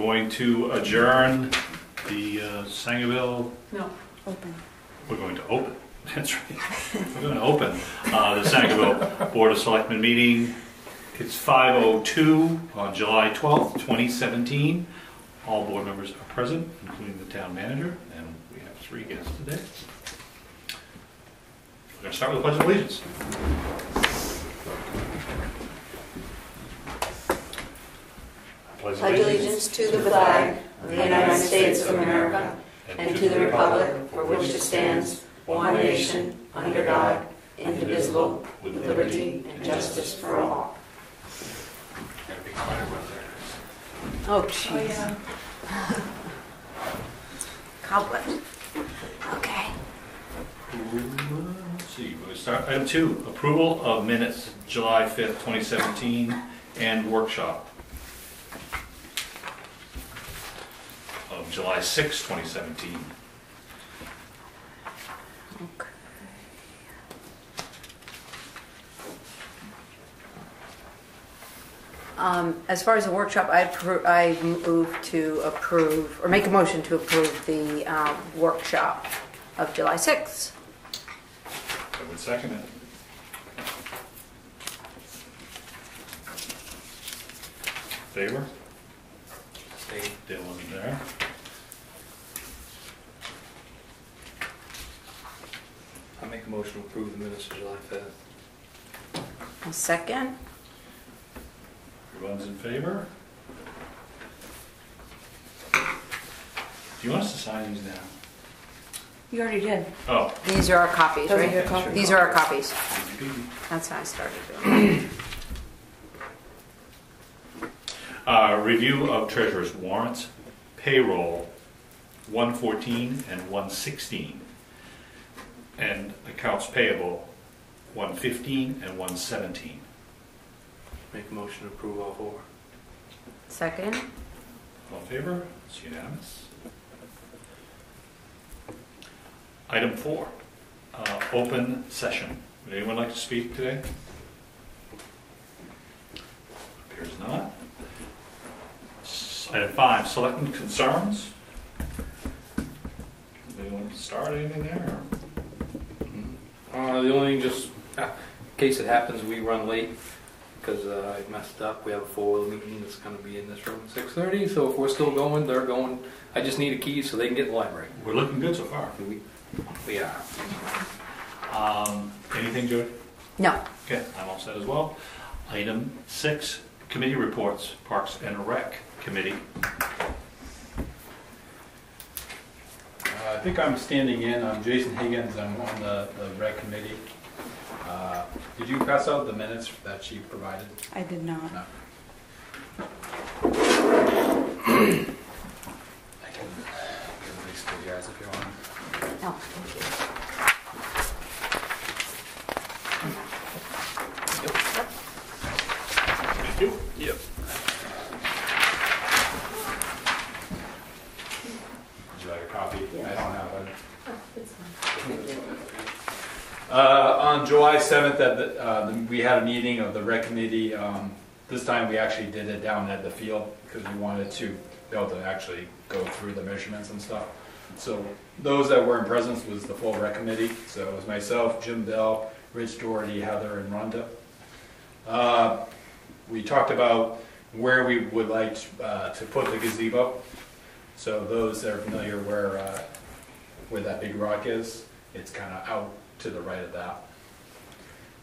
going to adjourn the Sangerville. No, open. We're going to open. That's right. We're going to open the Sangerville Board of Selectmen meeting. It's 5:02 on July 12th, 2017. All board members are present, including the town manager, and we have 3 guests today. We're going to start with the Pledge of Allegiance. Pledge allegiance to the flag of the United States of America and to the republic for which it stands, one nation, under God, indivisible, with liberty and justice for all. Oh, jeez. Cobweb. Okay. Let's see, we'll start. Item 2, approval of minutes, July 5th, 2017, and workshop of July 6th, 2017. Okay. As far as the workshop, I move to approve, or make a motion to approve the workshop of July 6th. I would second it. Favor? Stay. Dale wasn't there. I make a motion to approve the minutes of July 5th. A second. Everyone's in favor? Do you want us to sign these now? You already did. Oh. These are our copies, Those are right? your copies. These are our copies. That's how I started doing it. Review of treasurer's warrants, payroll 114 and 116, and accounts payable 115 and 117. Make a motion to approve all 4. Second. All in favor? It's unanimous. Item 4, open session. Would anyone like to speak today? Appears not. Item 5, selectmen concerns. Anyone start anything there? The only thing, just in case it happens, we run late because I messed up. We have a 4 meeting that's going to be in this room at 6:30. So if we're still going, they're going. I just need a key so they can get in the library. We're looking good so far. We are. Anything, Joey? No. Okay, I'm all set as well. Item 6, committee reports, Parks and Rec Committee. I think I'm standing in. I'm Jason Higgins. I'm on the Rec Committee. Did you pass out the minutes that she provided? I did not. No. I can give these to you guys if you want. Oh, thank you. Thank you. Yep. Would you like a copy? Yes. I don't have one. Oh, it's fine. On July 7th, we had a meeting of the Rec Committee. This time we actually did it down at the field because we wanted to be able to actually go through the measurements and stuff. So those that were in presence was the full Rec Committee. So it was myself, Jim Bell, Rich Doherty, Heather, and Rhonda. We talked about where we would like to put the gazebo. So those that are familiar where that big rock is, it's kind of out to the right of that.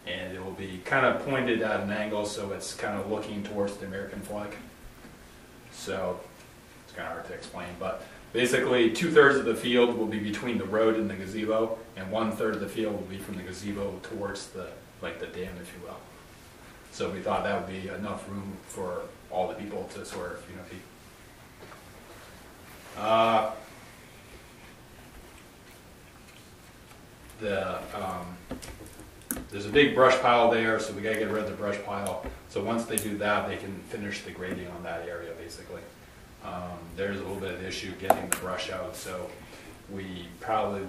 And it will be kind of pointed at an angle so it's kind of looking towards the American flag. So it's kind of hard to explain, but basically 2/3 of the field will be between the road and the gazebo, and 1/3 of the field will be from the gazebo towards the dam, if you will. So we thought that would be enough room for all the people to sort of, there's a big brush pile there, so we gotta get rid of the brush pile. So once they do that, they can finish the grading on that area, basically. There's a little bit of issue getting the brush out, so we probably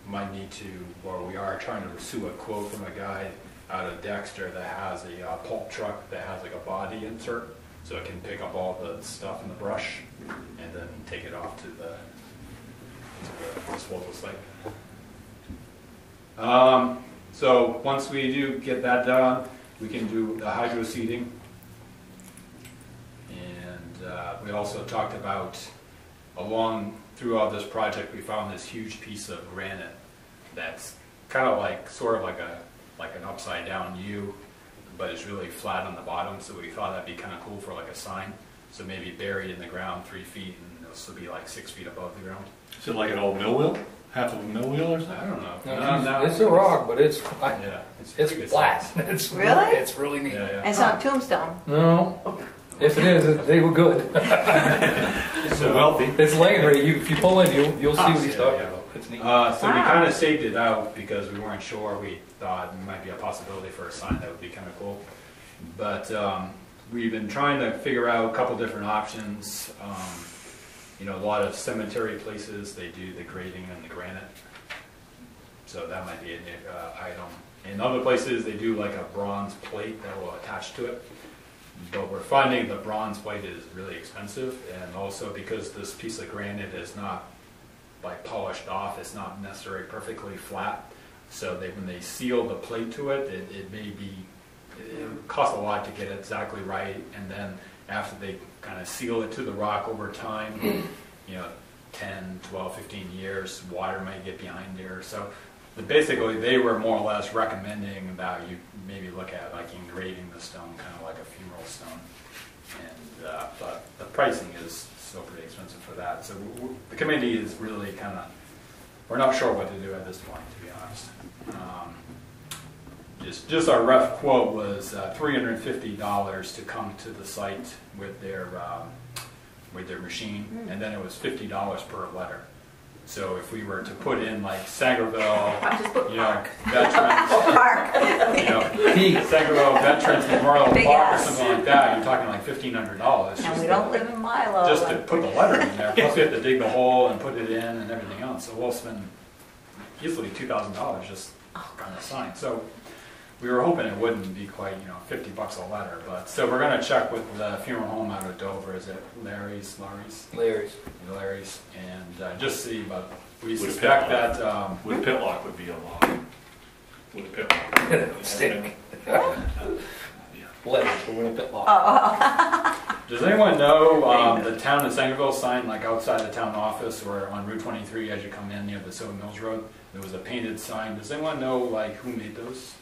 might need to, or we are trying to pursue a quote from a guy out of Dexter that has a pulp truck that has like a body insert. so it can pick up all the stuff in the brush and then take it off to the disposal site. So once we do get that done, we can do the hydro seeding. And we also talked about, throughout this project, we found this huge piece of granite that's kind of like, sort of like an upside down U, but it's really flat on the bottom, so we thought that'd be kind of cool for like a sign. So maybe buried in the ground 3 feet, and it'll still be like 6 feet above the ground. Is it like an old mill wheel? Half of a mill wheel or something? I don't know. No, it's a rock, but it's Yeah, it's pretty good flat. size. It's Really? It's really neat. Yeah, And it's not tombstone. No, if it is, they were good. So wealthy. It's laying right. If you pull in, you'll see what he's Yeah, talking yeah. about. It's neat. So we kind of staked it out because we weren't sure. We thought it might be a possibility for a sign that would be kind of cool. But we've been trying to figure out a couple different options. A lot of cemetery places, they do the grading and the granite. So that might be an item. In other places, they do like a bronze plate that will attach to it. But we're finding the bronze plate is really expensive, and also because this piece of granite is not like polished off, it's not necessarily perfectly flat. So when they seal the plate to it, it costs a lot to get it exactly right. And then after they kind of seal it to the rock over time, 10, 12, 15 years, water might get behind there. So basically they were more or less recommending that you maybe look at like engraving the stone, kind of like a funeral stone. And but the pricing is still pretty expensive for that. So the committee is really kind of, we're not sure what to do at this point, to be honest. Just our rough quote was $350 to come to the site with their machine, and then it was $50 per letter. So if we were to put in like Sangerville, veterans, Sangerville Veterans Memorial Big Park or ass. something like that, you're talking like $1,500. And we don't live in Milo. Just to put the letter in there. Plus we have to dig the hole and put it in and everything else. So we'll spend easily $2,000 just on the sign. So we were hoping it wouldn't be quite, $50 a letter. But so we're going to check with the funeral home out of Dover. Is it Larry's, and just see. But we suspect that With pitlock would be a lot. With pitlock. Stick. Yeah. Letters for when a pit lock. does anyone know the town of Sangerville sign, like outside the town office or on Route 23 as you come in near the Silver Mills Road? There was a painted sign. Does anyone know like who made those?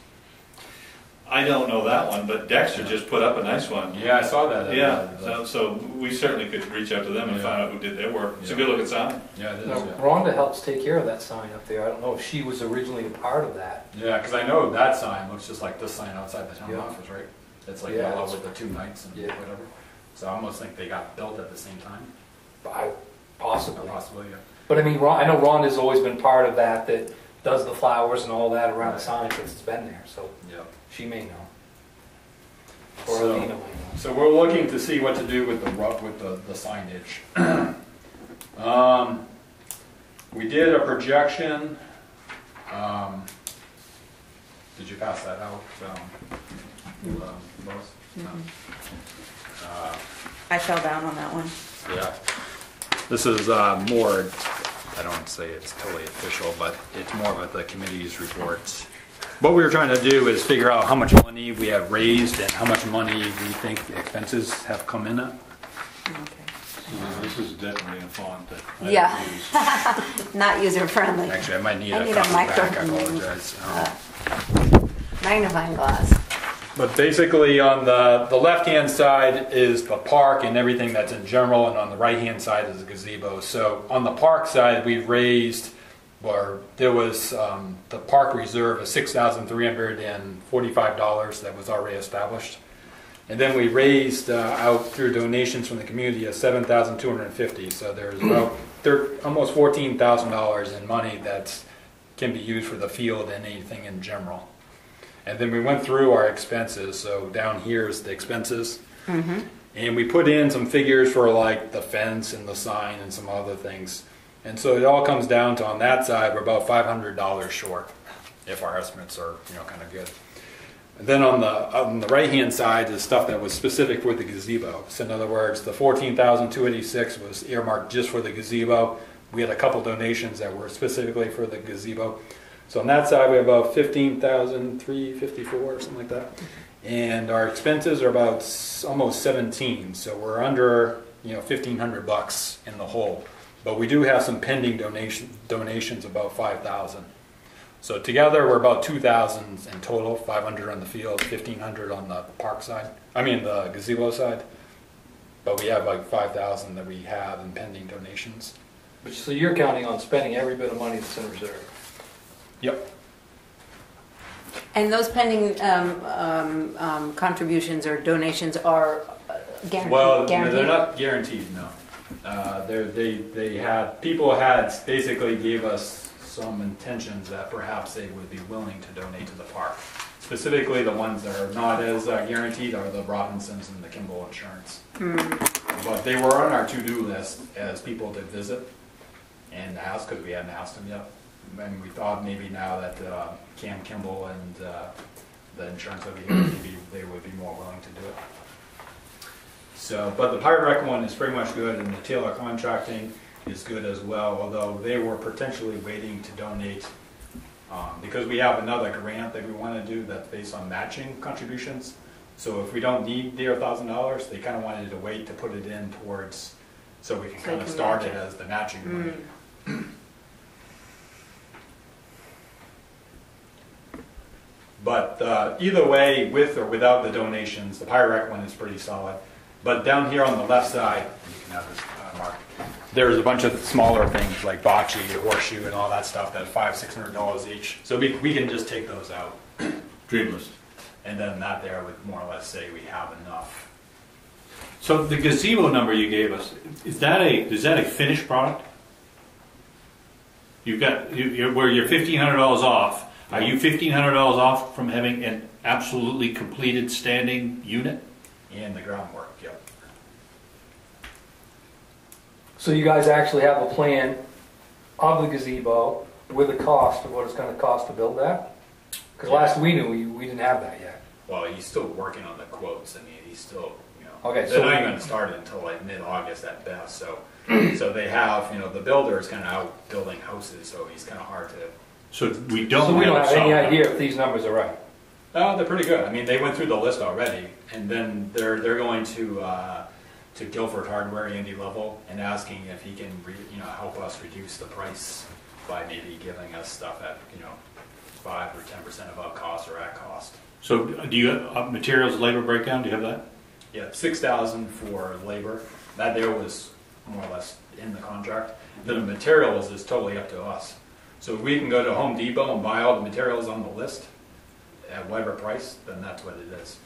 I don't know that one, but Dexter just put up a nice one. Yeah, I saw that. Yeah, so we certainly could reach out to them and find out who did their work. It's a good looking sign. Yeah, it is. Now, Yeah. Rhonda helps take care of that sign up there. I don't know if she was originally a part of that. Yeah, because I know that sign looks just like this sign outside the town Yeah. office, right? It's like Yeah, yellow it's- with the 2 knights and Yeah. whatever. So I almost think they got built at the same time. Possibly. Possibly, yeah. But I mean, I know Rhonda's always been part of that does the flowers and all that around the sign since it's been there, so Yeah. she may know. Or So- Alina might know. So we're looking to see what to do with the signage. We did a projection. Did you pass that out, Lois? No. I fell down on that one. Yeah. This is more, I don't say it's totally official, but it's more of the committee's reports. What we were trying to do is figure out how much money we have raised and how much money we think the expenses have come in at. Okay. This is definitely a font that I Yeah. use. Not user friendly. Actually, I might need I a need a copy back, I microphone. apologize. Magnifying glass. But basically, on the left-hand side is the park and everything that's in general, and on the right-hand side is the gazebo. So on the park side, we've raised, or there was the park reserve of $6,345 that was already established. And then we raised out through donations from the community of $7,250. So there's about almost $14,000 in money that can be used for the field and anything in general. And then we went through our expenses. So down here is the expenses. Mm-hmm. And we put in some figures for like the fence and the sign and some other things. And so it all comes down to, on that side, we're about $500 short, if our estimates are, kind of good. And then on the right-hand side is stuff that was specific for the gazebo. So in other words, the $14,286 was earmarked just for the gazebo. We had a couple donations that were specifically for the gazebo. So on that side, we have about $15,354 or something like that. And our expenses are about almost 17. So we're under, $1,500 in the hole. But we do have some pending donations about 5,000. So together we're about 2,000 in total, 500 on the field, 1,500 on the park side. I mean the gazebo side. But we have like 5,000 that we have in pending donations. So you're counting on spending every bit of money that's in reserve? Yep. And those pending contributions or donations are guaranteed? Well, they're not guaranteed, no. People had basically gave us some intentions that perhaps they would be willing to donate to the park. Specifically, the ones that are not as guaranteed are the Robinsons and the Kimball Insurance. But they were on our to-do list as people to visit and ask, because we hadn't asked them yet. And we thought maybe now that Cam Kimball and the insurance over here, maybe they would be more willing to do it. So, but the Pirate Rec one is pretty much good, and the Taylor Contracting is good as well, although they were potentially waiting to donate because we have another grant that we want to do that's based on matching contributions. So if we don't need their $1,000, they kind of wanted to wait to put it in towards, so we can kind of start it as the matching money. But either way, with or without the donations, the Pirate Rec one is pretty solid. But down here on the left side, you can have this mark. There's a bunch of smaller things like bocce, horseshoe, and all that stuff that $500-600 each. So we can just take those out. Dreamless. And then that there would more or less say we have enough. So the gazebo number you gave us, is that a finished product? You've got where you're $1,500 off. Are you $1,500 off from having an absolutely completed standing unit? And the groundwork, yep. So you guys actually have a plan of the gazebo with the cost of what it's going to cost to build that? Because last we knew, we didn't have that yet. Well, he's still working on the quotes. I mean, he's still, Okay, they're not going to start it until like mid-August at best. So they have, the builder is kind of out building houses, so he's kind of hard to. So we don't have any idea if these numbers are right. They're pretty good. I mean, they went through the list already, and then they're going to Guilford Hardware, Andy Lovell, and asking if he can help us reduce the price by maybe giving us stuff at 5 or 10% above cost or at cost. So do you have materials labor breakdown? Do you have that? Yeah, $6,000 for labor. That there was more or less in the contract. The materials is totally up to us. So if we can go to Home Depot and buy all the materials on the list at whatever price, then that's what it is.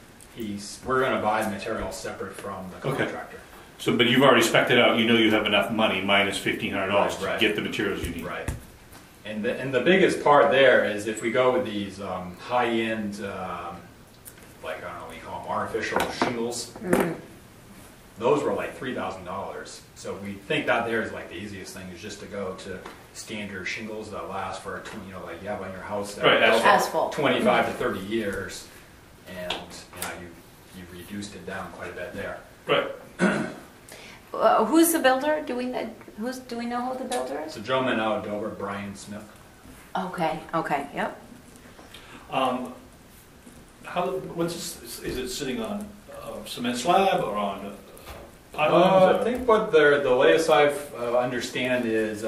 We're going to buy materials separate from the contractor. Okay. So, but you've already spec'd it out. You have enough money minus $1,500 Right. to get the materials you need. Right. And the biggest part there is if we go with these high-end, like I don't know what you call them, artificial shingles. Those were like $3,000. So we think that there is like the easiest thing is just to go to standard shingles that last for like you have on your house that right, asphalt. 25 to 30 years, and you reduced it down quite a bit there. Right. Who's the builder? Do we know who the builder is? It's a gentleman out of Dover, Brian Smith. Okay, yep. Is it sitting on a cement slab or on I think what the latest I understand is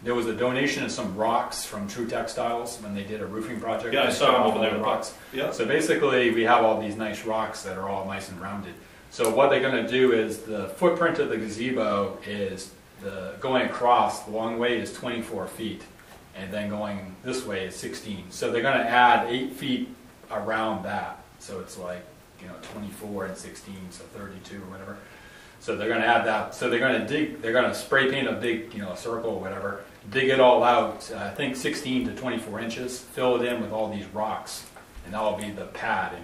there was a donation of some rocks from True Textiles when they did a roofing project. Yeah, I saw them over there. The rocks. Yeah. So basically, we have all these nice rocks that are all nice and rounded. So what they're going to do is the footprint of the gazebo is going across the long way is 24 feet, and then going this way is 16. So they're going to add 8 feet around that. So it's like 24 and 16, so 32 or whatever. So they're going to add that. So they're going to dig. They're going to spray paint a big, circle or whatever. Dig it all out. I think 16 to 24 inches. Fill it in with all these rocks, and that will be the pad.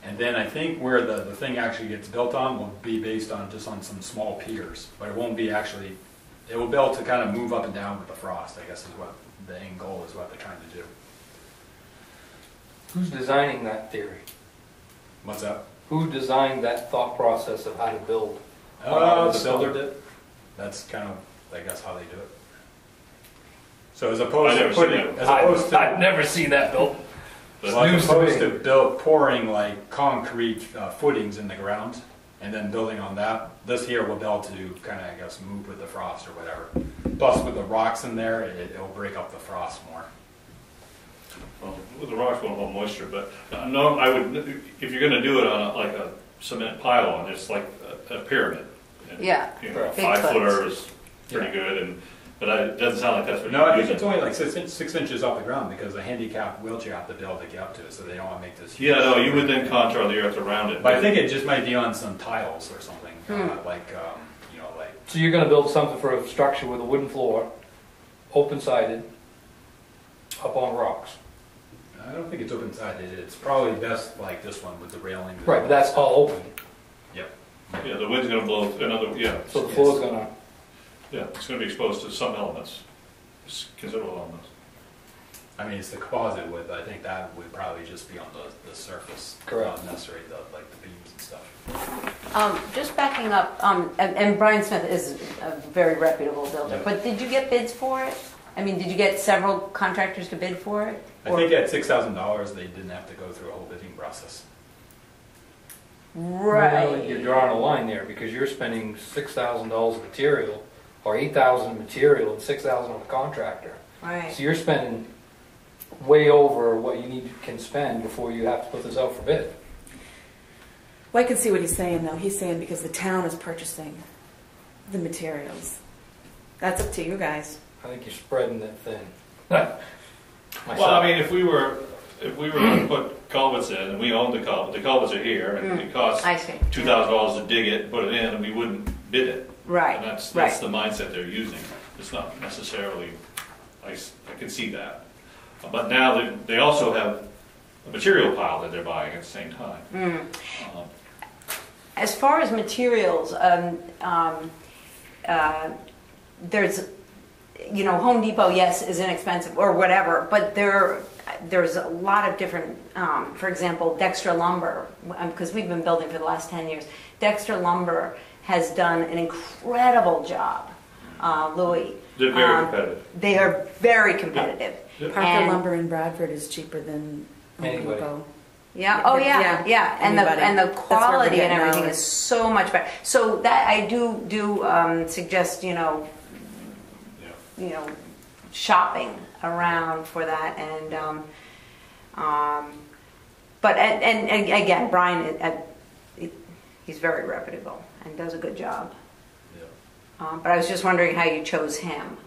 And then I think where the thing actually gets built on will be based on just on some small piers, but it won't be actually. It will be able to kind of move up and down with the frost. I guess is what the end goal is. What they're trying to do. Who's designing that theory? What's that? Who designed that thought process of how to build? The builder did. That's kind of, I guess, how they do it. So as opposed to putting, I've never seen that built. as opposed to pouring like concrete footings in the ground and then building on that, this here will be able to kind of, I guess, move with the frost or whatever. Plus, with the rocks in there, it'll break up the frost more. Well, with the rocks won't hold moisture, but no, I would, if you're gonna do it on like a cement pylon, it's like a pyramid. And, Yeah. You know, a Big 5-footer is pretty Yeah. good, but it doesn't sound like that's what No, you're I think using. it's only like 6 inches off the ground because a handicapped wheelchair have to be able to get up to it, so they don't want to make this. Yeah, no, you would then contour the earth around it. But I think it just might be on some tiles or something, like, you know, like. So you're gonna build something for a structure with a wooden floor, open-sided, up on rocks. I don't think it's open-sided. It's probably best like this one with the railing. Right, but that's all open. Yep. Yeah, the wind's gonna blow another, yeah. So the floor's gonna, Yeah, it's gonna be exposed to some elements, considerable elements. I mean, it's the composite wood, but I think that would probably just be on the surface. Correct. Not necessarily like the beams and stuff. Just backing up, and Brian Smith is a very reputable builder, Yeah. but did you get bids for it? I mean, did you get several contractors to bid for it? I think at $6,000, they didn't have to go through a whole bidding process. well, Right. you're drawing a line there, because you're spending $6,000 of material, or $8,000 of material and $6,000 on a contractor. Right. So you're spending way over what you can spend before you have to put this out for bid. Well, I can see what he's saying, though. He's saying because the town is purchasing the materials. That's up to you guys. I think you're spreading it thin. Well, I mean, if we were gonna put culverts in, and we own the culverts are here, and it costs I see. $2,000 to dig it, put it in, and we wouldn't bid it. Right. And that's Right. the mindset they're using. It's not necessarily, I can see that. But now they also have a material pile that they're buying at the same time. As far as materials, there's, you know, Home Depot, yes, is inexpensive or whatever, but there's a lot of different, for example, Dexter Lumber, because we've been building for the last 10 years. Dexter Lumber has done an incredible job, Louis. They're very competitive. They are very competitive. Parker And- Lumber in Bradford is cheaper than Home Anybody. Depot. Yeah. Oh yeah. Yeah. Yeah. And Anybody. the That's where we're quality and getting everything ours. is so much better. So that I do suggest, you know, shopping around for that, and but and again, Brian, he's very reputable and does a good job. But I was just wondering how you chose him.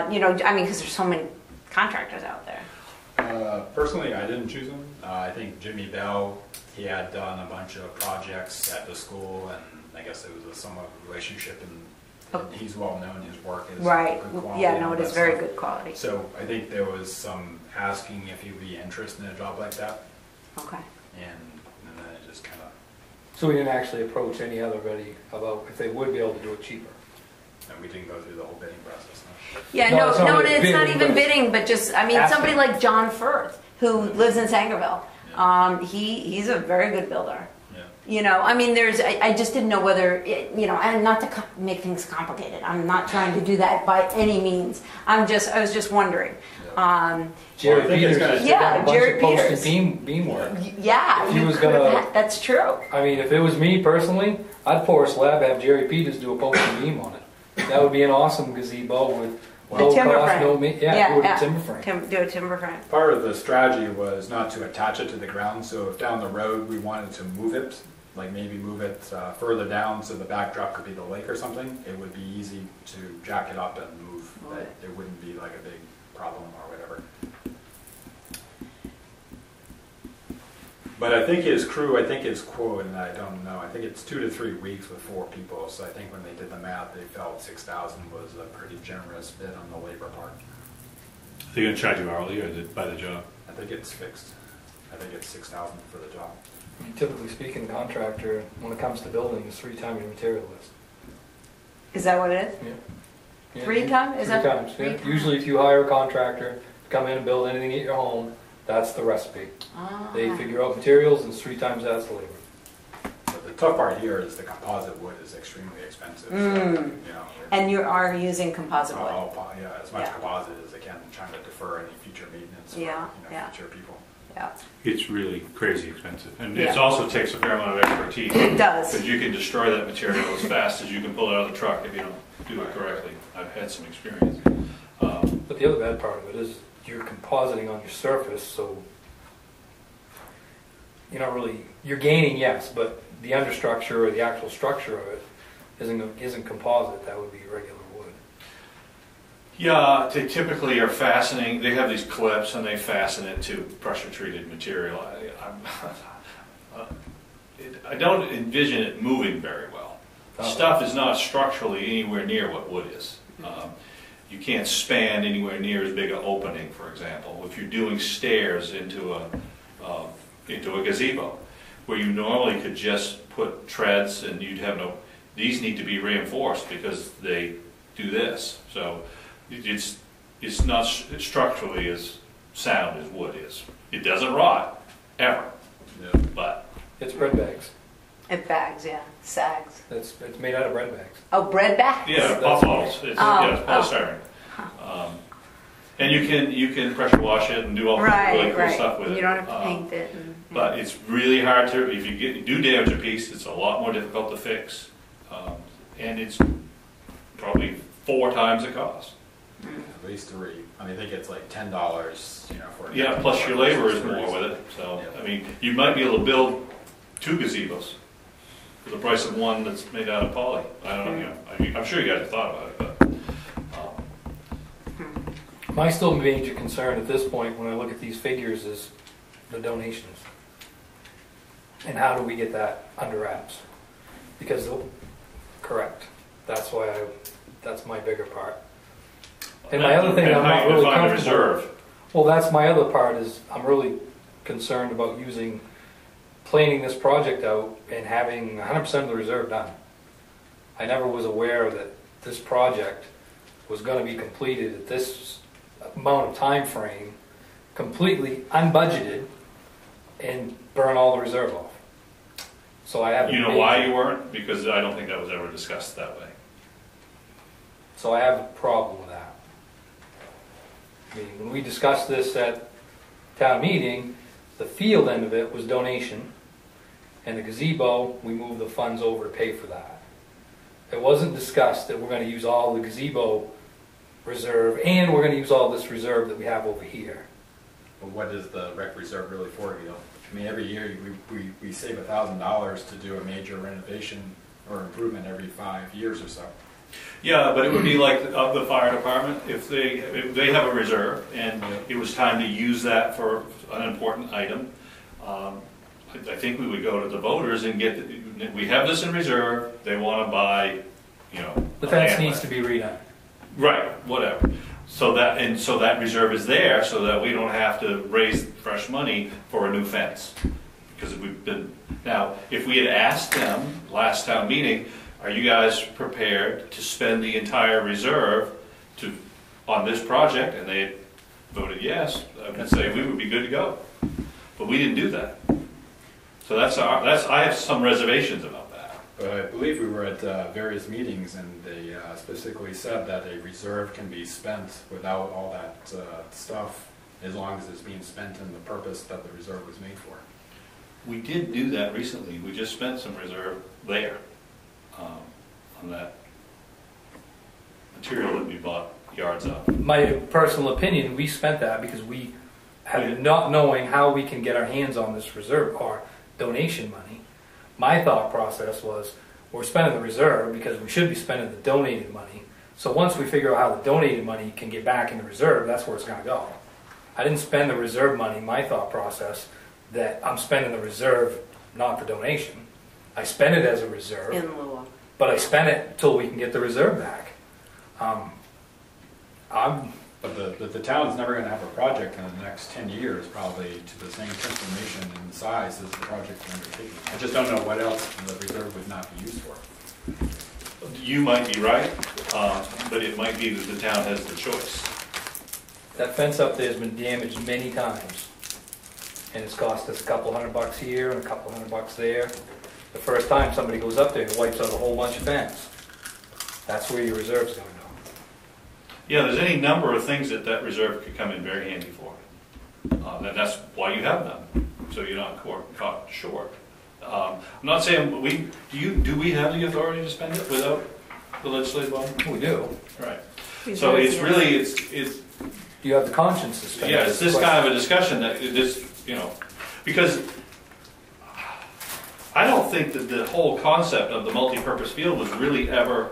You know, I mean, because there's so many contractors out there. Personally, I didn't choose him. I think Jimmy Bell, he had done a bunch of projects at the school, and I guess it was a somewhat relationship, and he's well known, his work is Right. good quality. Yeah. and No, all it that is very stuff. good quality. So I think there was some asking if he'd be interested in a job like that, Okay. and then it just kind of, So we didn't actually approach any other ready about if they would be able to do it cheaper. and we didn't go through the whole bidding process. Yeah, No, no, it's no, not it's bidding, not even but- bidding, but just, I mean, Asking. somebody like John Firth, who lives in Sangerville. He's a very good builder. Yeah. You know, I mean, I just didn't know whether, you know, and not to make things complicated. I'm not trying to do that by any means. I was just wondering. Jerry Well, I think it's Peters gonna- has Yeah, done a bunch Jerry of post Peters. and beam work. Yeah, If he you was could have gonna- had- that's true. I mean, if it was me personally, I'd pour a slab, have Jerry Peters do a post and beam on it. That would be an awesome gazebo with The low timber cost, frame. no, do it a timber frame. Do a timber frame. Part of the strategy was not to attach it to the ground, so if down the road we wanted to move it, like maybe move it further down so the backdrop could be the lake or something, it would be easy to jack it up and move. Right. It wouldn't be like a big problem or whatever. But I think his quote, and I don't know, I think it's 2 to 3 weeks with 4 people, so I think when they did the math, they felt 6,000 was a pretty generous bid on the labor part. They're gonna charge you hourly or by the job? I think it's fixed. I think it's 6,000 for the job. I mean, typically speaking, contractor, when it comes to building, is 3 times your material list. Is that what it is? Yeah, 3 times? Is Three that times, yeah. Usually if you hire a contractor to come in and build anything at your home, That's the recipe. Ah. They figure out materials and it's 3 times as the labor. But the tough part here is the composite wood is extremely expensive. So, Mm. you know, And you are using composite wood? yeah, as much Yeah. composite as they can, trying to defer any future maintenance for Yeah, yeah. future people. Yeah, It's really crazy expensive. And Yeah. it also takes a fair amount of expertise. it does. Because you can destroy that material as fast as you can pull it out of the truck if you don't do it correctly. I've had some experience. But the other bad part of it is you're compositing on your surface, so you're not really, you're gaining, yes, but the understructure or the actual structure of it isn't composite. That would be regular wood. Yeah, they typically are fastening, they have these clips and they fasten it to pressure treated material. I don't envision it moving very well. Stuff is not structurally anywhere near what wood is. You can't span anywhere near as big an opening, for example. If you're doing stairs into a gazebo, where you normally could just put treads and you'd have no, these need to be reinforced because they do this. So it's not structurally as sound as wood is. It doesn't rot, ever, Yeah. but It's bread bags. It bags, yeah, sags. It's made out of bread bags. Oh, bread bags? yeah, pop bottles. It's, yeah, it's polystyrene. And you can pressure wash it and do all Right, really cool right. stuff with And it. you don't have to paint it. And, But it's really hard to, if you do damage a piece, it's a lot more difficult to fix. And it's probably 4 times the cost. At least 3. I mean, I think it's like $10, for. Yeah, plus your labor is more with it. So, Yeah. I mean, you might be able to build 2 gazebos for the price of one that's made out of poly. I don't know, I'm sure you guys have thought about it, but. My still major concern at this point when I look at these figures is the donations. And how do we get that under wraps? Because, correct, that's my bigger part. And my other thing And I'm how not you really define a comfortable. reserve. Well, that's my other part is I'm really concerned about planning this project out and having 100% of the reserve done. I never was aware that this project was going to be completed at this amount of time frame, completely unbudgeted, and burn all the reserve off. So I have. You know why you weren't? Because I don't think that was ever discussed that way. So I have a problem with that. I mean, when we discussed this at town meeting, the field end of it was donation, and the gazebo, we moved the funds over to pay for that. It wasn't discussed that we're going to use all the gazebo reserve, and we're going to use all this reserve that we have over here. But what is the rec reserve really for? I mean, every year we save $1,000 to do a major renovation or improvement every 5 years or so. Yeah, but it would be like the fire department, if they have a reserve, and it was time to use that for an important item. I think we would go to the voters and we have this in reserve, they want to buy, The fence needs to be redone. Right, whatever. So that reserve is there, so that we don't have to raise fresh money for a new fence. Because if we had asked them last town meeting, are you guys prepared to spend the entire reserve on this project? And they voted yes, I would say we would be good to go. But we didn't do that. So I have some reservations about that. But I believe we were at various meetings and they specifically said that a reserve can be spent without all that stuff as long as it's being spent in the purpose that the reserve was made for. We did do that recently. We just spent some reserve there on that material that we bought yards of. My personal opinion, we spent that because we had not knowing how we can get our hands on this reserve or donation money. My thought process was we're spending the reserve because we should be spending the donated money. So once we figure out how the donated money can get back in the reserve, that's where it's going to go. I didn't spend the reserve money, my thought process, that I'm spending the reserve, not the donation. I spend it as a reserve, in lieu of. but I spend it until we can get the reserve back. But the town's never going to have a project in the next 10 years probably to the same transformation and size as the project we're undertaking. I just don't know what else the reserve would not be used for. You might be right, but it might be that the town has the choice. That fence up there has been damaged many times. and it's cost us a couple $100 here and a couple $100 there. The first time somebody goes up there and wipes out a whole bunch of fence, that's where your reserve's going to go. Yeah, there's any number of things that reserve could come in very handy for. And that's why you have them, so you're not caught short. I'm not saying do we have the authority to spend it without the legislative body? We do. Right. So it's really, it's You have the conscience to spend it. yeah, it's this kind of a discussion that it is, because I don't think that the whole concept of the multi-purpose field was really ever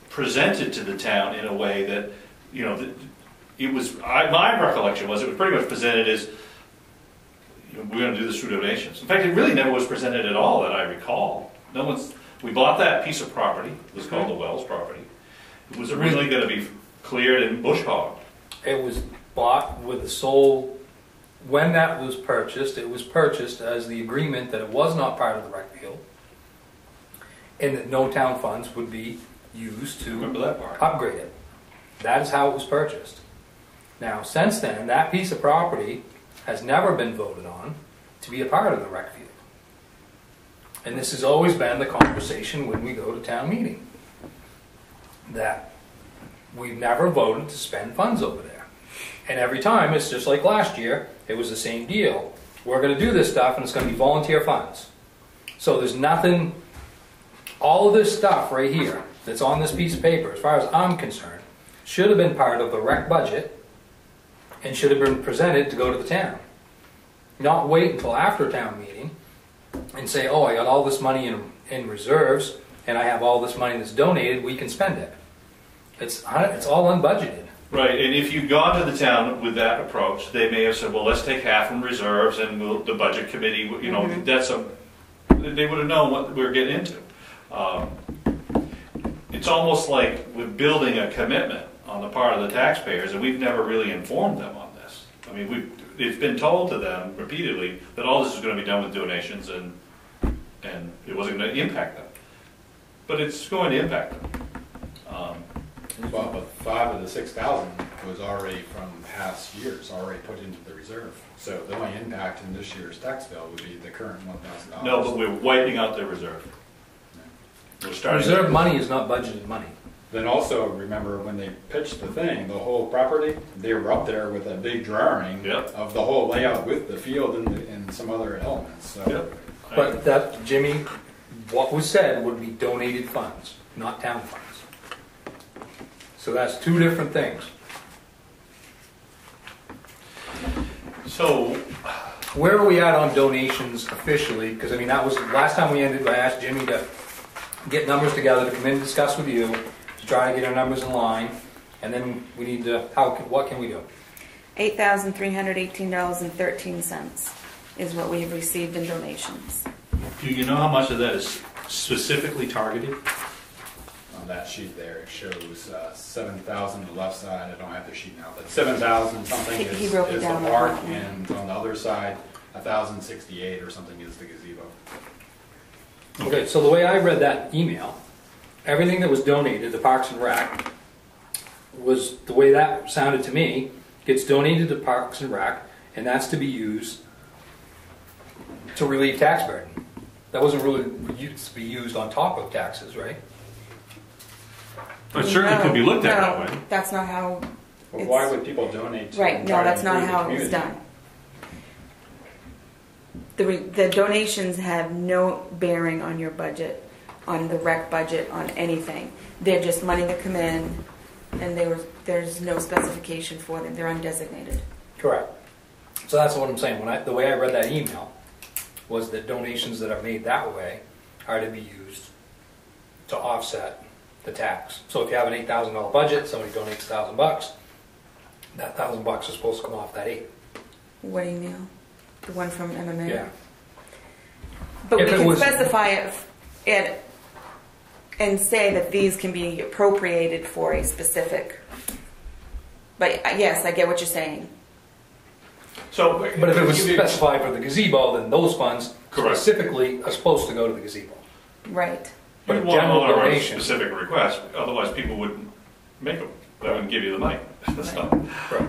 presented to the town in a way that, it was, my recollection was it was pretty much presented as, we're going to do this through donations. In fact, it really never was presented at all that I recall. We bought that piece of property, it was called the Wells property. It was originally going to be cleared and bush hogged. It was bought with the sole, when that was purchased, it was purchased as the agreement that it was not part of the rec field, and that no town funds would be used to Remember that part? upgrade it. That is how it was purchased. Now, since then, that piece of property has never been voted on to be a part of the rec field. And this has always been the conversation when we go to town meeting, that we've never voted to spend funds over there. And every time, it's just like last year, it was the same deal. We're going to do this stuff and it's going to be volunteer funds. So there's nothing, all of this stuff right here that's on this piece of paper, as far as I'm concerned, should have been part of the rec budget and should have been presented to go to the town. Not wait until after town meeting and say, oh, I got all this money in reserves and I have all this money that's donated, we can spend it. It's all unbudgeted. Right, and if you'd gone to the town with that approach, they may have said, well, let's take half from reserves and the budget committee, they would have known what we were getting into. It's almost like we're building a commitment on the part of the taxpayers, and we've never really informed them on this. I mean, it's been told to them repeatedly that all this is going to be done with donations, and it wasn't going to impact them. But it's going to impact them. Well, but 5 of the 6,000 was already from past years, already put into the reserve. So the only impact in this year's tax bill would be the current $1,000. No, but we're wiping out the reserve. We're starting. Reserve money is not budgeted money. Then also, remember when they pitched the thing, the whole property, they were up there with a big drawing of the whole layout with the field and some other elements. So. Yep. But that, Jimmy, what was said would be donated funds, not town funds. So that's two different things. So, where are we at on donations officially? Because I mean, that was last time we ended. I asked Jimmy to get numbers together to come in and discuss with you to try to get our numbers in line, and then we need to. What can we do? $8,318.13 is what we have received in donations. do you know how much of that is specifically targeted? On that sheet there, it shows 7,000 on the left side. I don't have the sheet now, but 7,000 something He is broke it the down park, like that. and on the other side, 1,068 or something is the gazebo. Okay, so the way I read that email, everything that was donated to Parks and Rec was, the way that sounded to me, gets donated to Parks and Rec, and that's to be used to relieve tax burden. That wasn't really used to be used on top of taxes, right? But certainly could be looked at that No, way. that's not how. Well, why would people donate to Right, no, try to that's not improve the how it was community? done. The donations have no bearing on your budget, on the rec budget, on anything. They're just money that come in, and there's no specification for them. They're undesignated. Correct. So that's what I'm saying. The way I read that email was that donations that are made that way are to be used to offset the tax. So if you have an $8,000 budget, somebody donates $1,000, that $1,000 is supposed to come off that 8. What email? The one from MMA? Yeah. But If we it can was- specify it and say that these can be appropriated for a specific. But yes, I get what you're saying. So, But if it was specified for the gazebo, then those funds Correct. specifically are supposed to go to the gazebo. Right. But you a want general to write donation. specific requests, otherwise people wouldn't make them. They wouldn't give you the money. So, Right.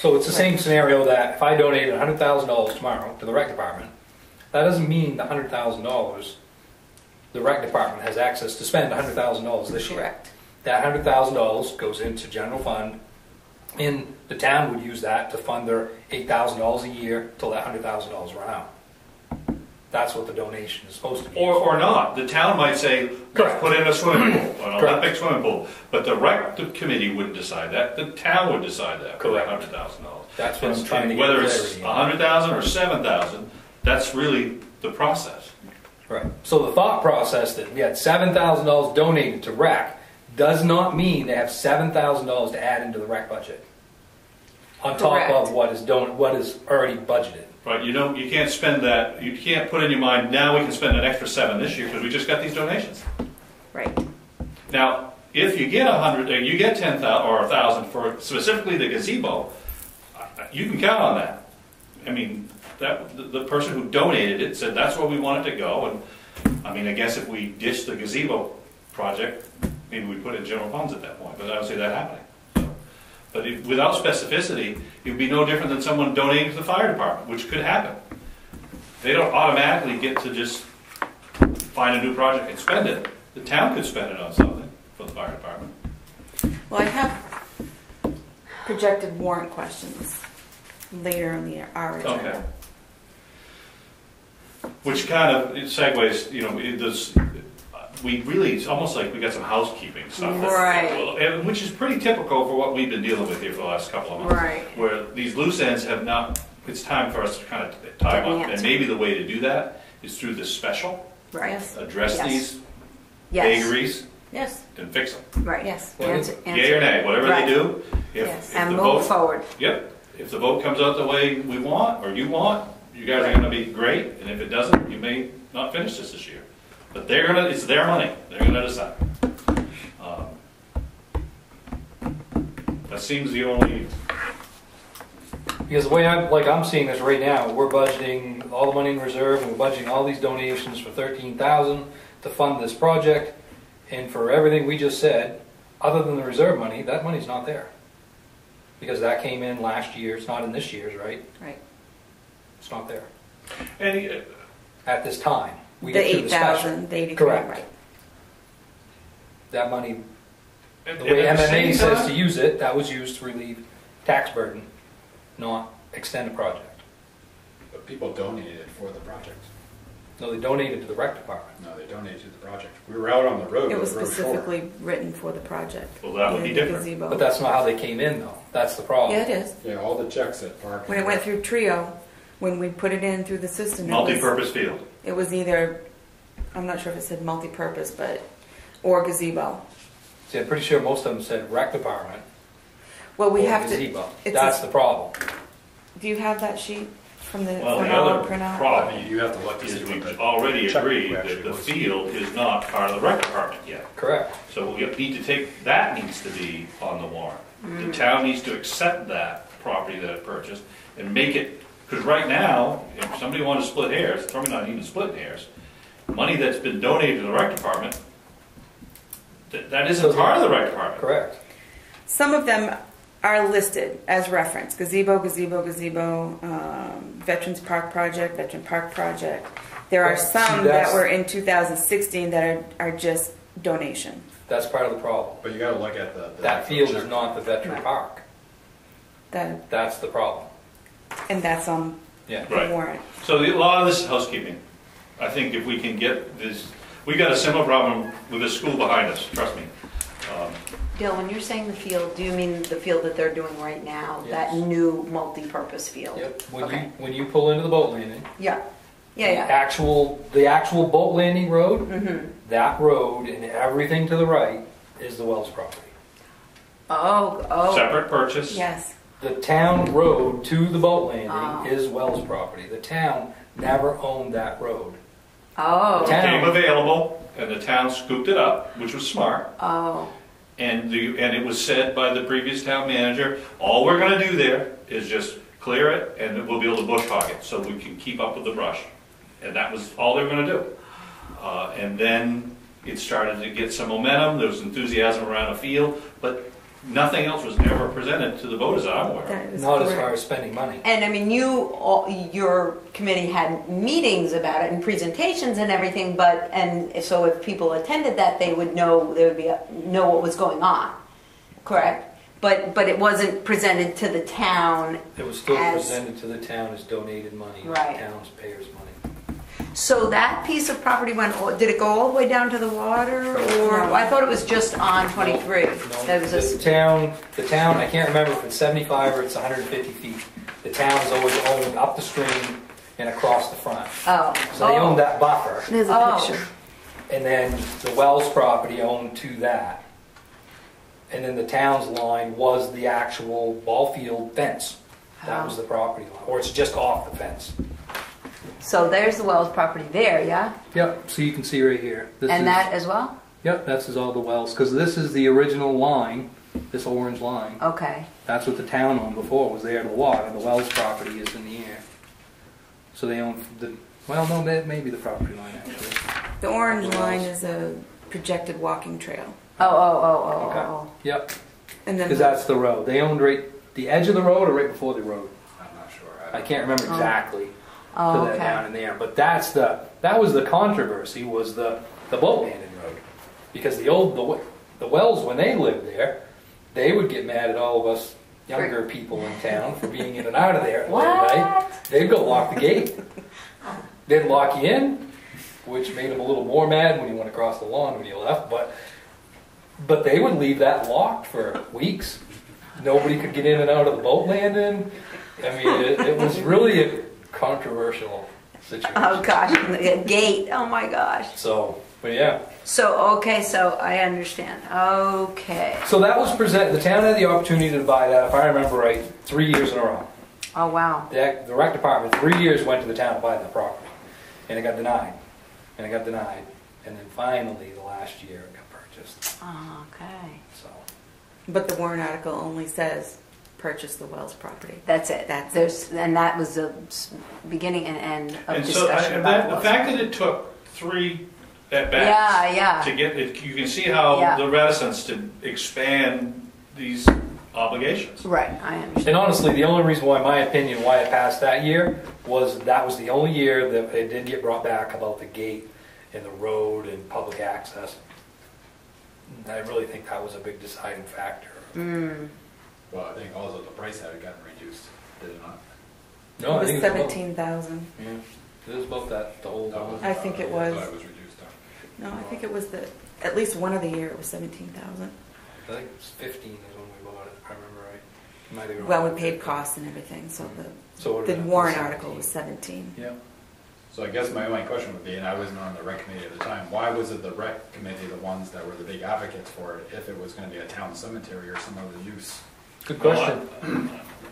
So it's the same scenario that if I donated $100,000 tomorrow to the rec department, that doesn't mean the $100,000 the rec department has access to spend $100,000 this year. Correct. That $100,000 goes into general fund, and the town would use that to fund their $8,000 a year till that $100,000 run out. That's what the donation is supposed to be. Or not. The town might say, let's Correct. put in a swimming pool, an Correct. Olympic swimming pool. But the rec committee wouldn't decide that. The town would decide that for that Correct. $100,000. That's what I'm trying to get Whether it's clarity on. 100,000 or 7,000, that's really the process. Right. So the thought process that we had $7,000 donated to rec does not mean they have $7,000 to add into the rec budget on top Correct. of what is already budgeted. Right, you know, you can't spend that, you can't put in your mind, now we can spend an extra 7 this year because we just got these donations. Right. Now, if you get 100, you get 10,000 or 1,000 for specifically the gazebo, you can count on that. I mean, the person who donated it said that's where we want it to go, and I mean, I guess if we ditch the gazebo project, maybe we put it in general funds at that point, but I don't see that happening. So, but without specificity, it would be no different than someone donating to the fire department, which could happen. They don't automatically get to just find a new project and spend it. The town could spend it on something for the fire department. Well, I have projected warrant questions later in our agenda. Okay. Which kind of it segues, you know, we really, it's almost like we got some housekeeping stuff. Right. And which is pretty typical for what we've been dealing with here for the last couple of months. Right. Where these loose ends have not, it's time for us to kind of tie them up. And Answer. maybe the way to do that is through this special, Right. Yes. address Yes. these Yes. vagaries Yes. and fix them. Right. Yes. Well, Answer. Yay or nay, whatever Right. they do. Yes. If And the move vote, forward. yep, if the vote comes out the way we want, or you want, you guys are gonna be great, and if it doesn't, you may not finish this year. But it's their money, they're gonna decide. That seems the only, Because the way I'm seeing this right now, we're budgeting all the money in reserve, and we're budgeting all these donations for $13,000 to fund this project, and for everything we just said, other than the reserve money, that money's not there. Because that came in last year, it's not in this year's, right? Right. It's not there and at this time. We The get through the special. 8,000, the 83. Correct. Right. That money, and the way at the MMA same says time- to use it, that was used to relieve tax burden, not extend a project. But people donated for the project. No, they donated to the rec department. No, they donated to the project. We were out on the road. It was with the road specifically written for the project. Well, that would be The different. gazebo. But that's not how they came in, though. That's the problem. Yeah, it is. Yeah, all the checks at Park. When it went through Trio, when we put it in through the system, multi-purpose field. it was either, I'm not sure if it said multi-purpose, or gazebo. See, I'm pretty sure most of them said rec department Well, we or have to. gazebo. it's That's a- the problem. Do you have that sheet from the Well, from the our other printout? problem You have to look to see is what we've the already check agreed actually that the was. field is not part of the rec department yet. Correct. So we need to take, that needs to be on the warrant. The town needs to accept that property that it purchased and make it, because right now, if somebody wanted to split hairs, it's probably not even splitting hairs, money that's been donated to the rec department, that isn't part of the rec department. Correct. Some of them are listed as reference: gazebo, gazebo, gazebo, Veterans Park project, Veteran Park project. There are Well, see, some that's- that were in 2016 that are just donation. That's part of the problem. But you got to look at the That field is check. not the veteran Right. park. That That's the problem. and that's on Yeah. the Right. warrant. So a lot of this is housekeeping. I think if we can get this, we got a similar problem with the school behind us, trust me. Bill, when you're saying the field, do you mean the field that they're doing right now? That Yes. new multi-purpose field? Yep. Okay. When you pull into the boat landing, Yeah. Yeah, the yeah. actual boat landing road, Mm-hmm. that road and everything to the right is the Wells property. Oh. Separate purchase. Yes. The town road to the boat landing Oh. is Wells property. The town never owned that road. Oh. The town- Came available, and the town scooped it up, which was smart. Oh. And it was said by the previous town manager, all we're gonna do there is just clear it, and we'll be able to bush hog it, so we can keep up with the brush. And that was all they were gonna do. And then it started to get some momentum, there was enthusiasm around the field, but nothing else was ever presented to the voters that I'm aware of. That is Not as correct. far as spending money. And I mean, your committee had meetings about it and presentations and everything, and so if people attended that, they would know, know what was going on, correct? But it wasn't presented to the town. It was still as- presented to the town as donated money, Right. town's payers' money. So that piece of property did it go all the way down to the water, or, No. I thought it was just on 23. No, There was the town, I can't remember if it's 75 or it's 150 feet. The town's always owned up the stream and across the front. oh. So they owned that buffer. There's a Oh. picture. And then the Wells property owned to that. And then the town's line was the actual ball field fence. That was the property line, or it's just off the fence. So there's the Wells property there, yeah? Yep, so you can see right here. This And is, that as well? Yep, this is all the Wells, because this is the original line, this orange line. Okay. That's what the town owned before, was there to the water. The Wells property is in the air. So they own the, well, no, maybe the property line actually. The orange Wells. line is a projected walking trail. Oh. Yep, And then because that's the road. They owned right, the edge of the road or right before the road? I'm not sure. I can't remember exactly. Oh, To that down okay. in there, but that was the controversy, was the boat landing road, because the Wells, when they lived there, they would get mad at all of us younger people in town for being in and out of there at late at night. What? They'd go lock the gate. They'd lock you in, which made them a little more mad when you went across the lawn when you left. But they would leave that locked for weeks. Nobody could get in and out of the boat landing. I mean, it was really a controversial situation. Oh, gosh, the gate, oh my gosh. So, but yeah. So, okay, so I understand. Okay. So that was presented, the town had the opportunity to buy that, if I remember right, 3 years in a row. Oh, wow. The rec department, 3 years went to the town to buy that property. And it got denied. And it got denied. And then finally, the last year, it got purchased. Oh, okay. So, but the warrant article only says purchase the Wells property. That's it. And that was the beginning and end of And so discussion about the Wells. fact that it took 3 at-bats Yeah. to get it, you can see how Yeah. the reticence to expand these obligations. Right, I understand. and honestly, the only reason why, my opinion, why it passed that year, was that was the only year that it did get brought back about the gate and the road and public access. And I really think that was a big deciding factor. Well, I think also the price had gotten reduced, did it not? No, it I was think it was about- 17,000. Yeah, it was about that, the whole. I think it was. I thought it was reduced. No, I think it was at least one of the year it was 17,000. I think it was 15 is when we bought it, if I remember right. Might be wrong. Well, we paid costs and everything, so So what the did it- warrant article was 17. Yeah. So I guess my only question would be, and I wasn't on the rec committee at the time, why was it the rec committee the ones that were the big advocates for it if it was going to be a town cemetery or some other use? Good question.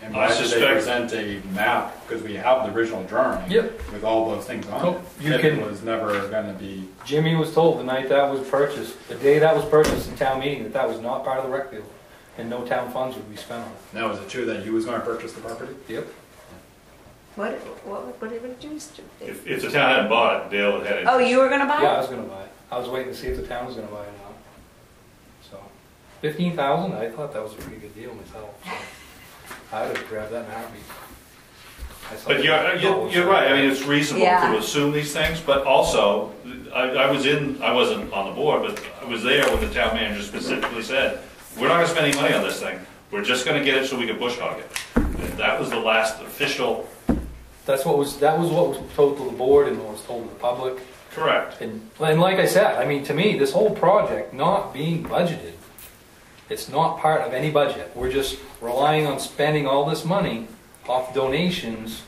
And I why did they suspect- present a map? Because we have the original drawing Yep. with all those things on Oh, it. you If can- it was never going to be, Jimmy was told the night that was purchased, the day that was purchased in town meeting, that was not part of the rec deal, and no town funds would be spent on it. now is it true that you was going to purchase the property? Yep. What did you do? If the town hadn't bought it, Dale had it. Oh, you were going to buy Yeah, I it? was gonna buy it. I was waiting to see if the town was gonna buy it or not. So, 15,000, I thought that was a pretty good deal myself. So I would have grabbed that in a heartbeat. I saw But it. you're right, I mean, it's reasonable Yeah. to assume these things, but also, I wasn't on the board, but I was there when the town manager specifically said, we're not gonna spend any money on this thing, we're just gonna get it so we can bush hog it. And that was the last official, That was what was told to the board and what was told to the public. correct. And like I said, I mean, to me, this whole project not being budgeted, it's not part of any budget. We're just relying on spending all this money off donations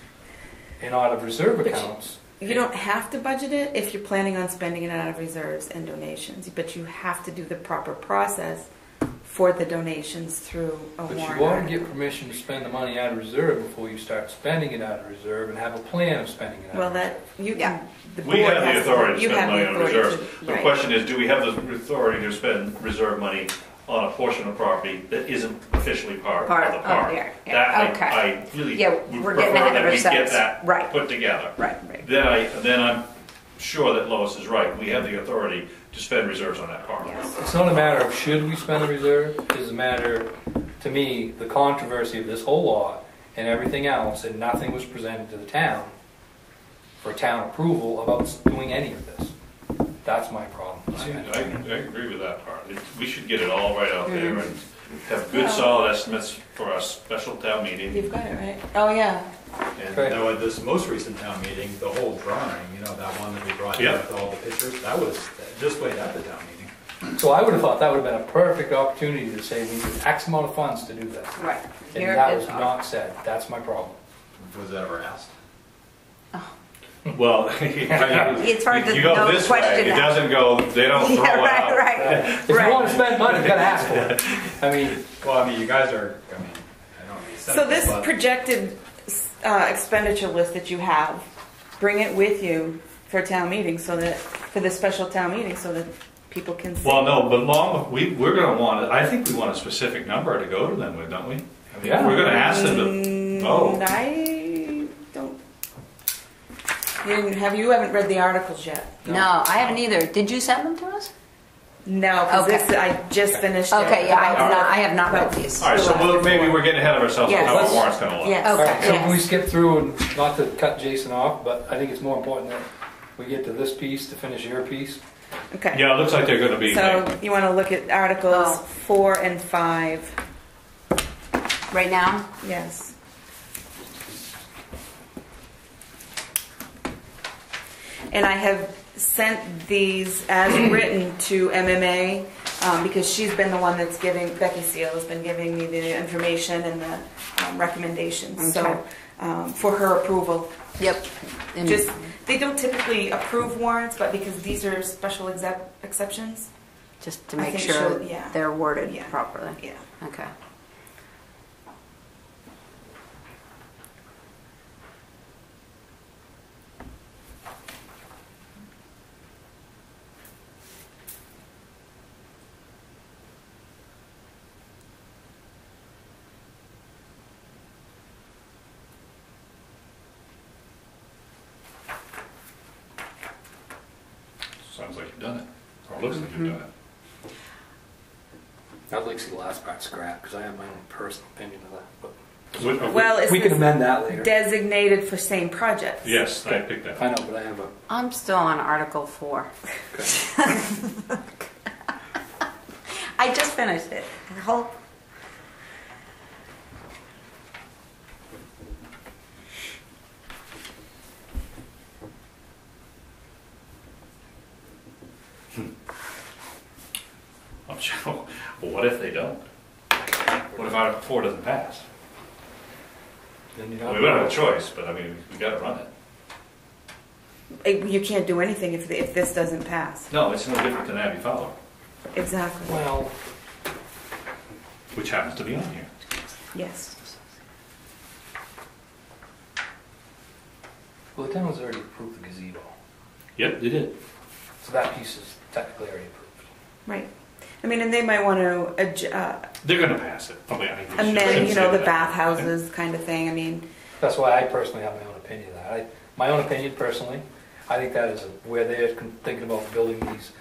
and out of reserve accounts. You don't have to budget it if you're planning on spending it out of reserves and donations, but you have to do the proper process for the donations through a But warrant you ought to article. get permission to spend the money out of reserve before you start spending it out of reserve and have a plan of spending it out Well, of that, reserve. you Yeah. can, the We board have the has authority to you spend have the money on authority reserves. to- The right. question is, do we have the authority to spend reserve money on a portion of property that isn't officially part of the park? yeah, That okay. I really Yeah, would we're prefer getting ahead of that we get ourselves. that Right. put together. Right. Then I'm sure that Lois is right. We have the authority to spend reserves on that part. Yes. It's not a matter of should we spend the reserve, it's a matter, to me, the controversy of this whole lot and everything else, and nothing was presented to the town for town approval about doing any of this. That's my problem. I agree with that part. We should get it all right out there and have good solid estimates for our special town meeting. You've got it, right? Oh, yeah. And Right. at this most recent town meeting, the whole drawing, that one that we brought in with all the pictures, that was displayed at the town meeting. So I would have thought that would have been a perfect opportunity to say we need X amount of funds to do this. Right. And Here that is was our- not said. That's my problem. Was that ever asked? Well, It's hard to you go know this question way, it that. doesn't go, they don't throw Yeah, it out. right. If you want to spend money, you gotta ask for it. I mean, Well, you guys are, I don't want to be So cynical, this but projected expenditure list that you have, bring it with you for town meeting so that, for the special town meeting, so that people can see. Well, no, but we're gonna want, I think we want a specific number to go to them with, don't we? I mean, Yeah. we're gonna ask them to, I don't. You haven't read the articles yet? No, I haven't either. Did you send them to us? No, because Okay. I just finished it. Okay, yeah, I have not read About- these. all right, so maybe we're getting ahead of ourselves on Yes. how our warrant's gonna look. Yes. all right, so Yes. can we skip through, and not to cut Jason off, but I think it's more important that we get to this piece to finish your piece. Okay. Yeah, it looks like they're gonna be, So you want to look at Articles Oh. 4 and 5. Right now? Yes. And I have sent these as written to MMA because she's been the one that's giving, Becky Seal has been giving me the information and the recommendations. Okay. So for her approval. Yep. And- Just, they don't typically approve warrants, but because these are special exceptions. just to I make think sure she'll- yeah. they're worded Yeah. properly. Yeah. Okay. sounds like you've done it, or it looks like you've done it. I'd like to see the last part scrapped, because I have my own personal opinion of that, but Well, it's we can amend that later. designated for same projects. Yes, I picked that. I know, but I have a, I'm still on Article 4. okay. I just finished it. Hold. I'm sure. Well, what if they don't? What if Article 4 doesn't pass? Then you Well, we don't have a choice, but I mean, we gotta run it. You can't do anything if this doesn't pass. No, it's no different than Abbey Fowler, Exactly. Well, which happens to be on here. Yes. well, the town's already approved the gazebo, Yep, they did. so that piece is technically already approved. Right. I mean, and they might want to They're gonna pass it. I mean, I amend, shouldn't say the that. bathhouses kind of thing. I mean, That's why I personally have my own opinion of that. My own opinion personally, I think that is where they're thinking about building these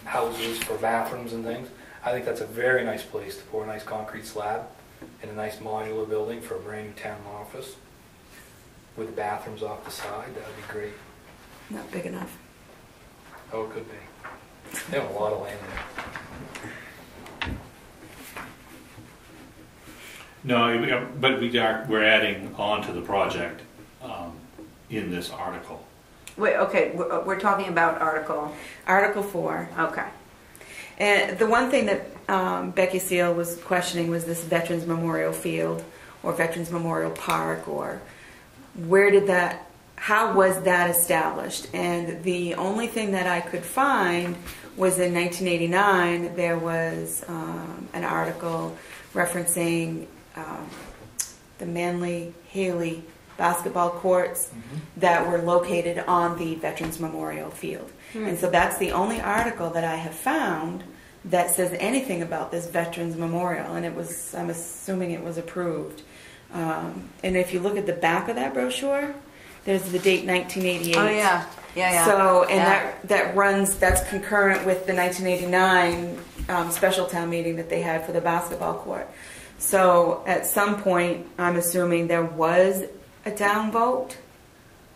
houses for bathrooms and things. I think that's a very nice place to pour a nice concrete slab in a nice modular building for a brand new town office with the bathrooms off the side. That would be great. not big enough. Oh, it could be. They have a lot of land there. No, but we're adding on to the project in this article. Wait, okay, we're talking about Article 4. Okay. And the one thing that Becky Seal was questioning was this Veterans Memorial Field or Veterans Memorial Park, or how was that established? And the only thing that I could find was in 1989, there was an article referencing the Manly-Haley basketball courts that were located on the Veterans Memorial Field. And so that's the only article that I have found that says anything about this Veterans Memorial, and I'm assuming it was approved. And if you look at the back of that brochure, there's the date 1988. Oh, yeah. Yeah. So, and Yeah. that's concurrent with the 1989 special town meeting that they had for the basketball court. So at some point, I'm assuming there was a down vote,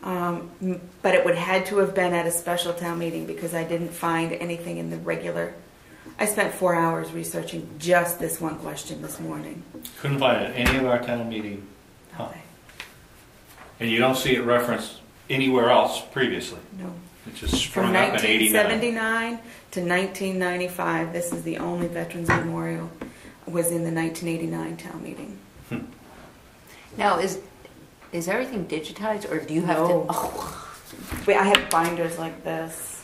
but it would had to have been at a special town meeting because I didn't find anything in the regular. I spent 4 hours researching just this one question this morning. Couldn't find it in any of our town meeting. Huh. Okay. And you don't see it referenced anywhere else previously. No. It just From sprung up in 89. 1979 to 1995, this is the only Veterans Memorial was in the 1989 town meeting. Now, is everything digitized, or do you have No. to? Oh, Wait, I have binders like this.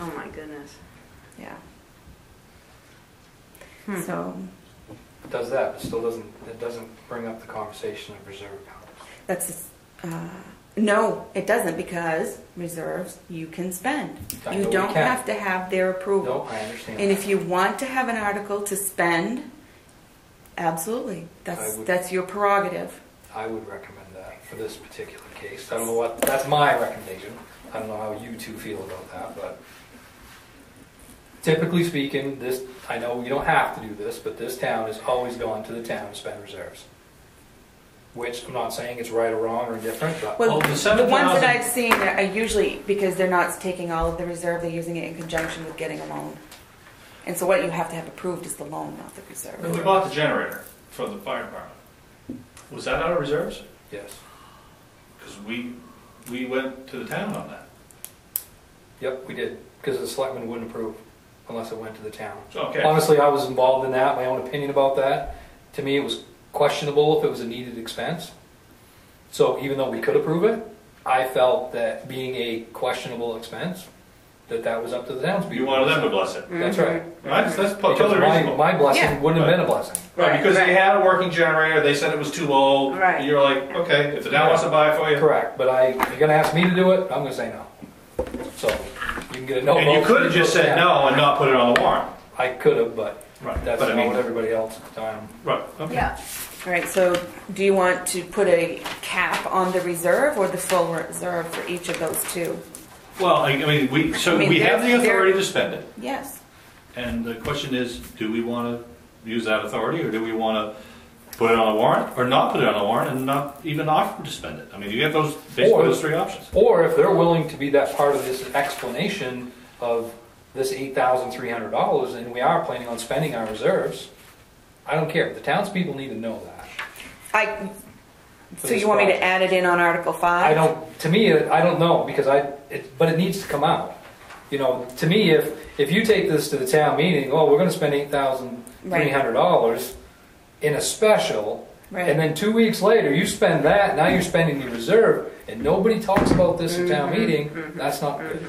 oh my goodness. Yeah. Hmm. So It does that, but still doesn't bring up the conversation of reserve accounts. that's no, it doesn't, because reserves you can spend. I You know we don't can. have to have their approval. No, I understand. And if you want to have an article to spend, absolutely, I would- that's your prerogative. I would recommend that for this particular case. I don't know what, that's my recommendation. I don't know how you two feel about that, but typically speaking, I know you don't have to do this, but this town has always gone to the town to spend reserves. Which I'm not saying it's right or wrong or different, but Well, the the ones 7,000 that I've seen are usually, because they're not taking all of the reserve, they're using it in conjunction with getting a loan. And so what you have to have approved is the loan, not the reserve. When we bought the generator for the fire department, was that out of reserves? yes. Because we went to the town on that. Yep, we did. Because the selectmen wouldn't approve unless it went to the town. Okay. Honestly, I was involved in that, my own opinion about that. To me, it was questionable if it was a needed expense. So even though we could approve it, I felt that being a questionable expense, that was up to the townspeople. You wanted them to bless it. That's right. Right? That's Because totally reasonable. my blessing Yeah. wouldn't have been a blessing. Right, because Right. they had a working generator, they said it was too old. Right. You're like, okay, if the town wants to buy it for you. Correct, but if you're gonna ask me to do it, I'm gonna say no. So, you can get a no vote. And you could have just said no and not put it on the warrant. I could have, but Right. that's But I not mean, what everybody else at the time. right, okay. Yeah. All right, so do you want to put a cap on the reserve or the full reserve for each of those two? Well, I mean, we have the they're- authority to spend it. Yes. And the question is, do we want to use that authority, or do we want to put it on a warrant, or not put it on a warrant and not even offer to spend it? I mean, you have basically those three options. Or if they're willing to be that part of this explanation of this $8,300 and we are planning on spending our reserves, I don't care. The townspeople need to know that. So you want me to add it in on Article 5? To me, I don't know, because but it needs to come out. You know, to me, if you take this to the town meeting, oh, we're gonna spend $8,300 in a special, Right. and then 2 weeks later, you spend that, now you're spending your reserve, and nobody talks about this at town meeting, that's not good.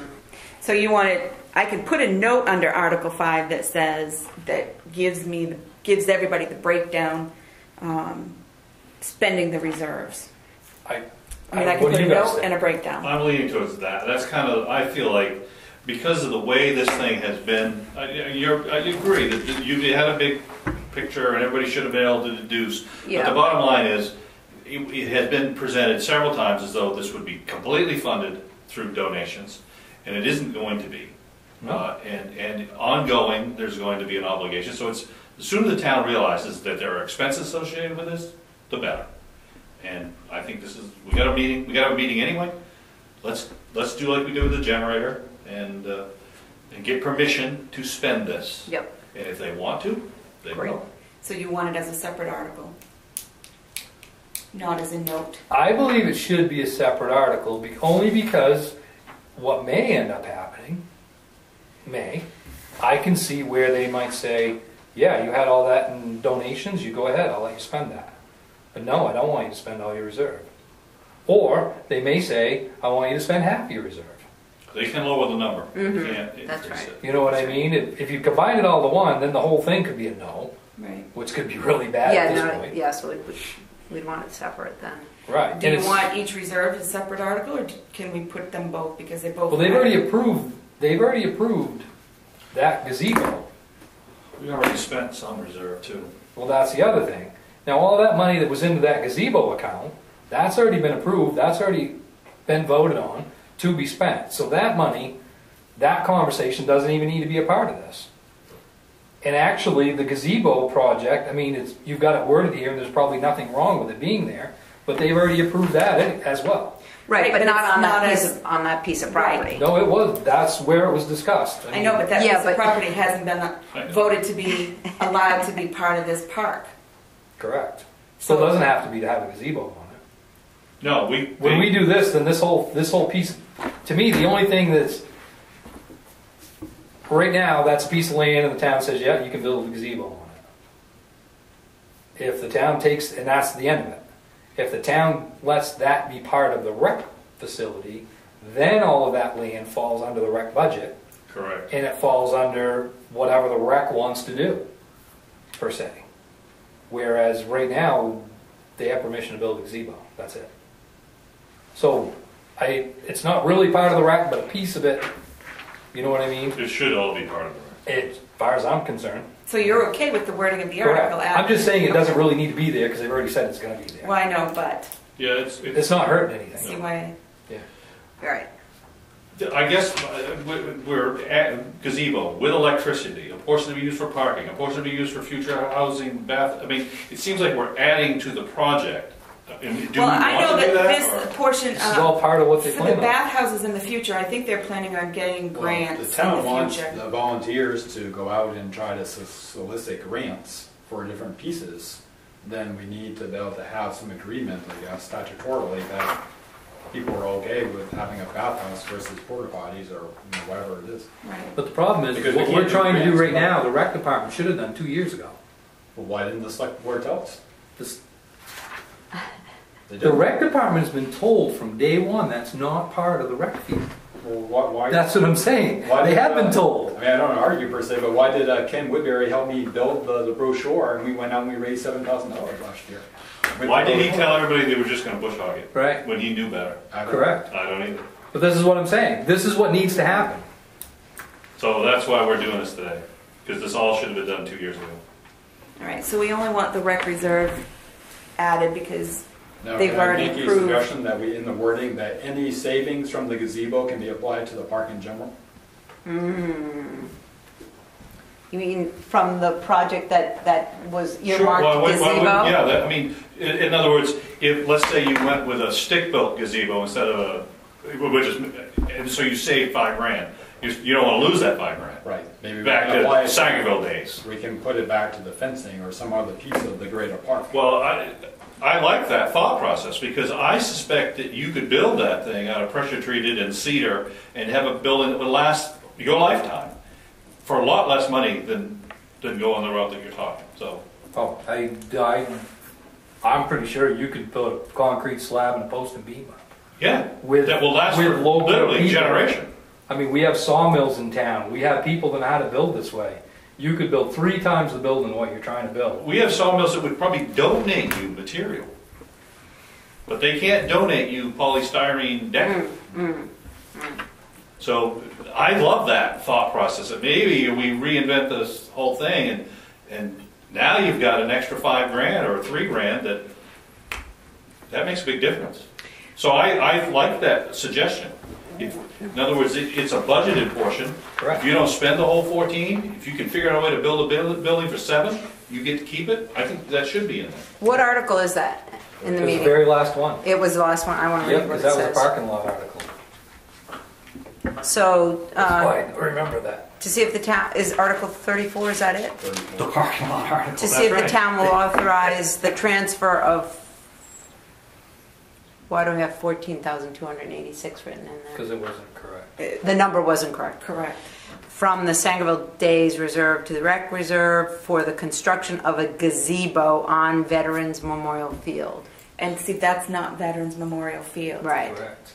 So you want it, I could put a note under Article 5 that says, that gives everybody the breakdown, spending the reserves. I mean, I could what put do a you guys note think? and a breakdown. I'm leaning towards that. That's kind of, I feel like, because of the way this thing has been, I agree that you had a big picture and everybody should have been able to deduce. But Yeah. the bottom line is, it has been presented several times as though this would be completely funded through donations, and it isn't going to be. No. And ongoing, there's going to be an obligation. So it's, the sooner the town realizes that there are expenses associated with this, the better. And I think we got a meeting anyway. Let's do like we do with the generator and get permission to spend this. Yep. And if they want to, they Great. will. So you want it as a separate article, not as a note. I believe it should be a separate article, only because what may end up happening, I can see where they might say, yeah, you had all that in donations, you go ahead, I'll let you spend that. But no, I don't want you to spend all your reserve. Or they may say, I want you to spend half your reserve. They can lower the number. They can't That's increase right. it. You know what I mean? If you combine it all to one, then the whole thing could be a no, Right. which could be really bad Yeah, at this no, point. yeah, so we'd want it separate then. Right. Do And you it's- want each reserve as a separate article, or can we put them both, because they both... Well, they've already approved that gazebo. We already spent some reserve too. Well, that's the other thing. Now, all that money that was into that gazebo account That's already been approved, that's already been voted on to be spent. So that money, that conversation doesn't even need to be a part of this. And actually, the gazebo project, I mean, you've got it worded here, and there's probably nothing wrong with it being there, but they've already approved that as well. Right, but But not it's on not that piece of property. No, it was, that's where it was discussed. I know, but that Yeah, piece of but- property hasn't been voted to be allowed to be part of this park. Correct. So it doesn't have to be to have a gazebo on it. No, When we do this, then this whole piece, to me, the only thing that's, right now, that's a piece of land and the town says, yeah, you can build a gazebo on it. If the town takes, and that's the end of it. If the town lets that be part of the rec facility, then all of that land falls under the rec budget, correct. and it falls under whatever the rec wants to do, per se. Whereas right now, they have permission to build a gazebo, that's it. So, it's not really part of the rec, but a piece of it, you know what I mean? It should all be part of the rec. As far as I'm concerned. So you're okay with the wording of the Correct. article? I'm just saying it doesn't really need to be there because they've already said it's going to be there. Well, I know, but Yeah, It's not hurting see anything. why. Yeah. Right. I guess we're at gazebo with electricity, a portion to be used for parking, a portion to be used for future housing, bath. I mean, it seems like we're adding to the project. And do Well, we I want know to do that that? this portion, This is all part of what they for the plan on. bathhouses in the future, I think they're planning on getting Well, grants the town in the wants future. the volunteers to go out and try to solicit grants for different pieces. Then we need to be able to have some agreement, I guess, statutorily, that people are okay with having a bathhouse versus porta potties or whatever it is. Right. But the problem is, Because we what can't we're do trying to do grants, right no. now, the rec department should have done 2 years ago. Well, why didn't the select board tell us? This, They the didn't. rec department has been told from day one that's not part of the rec fee. Well, why? That's what I'm saying. Why They did, have been told. I mean, I don't argue per se, but why did Ken Woodbury help me build the brochure and we went out and we raised $7,000 last year? With Why the did he brochure? tell everybody they were just going to bush hog it Right. when he knew better? I don't- Correct. I don't either. But this is what I'm saying. This is what needs to happen. So that's why we're doing this today, because this all should have been done 2 years ago. All right, so we only want the rec reserve added because Now, They've can I already make a approved. suggestion that we, in the wording, that any savings from the gazebo can be applied to the park in general? You mean from the project that was Sure, earmarked gazebo? yeah, I mean, in other words, if, let's say you went with a stick-built gazebo instead of and so you save $5,000. You don't want to lose that $5,000. Right. Maybe we Back can apply to it. Sangerville days. We can put it back to the fencing or some other piece of the greater park. Well, I like that thought process because I suspect that you could build that thing out of pressure treated and cedar and have a building that would last your lifetime for a lot less money than go on the route that you're talking. So Oh, I'm pretty sure you could put a concrete slab and a post and beam up. yeah, With- that will last with for local literally a people. generation. I mean, we have sawmills in town. We have people that know how to build this way. You could build 3 times the building what you're trying to build. We have sawmills that would probably donate you material, but they can't donate you polystyrene deck. So I love that thought process. That maybe we reinvent this whole thing, and now you've got an extra $5,000 or $3,000 that makes a big difference. So I like that suggestion. In other words, it's a budgeted portion. Correct. If you don't spend the whole 14, if you can figure out a way to build a building for 7, you get to keep it. I think that should be in there. What article is that in the It was the meeting? very last one. It was the last one. I want to Yep, read what because it that was a says. parking lot article. So, I remember that. to see if the town, is Article 34, is that it? The parking lot article. To see if the town will authorize the transfer of, why do we have 14,286 written in there? Because it wasn't correct. The number wasn't correct. correct. From the Sangerville Days Reserve to the Rec Reserve for the construction of a gazebo on Veterans Memorial Field. And see, that's not Veterans Memorial Field. Right, Correct.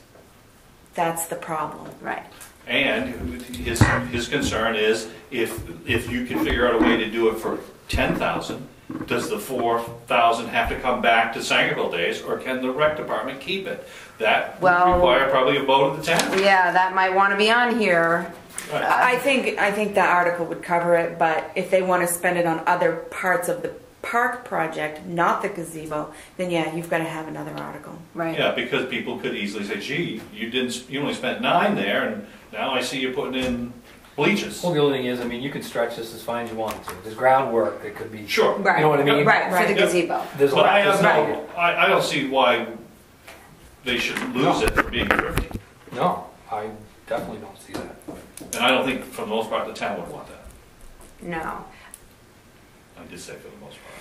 That's the problem. right. And his concern is if you can figure out a way to do it for 10,000, does the 4,000 have to come back to Sangerville Days, or can the rec department keep it? That would Well- require probably a vote of the town. Yeah, that might want to be on here. I think that article would cover it, but if they want to spend it on other parts of the park project, not the gazebo, then yeah, you've got to have another article. Right. Yeah, because people could easily say, gee, you only spent 9 there, and now I see you're putting in bleachers. Well, the only thing is, I mean, you can stretch this as fine as you want to. There's groundwork that could be. Sure. Right. You know what I mean? Right, for Right. the gazebo. There's But I have electricity. I don't see why they should lose it for being thrifty. No, I definitely don't see that. And I don't think, for the most part, the town would want that. No. I did say for the most part.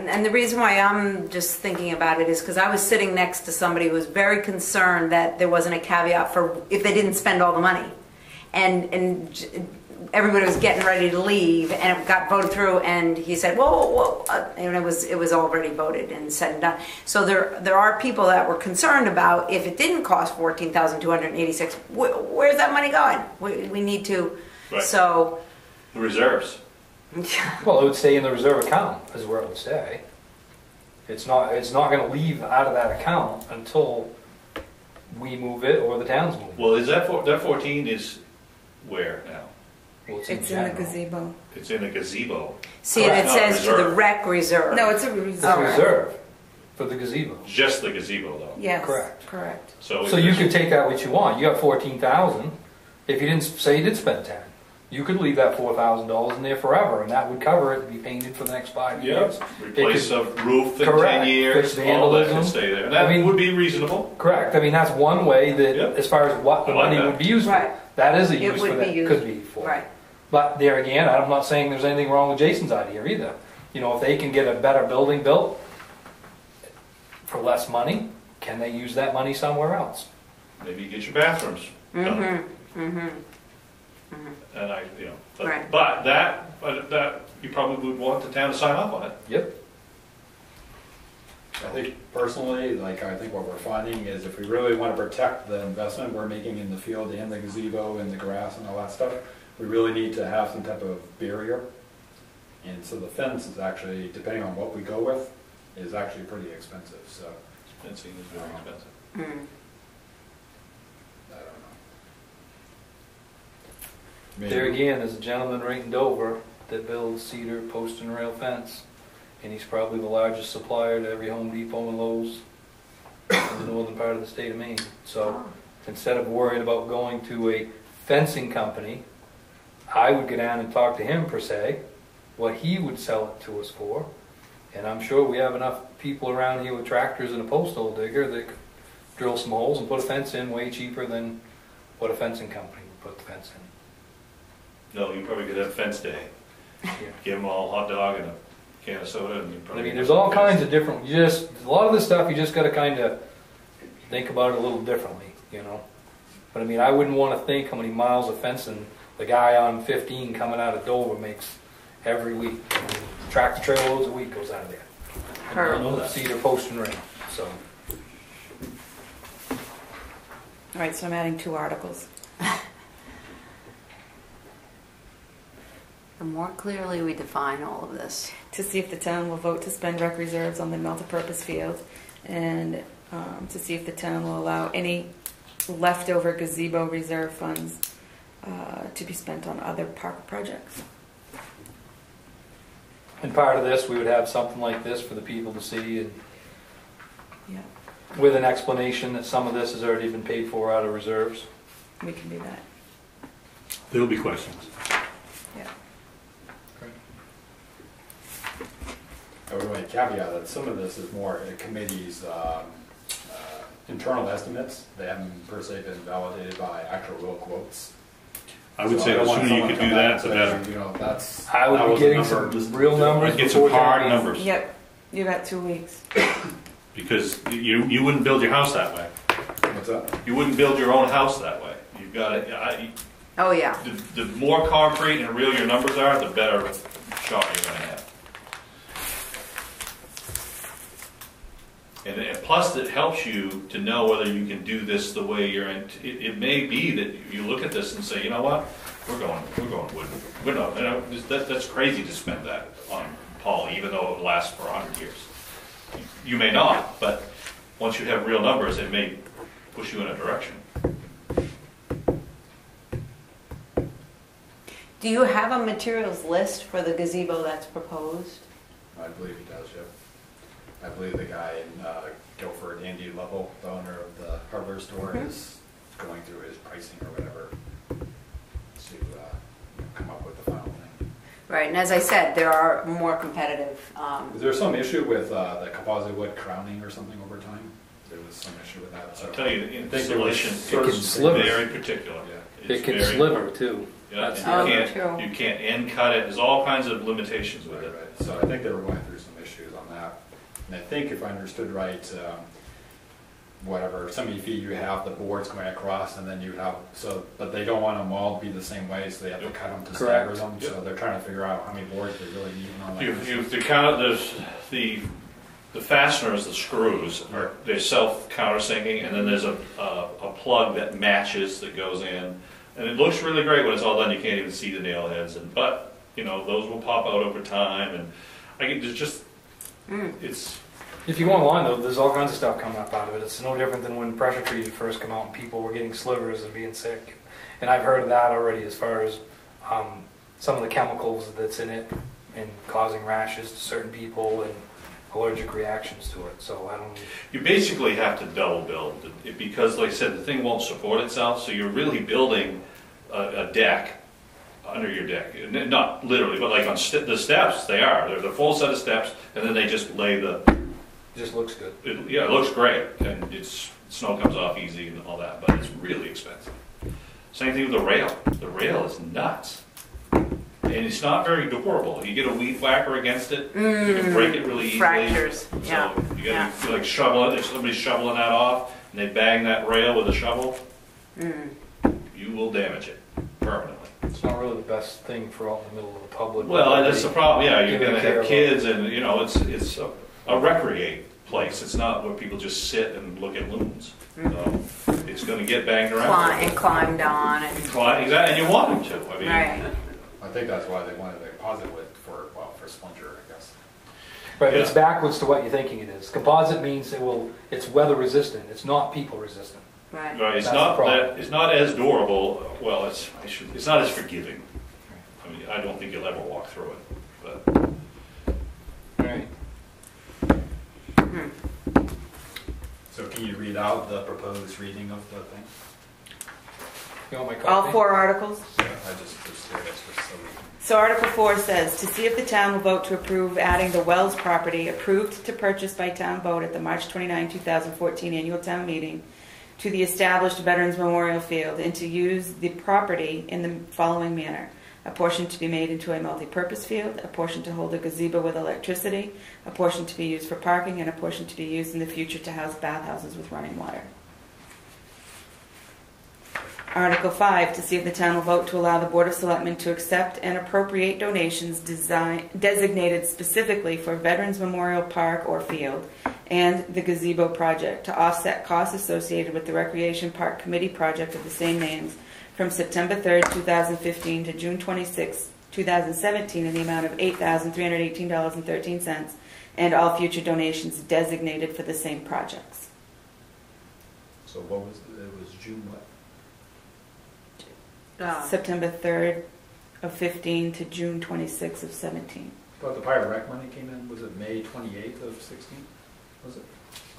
And the reason why I'm just thinking about it is because I was sitting next to somebody who was very concerned that there wasn't a caveat for if they didn't spend all the money. And everybody was getting ready to leave, and it got voted through, and he said, whoa, and it was already voted and said and done. So there are people that were concerned about if it didn't cost $14,286, where's that money going? We need to, Right. so. The reserves. Well, it would stay in the reserve account, is where it would stay. It's not going to leave out of that account until we move it or the towns move it. Well, is that 14 is where now? Well, It's in the general. gazebo. It's in a gazebo. See, and it Correct. says to the Reserve. rec reserve. No, it's a It's a reserve. reserve for the gazebo. Just the gazebo, though. Yes, Correct. correct. So You could take out what you want. You got 14,000. If you didn't say you did spend 10, you could leave that $4,000 in there forever, and that would cover it to be painted for the next 5 years. replace a roof in Correct. 10 years, Fix all that can vandalism. stay there. And I that mean- would be reasonable. Correct. I mean, that's one way that, Yep. as far as what the I like money that. would be used Right. for, that is a It use would for be that. used. Could be for. Right. But there again, I'm not saying there's anything wrong with Jason's idea either. You know, if they can get a better building built for less money, can they use that money somewhere else? Maybe you get your bathrooms done. Mm-hmm. And Right. but that you probably would want the town to sign off on it. Yep. I think personally, I think what we're finding is if we really want to protect the investment we're making in the field and the gazebo and the grass and all that stuff, we really need to have some type of barrier. And so the fence is actually, depending on what we go with, is actually pretty expensive, so Fencing is very expensive. Mm. I don't know. There Maybe- again, there's a gentleman right in Dover that builds cedar post and rail fence, and he's probably the largest supplier to every Home Depot and Lowe's in the northern part of the state of Maine. So instead of worrying about going to a fencing company, I would go down and talk to him per se, what he would sell it to us for, and I'm sure we have enough people around here with tractors and a postal digger that could drill some holes and put a fence in way cheaper than what a fencing company would put the fence in. No, you probably could have fence day. Yeah. Give them all a hot dog and a can of soda, and you I probably. mean, there's all kinds of different, a lot of this stuff you just gotta kind of think about it a little differently, you know? But I mean, I wouldn't want to think how many miles of fencing the guy on 15 coming out of Dover makes every week. Tractor trailer loads a week goes out of there. Her. I know that. Cedar post and rail, so. All right, so I'm adding 2 articles. The more clearly we define all of this. To see if the town will vote to spend rec reserves on the multipurpose field, and to see if the town will allow any leftover gazebo reserve funds to be spent on other park projects. And part of this, we would have something like this for the people to see, and Yeah, with an explanation that some of this has already been paid for out of reserves. we can do that. There'll be questions. Yeah. I would want to caveat that some of this is more a committee's internal estimates. They haven't per se been validated by actual real quotes. I would So say don't the want sooner you someone could to come do back that, and the say, better. You know, that's. I would that be was a getting number. some real numbers. Get some before hard that. numbers, Yep, you got 2 weeks. because you wouldn't build your house that way. What's that? You wouldn't build your own house that way. You've got to, Oh, yeah. the more concrete and real your numbers are, the better shot you're going to have. And plus, it helps you to know whether you can do this the way you're in. It may be that you look at this and say, you know what, we're going wood. We're not, that's crazy to spend that on Paul, even though it lasts for 100 years. You may not, but once you have real numbers, it may push you in a direction. Do Do you have a materials list for the gazebo that's proposed? I believe he does, yep. I believe the guy in Guilford, Andy Lovell, the owner of the hardware store, is going through his pricing or whatever to come up with the final thing. Right, and as I said, there are more competitive. Is there some issue with the composite wood crowning or something over time? There was some issue with that. So I'll tell you, the installation It can is sliver. very particular. Yeah. It's It can very- sliver too. Yeah, That's- and true. you can't end cut it. There's all kinds of limitations with Right, it. right. So I think they were going through some issues on that. And I think if I understood right, whatever, so many feet you have the boards going across and then you have, so, but they don't want them all to be the same way, so they have to cut them to stagger Correct. them. So Yep. they're trying to figure out how many boards they really need and all that. You the count there's the fasteners, the screws, they're self countersinking, and then there's a plug that matches that goes in, and it looks really great when it's all done. You can't even see the nail heads, but you know those will pop out over time, and there's just it's. If you go online though, there's all kinds of stuff coming up out of it. It's no different than when pressure treated first come out and people were getting slivers and being sick. And I've heard of that already as far as some of the chemicals that's in it and causing rashes to certain people and allergic reactions to it. So I don't. You basically have to double build it because, like I said, the thing won't support itself. So you're really building a deck under your deck, not literally, but like on the steps. There's a full set of steps, and then they just lay the. It just looks good. It looks great, and snow comes off easy and all that, but it's really expensive. Same thing with the rail. The rail is nuts, and it's not very durable. You get a weed whacker against it, you can break it really easily. Fractures, yeah. So you got to like shovel it. If somebody's shoveling that off and they bang that rail with a shovel, you will damage it permanently. It's not really the best thing for out in the middle of the public. Well, that's the problem. Yeah, you're Giving going to care have of kids, and you know it's a recreate place. It's not where people just sit and look at loons. So it's going to get banged around. Climbed on and. Exactly, and you want them to. I mean, Right. I think that's why they wanted the composite wood for splinter, I guess. Right, but Yeah. it's backwards to what you're thinking it is. Composite means it's weather resistant. It's not people resistant. Right. Right, it's That's not the problem. that it's not as durable. Well, it's not as forgiving. I mean, I don't think you'll ever walk through it. But Right. So can you read out the proposed reading of the thing? You want my copy? All 4 articles? Yeah, I just curious, just so we can. So Article 4 says, to see if the town will vote to approve adding the Wells property approved to purchase by town vote at the March 29, 2014 annual town meeting to the established Veterans Memorial Field and to use the property in the following manner. A portion to be made into a multi-purpose field, a portion to hold a gazebo with electricity, a portion to be used for parking, and a portion to be used in the future to house bathhouses with running water. Article 5, to see if the town will vote to allow the Board of Selectmen to accept and appropriate donations designated specifically for Veterans Memorial Park or Field and the gazebo project to offset costs associated with the Recreation Park Committee project of the same names from September 3rd, 2015 to June 26, 2017 in the amount of $8,318.13 and all future donations designated for the same projects. So what was it? Was June what? September 3rd of 15 to June 26 of 17. But the Pirate Rec money came in, was it May 28th of 16? Was it?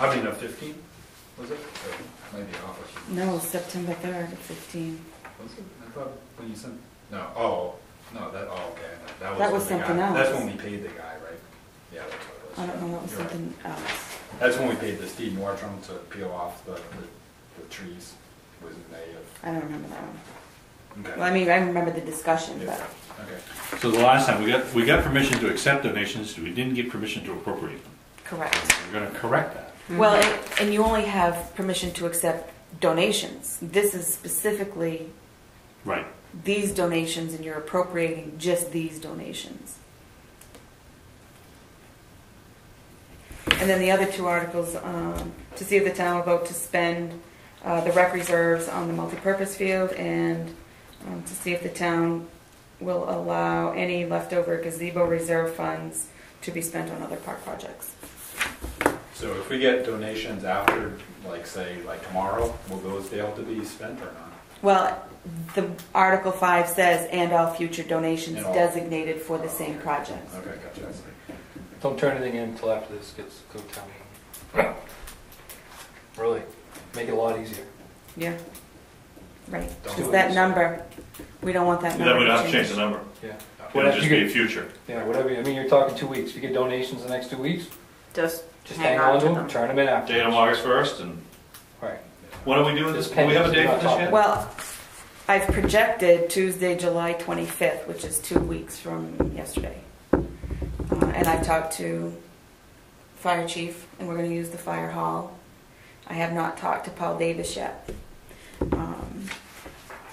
I mean, of 15? Was it? Or maybe off of No, September 3rd of 15. Was it? I thought when you sent. No. Oh, no. That. Oh, okay. That That was when the something guy, else. That's when we paid the guy, right? Yeah, that's what it was. I don't know, that was You're right. something else. That's when we paid the Steve Nordstrom to peel off the trees. Was it May of? I don't remember that one. Okay. Well, I mean, I remember the discussion, Yeah. but Okay. so the last time we got permission to accept donations, we didn't get permission to appropriate them. correct. We're going to correct that. Well, and you only have permission to accept donations. This is specifically Right. these donations, and you're appropriating just these donations. And then the other 2 articles, to see if the town will vote to spend the rec reserves on the multipurpose field and to see if the town will allow any leftover gazebo reserve funds to be spent on other park projects. So if we get donations after, like say, like tomorrow, will those be able to be spent or not? Well, the Article 5 says, and all future donations And all. designated for the same project. Okay, gotcha. Don't turn anything in until after this gets go to town meeting. Really, make it a lot easier. Yeah. Right. Don't Just do that it. number, we don't want that number Then we don't have to change. change the number. Yeah. It'll just be future. Yeah, whatever. I mean, you're talking 2 weeks. If you get donations the next 2 weeks, Just just hang on to them, turn them in after. Date on August 1st, and Right. when are we doing this? Just Do we have a pending. date for this yet? Well, I've projected Tuesday, July 25th, which is 2 weeks from yesterday. And I've talked to fire chief, and we're going to use the fire hall. I have not talked to Paul Davis yet.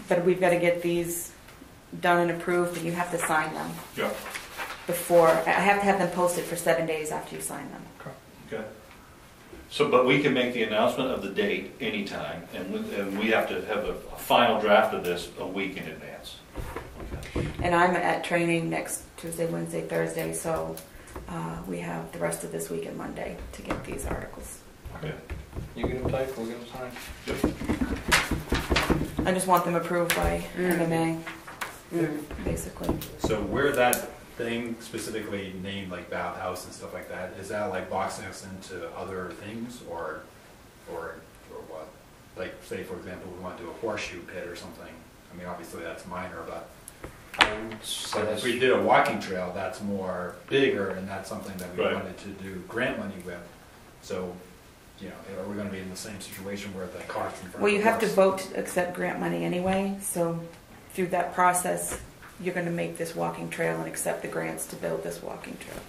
But we've got to get these done and approved, and you have to sign them Yeah, before, I have to have them posted for 7 days after you sign them. okay. So, but we can make the announcement of the date anytime, and we have to have a final draft of this a week in advance. Okay. And I'm at training next Tuesday, Wednesday, Thursday, so we have the rest of this week and Monday to get these articles. Okay. You get them typed, we'll get them signed. I just want them approved by MMA, Mm. basically. So where that thing specifically named like bathhouse and stuff like that, is that like boxing us into other things or what? Like say for example we want to do a horseshoe pit or something. I mean obviously that's minor, but if we did a walking trail, that's more bigger and that's something that we Right. wanted to do grant money with. So, you know, are we going to be in the same situation where the cart's in front Well, of you the have to horse? vote to accept grant money anyway, so through that process, you're going to make this walking trail and accept the grants to build this walking trail.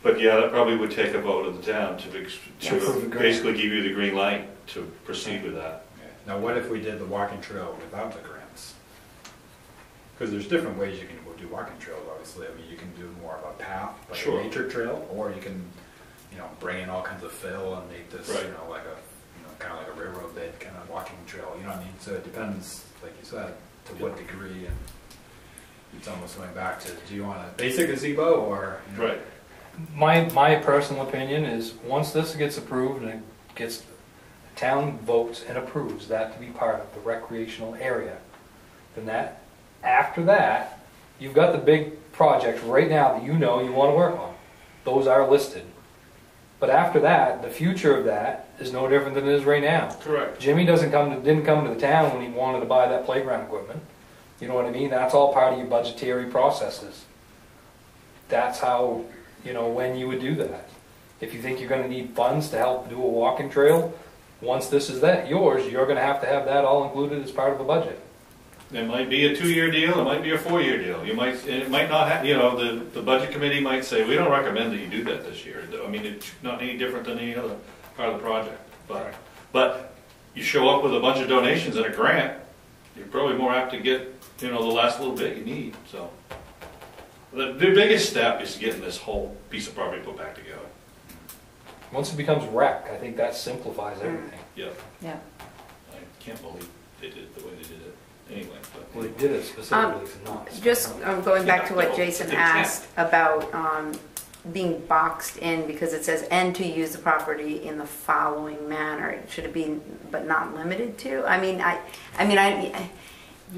But yeah, that probably would take a vote of the town to Approve the to grant. basically give you the green light to proceed with that. Okay. Now, what if we did the walking trail without the grants? Because there's different ways you can do walking trails, obviously. I mean, you can do more of a path, like Sure. a nature trail, or you can, you know, bring in all kinds of fill and make this, Right. you know, like a, you know, kind of like a railroad bed kind of walking trail. You know what I mean? So it depends, like you said, to what degree, and it's almost going back to, do you want a basic gazebo or? You know, Right. My personal opinion is once this gets approved and it gets, the town votes and approves that to be part of the recreational area, then after that, you've got the big projects right now that you know you want to work on. Those are listed. But after that, the future of that is no different than it is right now. Correct. Jimmy didn't come to the town when he wanted to buy that playground equipment. You know what I mean? That's all part of your budgetary processes. That's how, you know, when you would do that. If you think you're going to need funds to help do a walking trail, once this is yours, you're going to have that all included as part of the budget. It might be a 2-year deal, it might be a 4-year deal. It might not have, you know, the budget committee might say, we don't recommend that you do that this year. I mean, it's not any different than any other part of the project. But you show up with a bunch of donations and a grant, you're probably more apt to get, you know, the last little bit you need, so. The biggest step is getting this whole piece of property put back together. Once it becomes rec, I think that simplifies everything. Yeah, Yeah. I can't believe they did it the way they did it anyway, but. Well, they did it specifically to not. Just going back to what Jason They asked about being boxed in, because it says, and to use the property in the following manner. Should it be, but not limited to? I mean,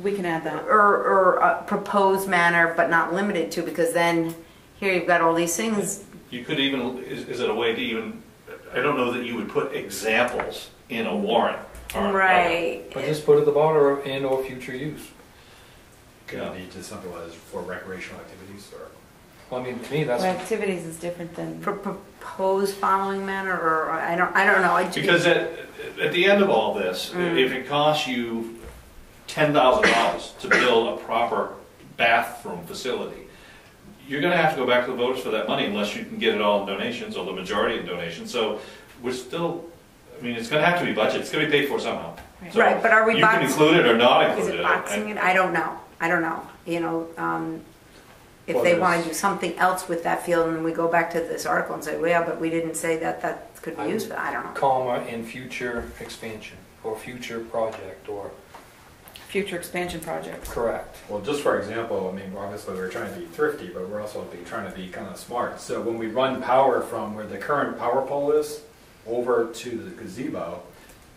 We can add that. or proposed manner, but not limited to, because then here you've got all these things. You could even, is it a way to even, I don't know that you would put examples in a warrant. Right. But just put at the bottom and or future use. Could it be just simple as for recreational activities or? Well, I mean, to me, that's. Well, activities is different than. For proposed following manner, or I don't know. Because at the end of all this, if it costs you $10,000 to build a proper bathroom facility, you're going to have to go back to the voters for that money unless you can get it all in donations or the majority in donations. So we're still, I mean, it's going to have to be budgeted. It's going to be paid for somehow. So Right, but are we you can boxing? include it or not Is include it it. boxing it? I don't know. You know, if Well, they want to there's- do something else with that field, and we go back to this article and say, well, yeah, but we didn't say that could be used for that. I don't know. Comma in future expansion or future project or Future expansion projects. correct. Well, just for example, I mean, obviously we're trying to be thrifty, but we're also trying to be kind of smart. So when we run power from where the current power pole is over to the gazebo,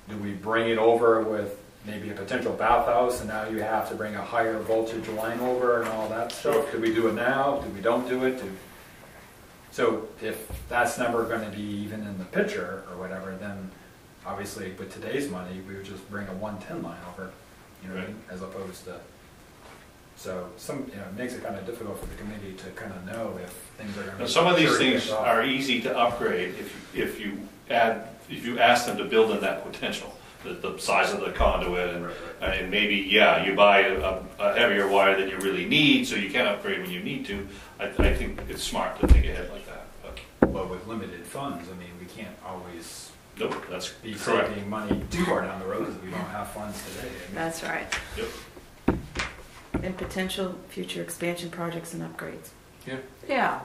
do we bring it over with maybe a potential bathhouse, and now you have to bring a higher voltage line over and all that stuff. Do we do it now? Do we don't do it? So if that's never going to be even in the picture or whatever, then obviously with today's money, we would just bring a 110 line over, you know what I mean? As opposed to, so it makes it kind of difficult for the committee to kind of know if things are going to. Some of these things are easy to upgrade if you ask them to build in that potential, the size of the conduit, and maybe you buy a heavier wire than you really need, so you can upgrade when you need to. I think it's smart to think ahead like that. But with limited funds, I mean, we can't always that's be correct. saving money too far down the road because we don't have funds today. I mean, That's right. Yep. And potential future expansion projects and upgrades. Yeah.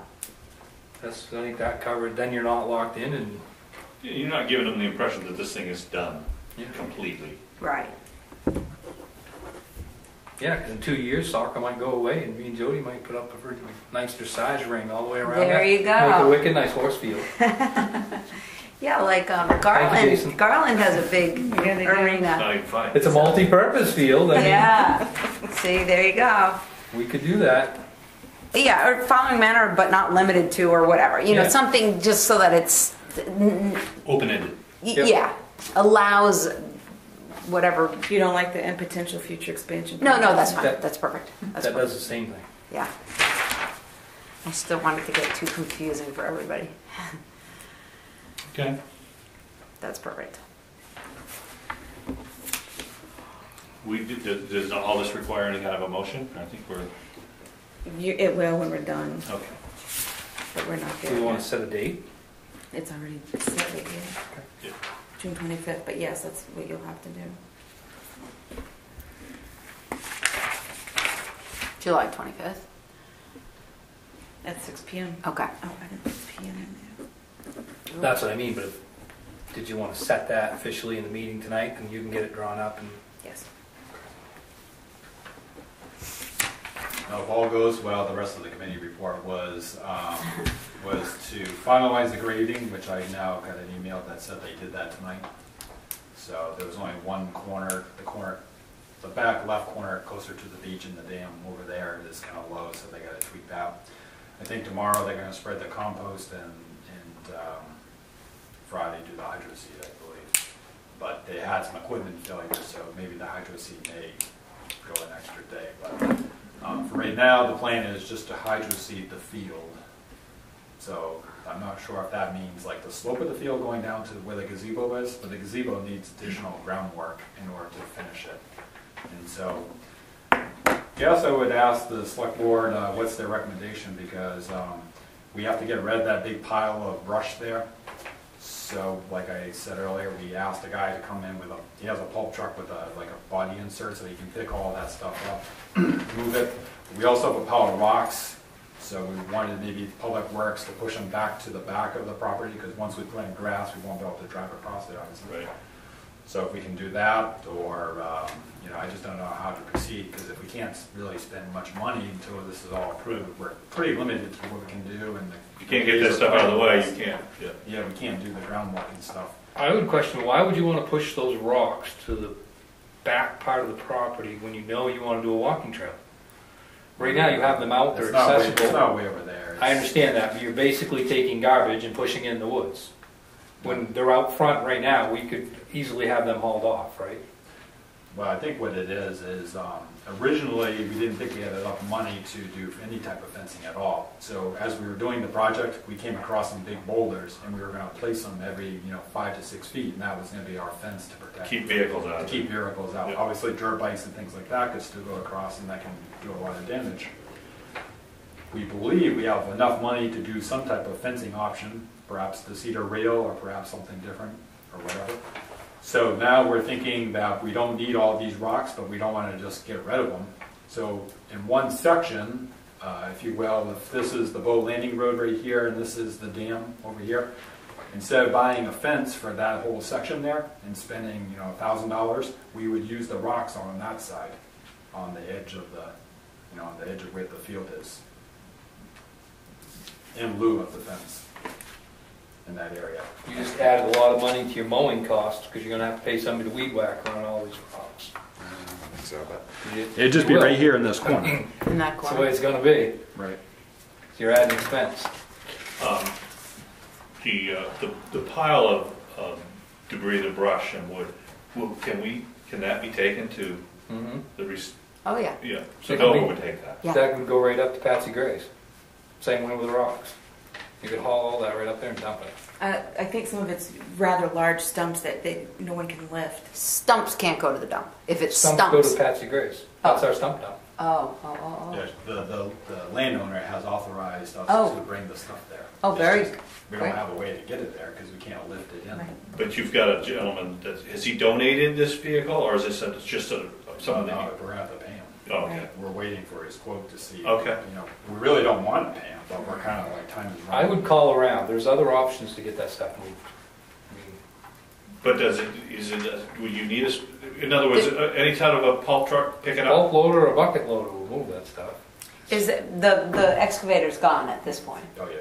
I think that covered, then you're not locked in and. You're not giving them the impression that this thing is done completely. Right. Yeah, 'cause in 2 years, soccer might go away, and me and Jody might put up a pretty nice dressage ring all the way around. There you go. Make a wicked nice horse field. Yeah, like Thank you, Jason. Garland has a big they do. It's arena. not even fine. It's a multi-purpose field. I mean, Yeah. See, there you go. we could do that. Yeah, or following manner, but not limited to, or whatever. You know, Yeah. something just so that it's, Open-ended. Yep. yeah, allows whatever. You don't like the and potential future expansion? No, that's fine. That- That's perfect. That's That perfect. does the same thing. Yeah. I still want it to get too confusing for everybody. Okay. That's perfect. Does all this require any kind of a motion? I think we're It will when we're done, okay. but we're not Do there we want yet. to set a date? It's already set right here. Yeah. June 25th, but yes, that's what you'll have to do. July 25th. At 6 p.m. Okay. Oh, I didn't put p.m. in there. That's what I mean, but did you want to set that officially in the meeting tonight, and you can get it drawn up and. Yes. Now, if all goes well, the rest of the committee report was to finalize the grading, which I now got an email that said they did that tonight. So there was only one corner, the back left corner closer to the beach and the dam over there is kind of low, so they got to tweak that. I think tomorrow they're going to spread the compost and Friday do the hydro seed, I believe. But they had some equipment failure, so maybe the hydro seed may go an extra day. But for right now, the plan is just to hydro seed the field. So I'm not sure if that means like the slope of the field going down to where the gazebo is, but the gazebo needs additional groundwork in order to finish it. And so, yes, I would ask the select board what's their recommendation, because we have to get rid of that big pile of brush there. So, like I said earlier, we asked a guy to come in with he has a pulp truck with like a body insert, so he can pick all that stuff up, move it. We also have a pile of rocks, so we wanted maybe Public Works to push them back to the back of the property, because once we plant grass, we won't be able to drive across it, obviously. Right. So if we can do that, or, I just don't know how to proceed, because if we can't really spend much money until this is all approved, we're pretty limited to what we can do. And You can't get that stuff out of the way, you can't. Yeah. Yeah, we can't do the groundwork and stuff. I would question, why would you want to push those rocks to the back part of the property when you know you want to do a walking trail? Right now, you have them out, they're It's not way- accessible. It's not way over there. I understand that, but you're basically taking garbage and pushing it in the woods. When they're out front right now, we could easily have them hauled off, right? Well, I think what it is originally we didn't think we had enough money to do any type of fencing at all. So as we were doing the project, we came across some big boulders, and we were going to place them every 5 to 6 feet, and that was going to be our fence to protect. Keep vehicles out. To keep vehicles out. Yeah. Obviously, dirt bikes and things like that could still go across, and that can do a lot of damage. We believe we have enough money to do some type of fencing option, perhaps the cedar rail, or perhaps something different, or whatever. So now we're thinking that we don't need all these rocks, but we don't want to just get rid of them. So in one section, if you will, if this is the boat landing road right here, and this is the dam over here, instead of buying a fence for that whole section there and spending $1,000, we would use the rocks on that side, on the edge of on the edge of where the field is, in lieu of the fence. in that area. You just added a lot of money to your mowing costs, because you're gonna have to pay somebody to weed whack around all these rocks. I don't think so, but You- it'd just you be will. right here in this corner. In that That's the way corner. it's gonna be. Right. You're adding expense. The pile of debris, the brush and wood, can that be taken to Mm-hmm. Oh, yeah. yeah, so It can be- Dover would take that. Yeah. That would go right up to Patsy Gray's. Same way with the rocks. You could haul all that right up there and dump it. I think some of it's rather large stumps that no one can lift. Stumps can't go to the dump. If it's Stumps go stumps. to Patsy Gray's. That's our stump dump. Oh. The landowner has authorized us Oh. to bring the stuff there. Oh, It's very just- We great. don't have a way to get it there because we can't lift it in. Right. But you've got a gentleman has he donated this vehicle, or is this just something that No, you? we're gonna have to pay him. Oh, okay. We're waiting for his quote to see. Okay. You know, we really don't want to pay him, but we're kind of like time is I running. would call around. There's other options to get that stuff moved. I mean, But will you need in other words, any kind of a pulp truck pick it up? bulk loader or a bucket loader will move that stuff. Is it, the excavator's gone at this point? Oh, yeah.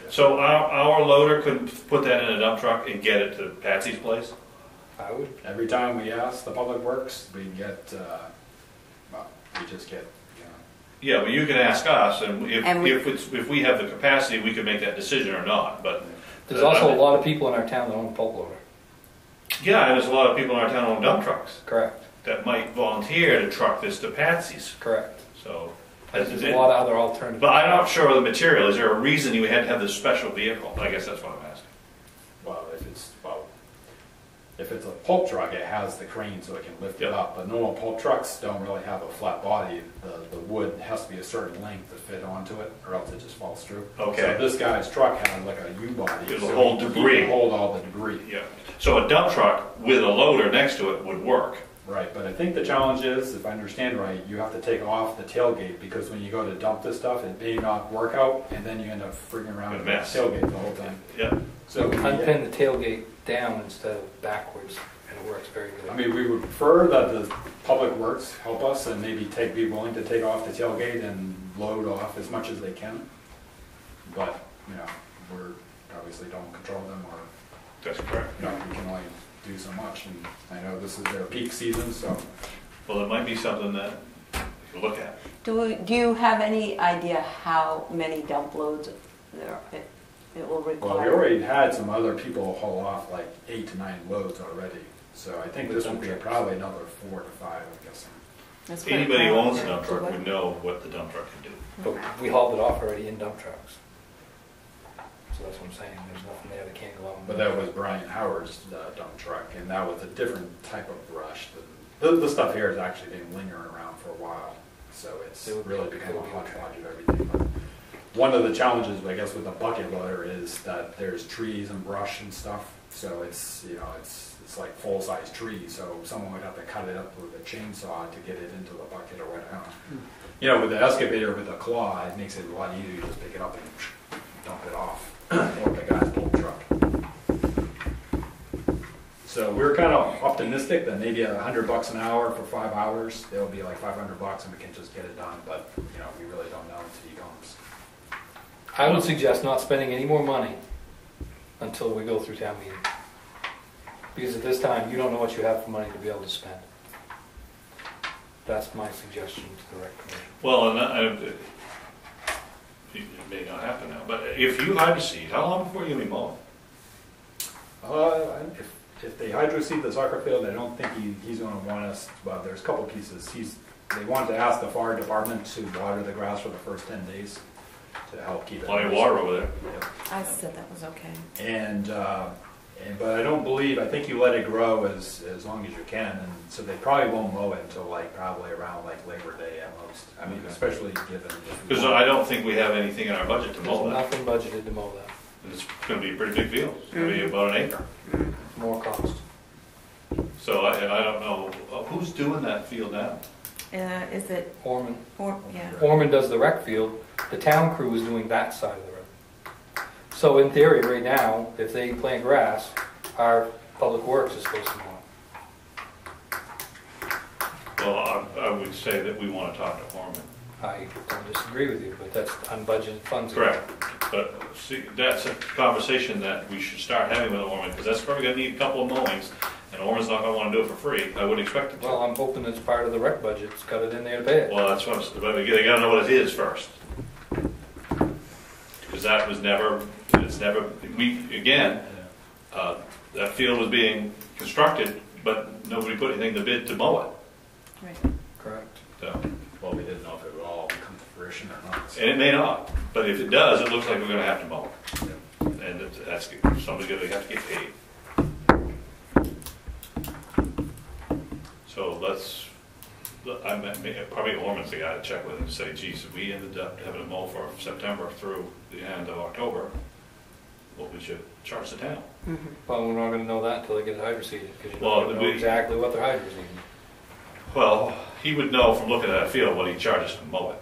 So our loader could put that in a dump truck and get it to Patsy's place? I would. Every time we ask the Public Works, we get, we just get, Yeah, well, you can ask us, and And if we have the capacity, we can make that decision or not, but. There's also a lot of people in our town that own a pulp loader. Yeah, and there's a lot of people in our town who own dump trucks Correct. that might volunteer to truck this to Patsy's, Correct. so. There's a lot of other alternatives. But I'm not sure of the material, is there a reason you had to have this special vehicle? I guess that's what I'm asking. if it's a pulp truck, it has the crane so it can lift it Yeah. up. But normal pulp trucks don't really have a flat body. The wood has to be a certain length to fit onto it, or else it just falls through. Okay. So this guy's truck has like a U-body. It'll so hold he debris. can hold all the debris. Yeah, so a dump truck with a loader next to it would work. Right, but I think the challenge is, if I understand right, you have to take off the tailgate, because when you go to dump this stuff, it may not work out, and then you end up frigging around A with the mess. tailgate the whole time. Yeah, So, Unpin the tailgate down instead of backwards, and it works very good. I mean, we would prefer that the Public Works help us and maybe be willing to take off the tailgate and load off as much as they can. But, we're obviously don't control them, or, that's correct. we can only do so much, and I know this is their peak season, so. Well, it might be something that you look at. Do you have any idea how many dump loads it will Well, we require? already had some other people haul off like 8 to 9 loads already, so I think this will be probably another 4 to 5, I'm guessing. That's what it Anybody who owns a requires. dump truck would know what the dump truck can do. But we hauled it off already in dump trucks. So that's what I'm saying, there's nothing there that can't go out. But that was Brian Howard's dump truck, and that was a different type of brush. The stuff here has actually been lingering around for a while, so it's really become a hodgepodge of everything. But one of the challenges, I guess, with the bucket loader is that there's trees and brush and stuff, so it's like full-size trees, so someone would have to cut it up with a chainsaw to get it into the bucket or whatever. With the excavator with the claw, it makes it a lot easier to just pick it up and dump it off, or the guy's pulp truck. So we're kind of optimistic that maybe $100 an hour for 5 hours, it'll be like $500 and we can just get it done, but, we really don't know until he comes. I would suggest not spending any more money until we go through town meeting. Because at this time, you don't know what you have for money to be able to spend. That's my suggestion to the rec commission. Well, it may not happen now, but if you hydro seed, how long before you'll be mowing? If they hydro seed the soccer field, I don't think he's going to want us, well, there's a couple pieces. They wanted to ask the fire department to water the grass for the first 10 days to help keep it. Plenty of water over there. Yep. I said that was okay. But I think you let it grow as long as you can, and so they probably won't mow it until probably around Labor Day at most. I mean, especially given. Because I don't think we have anything in our budget to mow There's that. nothing budgeted to mow that. It's going to be a pretty big field. It's going to be about an acre. More cost. So I don't know, who's doing that field now? Is it, Orman. yeah. Orman does the rec field. The town crew is doing that side of the road. So in theory, right now, if they plant grass, our public works is supposed to mow. Well, I would say that we want to talk to Orman. I don't disagree with you, but that's unbudgeted funds. Correct. But see, that's a conversation that we should start having with Orman, because that's probably gonna need a couple of mowings, and Orman's not gonna wanna do it for free. I wouldn't expect it to. Well, I'm hoping it's part of the rec budget, it's got it in there to pay it. Well, that's what, but they gotta know what it is first. Because that was never, that field was being constructed, but nobody put anything to bid to mow it. Right. Correct. So, Well, we didn't know if it would all come to fruition or not. and it may not, but if it does, it looks like we're gonna have to mow it. And that's, somebody's gonna have to get paid. So probably Orman's the guy to check with and say, geez, if we ended up having a mow for September through the end of October, what we should charge the town. Well, we're not gonna know that until they get it hydro seeded, because you're Well, not gonna know exactly what they're hydro seeding. Well, he would know from looking at that field what he charges to mow it.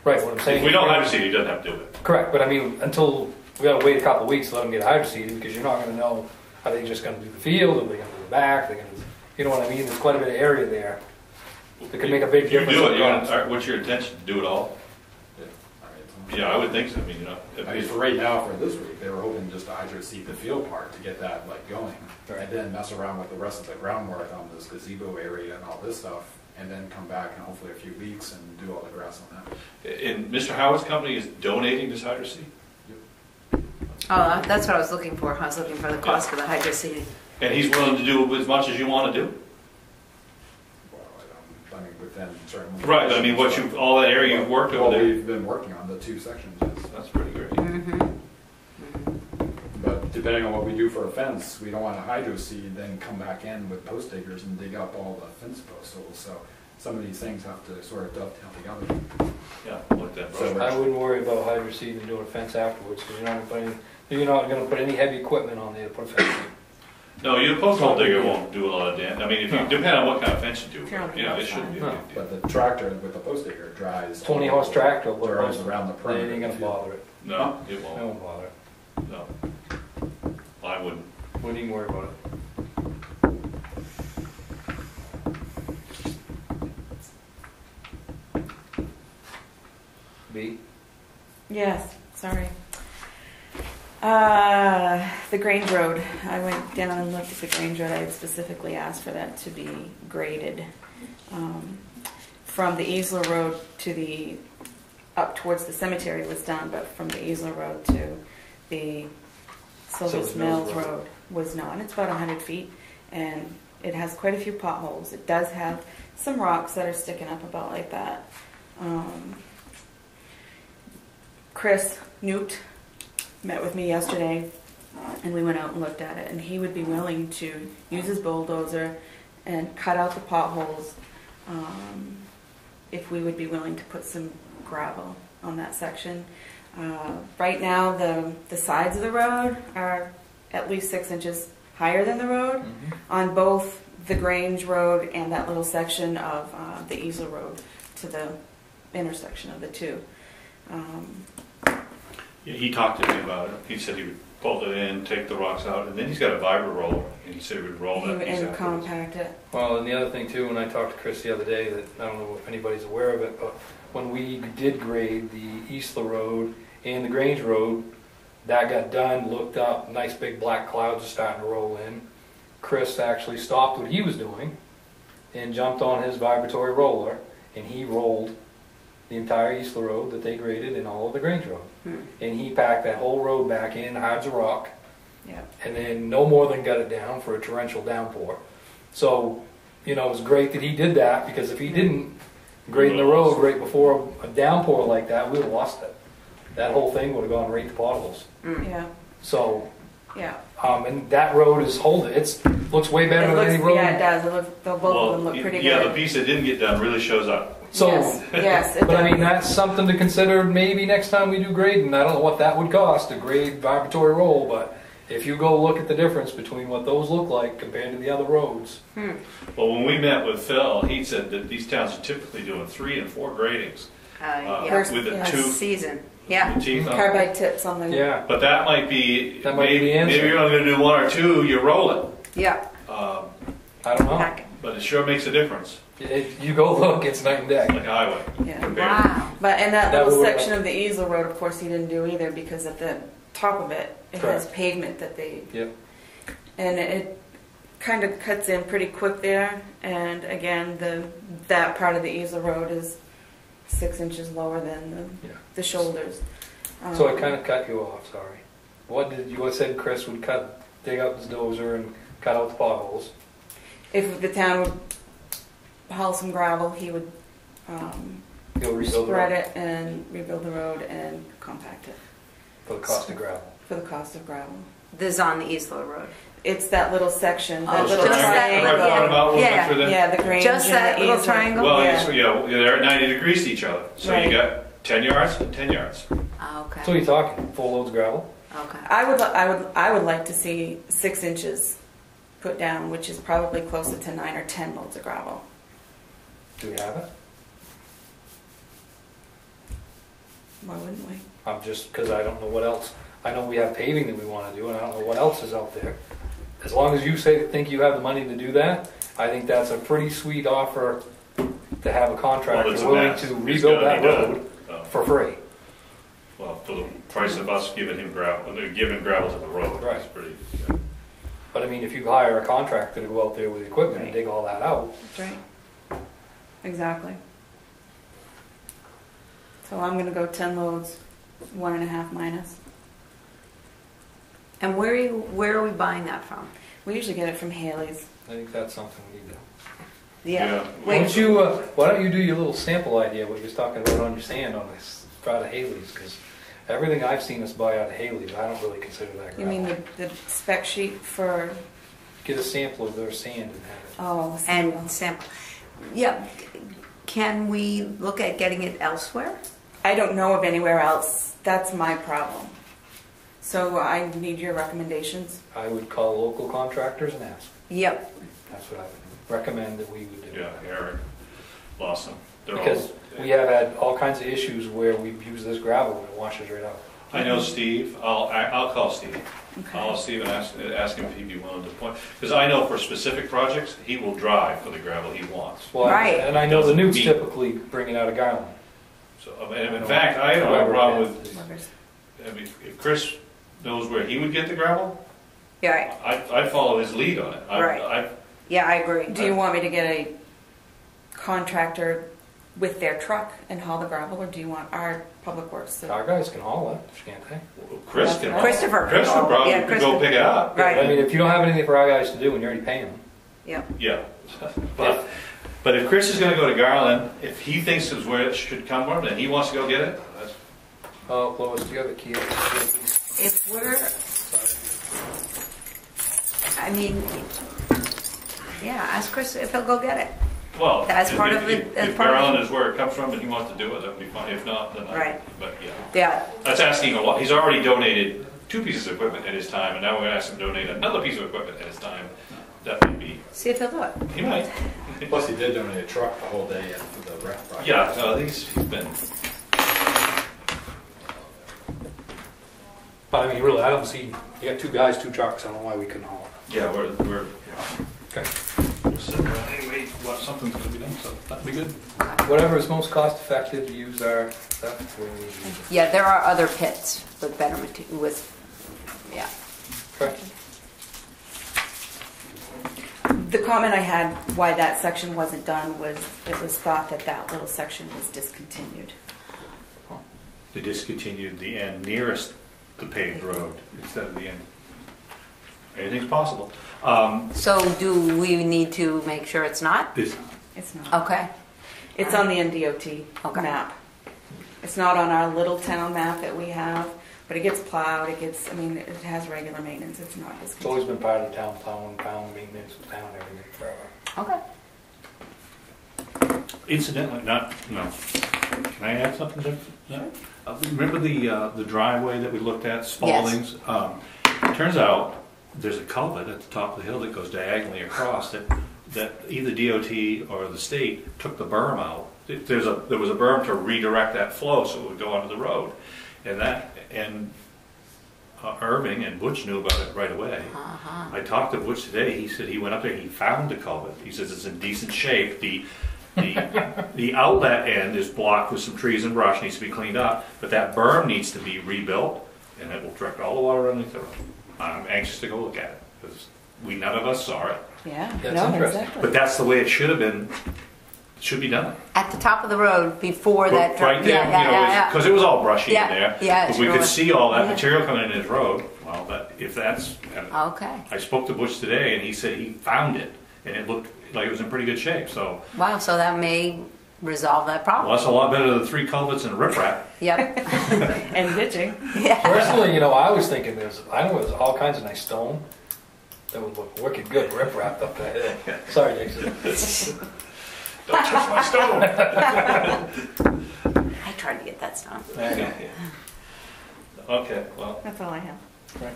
Right, what I'm saying. If we don't hydro seed, he doesn't have to do it. Correct, but I mean, until, we gotta wait a couple of weeks to let them get hydro seeded, because you're not gonna know, are they just gonna do the field, are they gonna do the back, they're gonna, you know what I mean, there's quite a bit of area there that could make a big If you difference. do it, in cost. what's your intention, to do it all? Yeah, I would think so, I mean, I mean, for right now, for this week, they were hoping just to hydro seed the field part to get that like going. Right. And then mess around with the rest of the groundwork on this gazebo area and all this stuff, and then come back in hopefully a few weeks and do all the grass on that. And Mr. Howard's company is donating this hydro seed? Oh, that's what I was looking for. I was looking for the cost for the hydro seeding. And he's willing to do as much as you want to do? Well, I mean, within certain. Right, but I mean, all that area you've worked over Well, there, we've been working on the 2 sections, yes. that's pretty great. But depending on what we do for a fence, we don't want to hydro seed, then come back in with post diggers and dig up all the fence post holes. So some of these things have to sort of dovetail together. Yeah, like that. So Right. I wouldn't worry about hydro seed and doing a fence afterwards, because you're not gonna put any heavy equipment on there to put a fence in. No, your post hole digger won't do a lot of damage. I mean, if you, depending on what kind of fence you If you're on do, the you know, it outside. shouldn't be a No. big deal. But the tractor with the post digger drives. 20 horse tractor, will Drives run around the They perimeter. ain't gonna of the field. bother it. No, it It won't, won't bother it. no. I wouldn't. Wouldn't even worry about it. B? Yes, sorry. The Grange Road. I went down and looked at the Grange Road. I had specifically asked for that to be graded from the Easler Road to the up towards the cemetery was done, but from the Easler Road to the Silver's Mills Road was not. It's about 100 feet, and it has quite a few potholes. It does have some rocks that are sticking up about like that. Chris Newt met with me yesterday, and we went out and looked at it, and he would be willing to use his bulldozer and cut out the potholes if we would be willing to put some gravel on that section. Right now, the sides of the road are at least 6 inches higher than the road on both the Grange Road and that little section of the Easler Road to the intersection of the two. Yeah, he talked to me about it. He said he would pull it in, take the rocks out, and then he's got a vibra roller, and he said he would roll that piece And out. compact it. Well, and the other thing too, when I talked to Chris the other day, that I don't know if anybody's aware of it, but when we did grade the Eastler Road and the Grange Road, that got done, looked up, nice big black clouds are starting to roll in. Chris actually stopped what he was doing and jumped on his vibratory roller, and he rolled the entire Eastler Road that they graded and all of the Grange Road. And he packed that whole road back in hard as a rock, and then no more than got it down for a torrential downpour. So, you know, it was great that he did that, because if he didn't grade the road right before a downpour like that, we would have lost it. That whole thing would have gone right to potholes. Yeah. So, Yeah. and that road is holding. It looks way better than any road. Yeah, it does. Both of them look pretty yeah, good. the piece that didn't get done really shows up. So, yes, it but I does. mean, that's something to consider maybe next time we do grading. I don't know what that would cost to grade vibratory roll, but if you go look at the difference between what those look like compared to the other roads. Well, when we met with Phil, he said that these towns are typically doing 3 and 4 gradings Yeah. with the A two season. Yeah. the teeth on. Carbide tips on the. Yeah. But that might be, That might be the answer. maybe you're only going to do 1 or 2, you're rolling. Yeah. Um, I don't know. Pack it. But it sure makes a difference, You go look, it's night and day. like a highway. Yeah. compared- Wow. But, and that That little would- section of the easel road, of course, he didn't do either, because at the top of it, it has Correct. pavement that they, Yep. and it kind of cuts in pretty quick there, and again, that part of the easel road is 6 inches lower than Yeah. the shoulders. So I kind of cut you off, sorry. What did you said Chris would dig up his dozer and cut out the potholes? If the town would haul some gravel, he would He'll rebuild the spread road it and rebuild the road and compact it for the cost of gravel. for the cost of gravel. This is on the East Low Road. It's that little section, Oh, that Those little just that- triangles, triangle. right, talking about when we went Yeah. through them? Yeah, the Grange Just and that the little easel. triangle? Well, Yeah. they're at 90 degrees to each other, so Right. you got 10 yards and 10 yards. Ah, okay. So what are you talking? 4 loads of gravel? Okay. I would like to see 6 inches put down, which is probably closer to 9 or 10 loads of gravel. Do we have it? Why wouldn't we? I'm just, because I don't know what else. I know we have paving that we want to do, and I don't know what else is out there. As long as you think you have the money to do that, I think that's a pretty sweet offer to have a contractor Well, it's a willing mess. to It's rebuild gotta that be done. road Oh. for free. Well, for the price of us giving him gravel to the road, Right. it's pretty, yeah. But I mean, if you hire a contractor to go out there with equipment and dig all that out, That's right. Exactly. So I'm gonna go 10 loads, 1.5 minus. And where are we buying that from? We usually get it from Haley's. I think that's something we need to. Yeah. Why don't you do your little sample idea, what you was talking about on your stand on this, out of Haley's, because everything I've seen us buy out of Haley's, I don't really consider that You gravel. mean the spec sheet for, Get a sample of their sand and have it. oh, And sample. Yeah. Can we look at getting it elsewhere? I don't know of anywhere else. That's my problem. So I need your recommendations. I would call local contractors and ask. Yep. That's what I would recommend that we would do. Yeah, Eric, Lawson, they're all. Because we have had all kinds of issues where we've used this gravel and it washes right out. I know Steve, I'll call Steve. Okay. I'll Steve and ask him if he'd be willing to point, because I know for specific projects, he will drive for the gravel he wants. Well, Right. And I know the Newts Meat. typically bring it out of Garland. So, and in fact, I don't have a problem with, I mean, if Chris knows where he would get the gravel, Yeah. I'd follow his lead on it. Right. Yeah, I agree. Do you want me to get a contractor with their truck and haul the gravel, or do you want our public works to? Our guys can haul it, can't they? Chris can. Christopher. Chris would probably Yeah, go Christopher. pick it up. Right. I mean, if you don't have anything for our guys to do and you're already paying them. Yep. Yeah. But if Chris is gonna go to Garland, if he thinks is where it should come from, and he wants to go get it, that's, Oh, Lois, do you have a key? If we're, I mean, yeah, ask Chris if he'll go get it. well. That's part of it- If that's part of it. Garland is where it comes from and he wants to do it, that would be fine. If not, then Right. but yeah. Yeah. That's asking a lot. He's already donated 2 pieces of equipment at his time, and now we're gonna ask him to donate another piece of equipment at his time. That might be, See if he'll do it. he might. Plus, he did donate a truck the whole day for the rec project. Yeah, no, he's been, But I mean, really, I don't see, you got 2 guys, 2 trucks, I don't know why we couldn't haul it. yeah, we're, Okay. so anyway, something's gonna be done, so that'd be good. Whatever is most cost effective to use our stuff, we need to use it. Yeah, there are other pits with better material, with, yeah. Okay. The comment I had why that section wasn't done was it was thought that that little section was discontinued. They discontinued the end nearest the paved road instead of the end. Anything's possible. So do we need to make sure it's not? This, It's not. Okay. It's on the NDOT Okay. map. It's not on our little town map that we have, but it gets plowed, I mean, it has regular maintenance, it's not It's always discontinued. been part of the town plowing, pound maintenance of town, everything forever. Okay. incidentally, no. Can I add something to that? Remember the driveway that we looked at, Spalding's? It turns out there's a culvert at the top of the hill that goes diagonally across that either DOT or the state took the berm out. There was a berm to redirect that flow so it would go onto the road, and Irving, and Butch knew about it right away. Uh-huh. I talked to Butch today. He said he went up there. He found the culvert. He says it's in decent shape. The outlet end is blocked with some trees and brush. Needs to be cleaned up. But that berm needs to be rebuilt, and it will direct all the water underneath the road. I'm anxious to go look at it because none of us saw it. Yeah, That's no, interesting. exactly. But that's the way it should have been. It should be done. At the top of the road before that. Right there, because it was all brushy Yeah, in there. yeah, But it we sure could was. see all that Yeah. material coming in his road. Well, if that's. Okay. I spoke to Butch today, and he said he found it, and it looked like it was in pretty good shape. So, Wow, so that may resolve that well, problem. that's a lot better than 3 culverts and a riprap. Yep. And ditching. Yeah. Personally, I was thinking there's all kinds of nice stone that would look wicked good rip wrapped up there. Sorry, Jason. Don't touch my stone. I tried to get that stone. Okay, well, That's all I have. Right.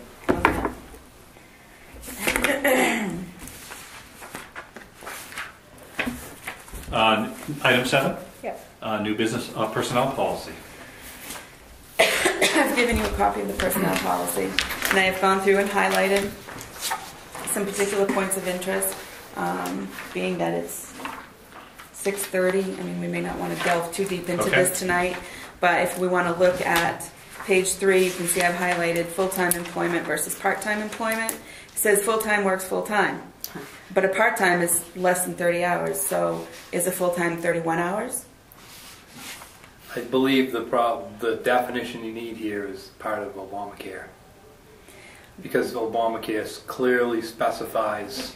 item 7, Yep. new business personnel policy. I've given you a copy of the personnel policy, and I have gone through and highlighted some particular points of interest, being that it's 6:30. I mean, we may not want to delve too deep into Okay. this tonight, but if we want to look at page 3, you can see I've highlighted full-time employment versus part-time employment. It says full-time works full-time, but a part-time is less than 30 hours, so is a full-time 31 hours? I believe the definition you need here is part of Obamacare. Because Obamacare clearly specifies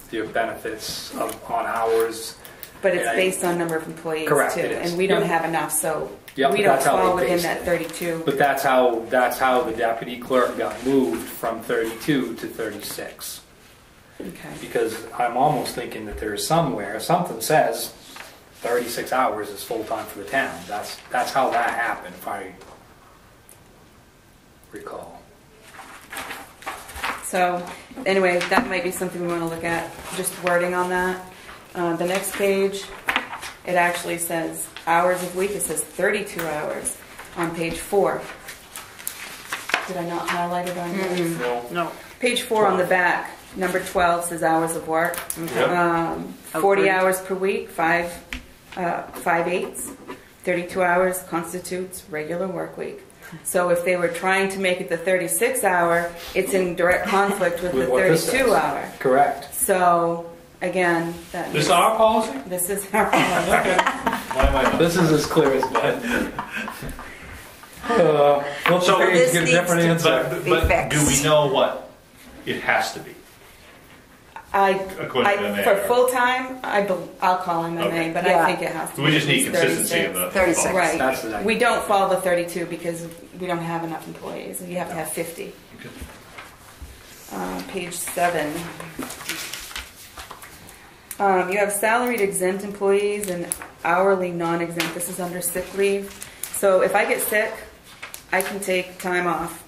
the benefits on hours. But it's And based on number of employees Correct, too, it is. and we don't Yep. have enough, so Yep, we but don't that's how they fall within base that it. 32. But that's how the deputy clerk got moved from 32 to 36. Okay. Because I'm almost thinking that there is something says 36 hours is full-time for the town. That's how that happened, if I recall. So anyway, that might be something we want to look at, just wording on that. The next page, it actually says hours of week. It says 32 hours on page 4. Did I not highlight it on yours? No. No. Page 4 on the back, number 12 says hours of work. Yep. 40 hours per week, 5/8. 32 hours constitutes regular work week. So if they were trying to make it the 36 hour, it's in direct conflict with the With what this 32 says. hour. Correct. So again, that This is our policy? this is our Why am I not? This is as clear as mud. Flip So- the page, This get a needs different to- answer. But fixed. do we know what it has to be? According to the for mayor. full time, I'll call him Okay. MA, but Yeah. I think it has to. We be just at need least consistency in 36. the 36. policy. That's the Right. idea. We don't follow the 32 because we don't have enough employees. You have to have 50. Okay. Page 7. You have salaried exempt employees and hourly non-exempt. This is under sick leave. So if I get sick, I can take time off.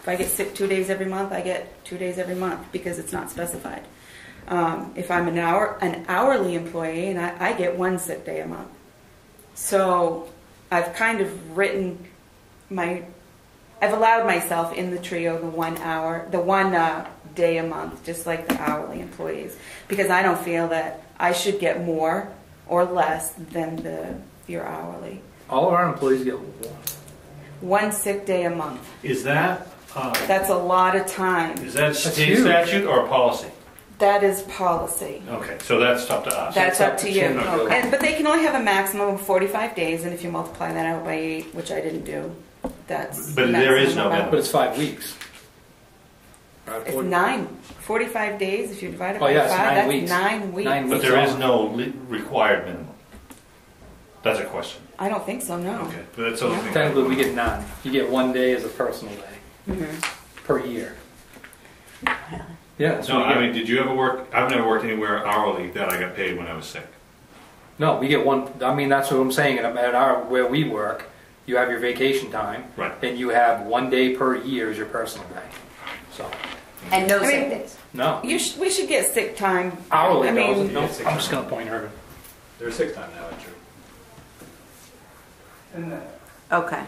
If I get sick 2 days every month, I get 2 days every month because it's not specified. If I'm an hourly employee, and I get 1 sick day a month. So I've kind of I've allowed myself in the trio the 1 day a month, just like the hourly employees, because I don't feel that I should get more or less than your hourly. All of our employees get 1 sick day a month. Is that That's a lot of time. state huge. statute or policy? That is policy. Okay, so that's up to us. That's up to you. Okay. But they can only have a maximum of 45 days, and if you multiply that out by 8, which I didn't do, that's But there is maximum no amount. But it's 5 weeks. It's 9. 45 days, if you divide it Oh, by yeah, it's 5, 9 that's weeks. 9 weeks. 9 But there is no required minimum. That's a question. I don't think so, no. Okay, but that's the only thing. Technically, we get 9. You get 1 day as a personal day per year. Yeah. So No, we get, I mean, did you ever work? I've never worked anywhere hourly that I got paid when I was sick. no, we get 1. I mean, that's what I'm saying. At where we work, you have your vacation time, Right. and you have 1 day per year as your personal day. So And no I sick mean- days. no, We should get sick time. hourly. I though. mean, No, I'm just gonna point her. There's 6 times now, Andrew. Okay.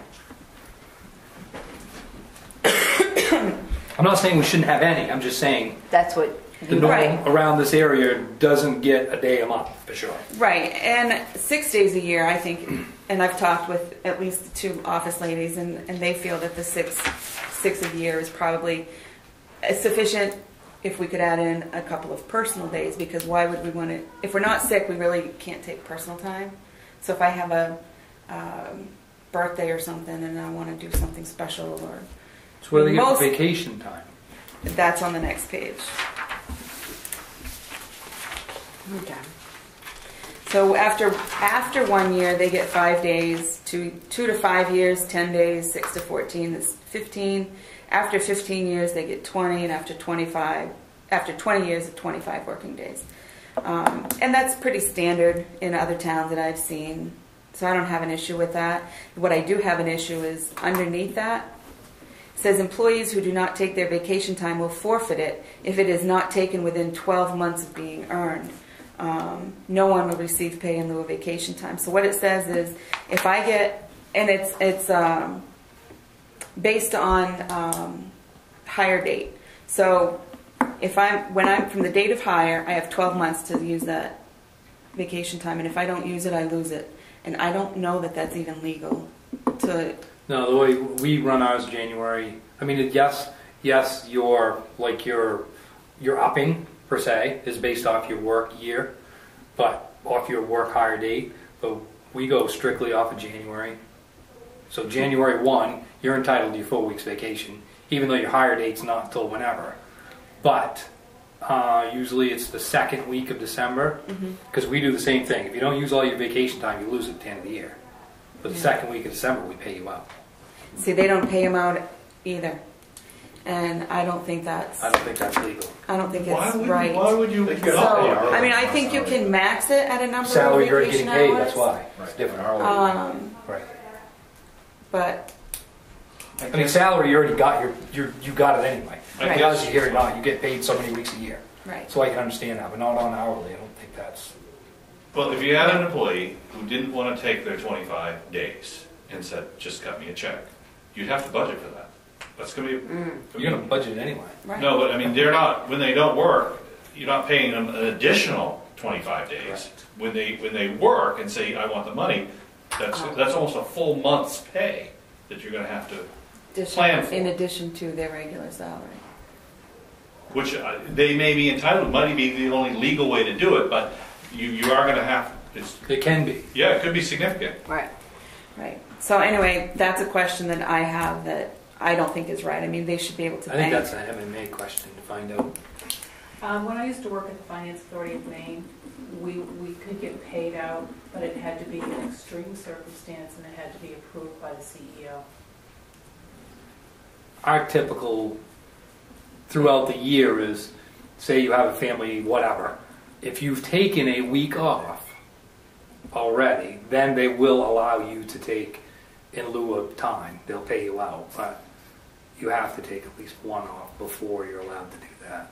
I'm not saying we shouldn't have any, I'm just saying That's what the you, norm Right. around this area doesn't get a day a month, for sure. Right, and 6 days a year, I think, and I've talked with at least the two office ladies, and they feel that the six a year is probably sufficient if we could add in a couple of personal days, because why would we want to, if we're not sick, we really can't take personal time. So if I have a birthday or something and I want to do something special, or So what do they get Most- for vacation time? that's on the next page. okay. So after 1 year, they get 5 days. 2 to 5 years, 10 days. 6 to 14 is 15. After 15 years, they get 20, and after 20 years, 25 working days. And that's pretty standard in other towns that I've seen. So I don't have an issue with that. What I do have an issue is underneath that. It says employees who do not take their vacation time will forfeit it if it is not taken within 12 months of being earned. No one will receive pay in lieu of vacation time. So what it says is, if I get, and it's based on hire date. So when I'm from the date of hire, I have 12 months to use that vacation time, and if I don't use it, I lose it. And I don't know that that's even legal. No, the way we run ours January, I mean, yes, your upping per se is based off your work year, but off your work hire date, but we go strictly off of January. So January 1, you're entitled to your 4 weeks vacation, even though your hire date's not until whenever. But usually it's the second week of December, because we do the same thing. If you don't use all your vacation time, you lose it at the end of the year. But the second week of December, we pay you out. See, they don't pay them out either. And I don't think that's legal. I don't think Why it's would, right. why would you? They So, I mean, I think you can max it at a number Salary of you're already vacation getting paid, hours. that's why. It's different. Right. But I mean, salary, you already got you got it anyway. Right. Because you hear it not, you get paid so many weeks a year. right. So I can understand that, but not on hourly. I don't think that's. Well, if you had an employee who didn't want to take their 25 days and said, just cut me a check, you'd have to budget for that. That's going to be... You're going to budget anyway. Right. No, but I mean, they're not, when they don't work, you're not paying them an additional 25 days. Right. When they work and say, I want the money, that's almost a full month's pay that you're going to have to plan for. In addition to their regular salary. Which they may be entitled, might be the only legal way to do it, but you are going to have, It can be. yeah, it could be significant. Right. Right. So anyway, that's a question that I have that I don't think is right. I mean, they should be able to I think pay. that's a MMA question to find out. When I used to work at the Finance Authority of Maine, we could get paid out, but it had to be an extreme circumstance and it had to be approved by the CEO. Our typical throughout the year is, say you have a family, whatever. If you've taken a week off already, then they will allow you to take in lieu of time. They'll pay you out, but you have to take at least one off before you're allowed to do that.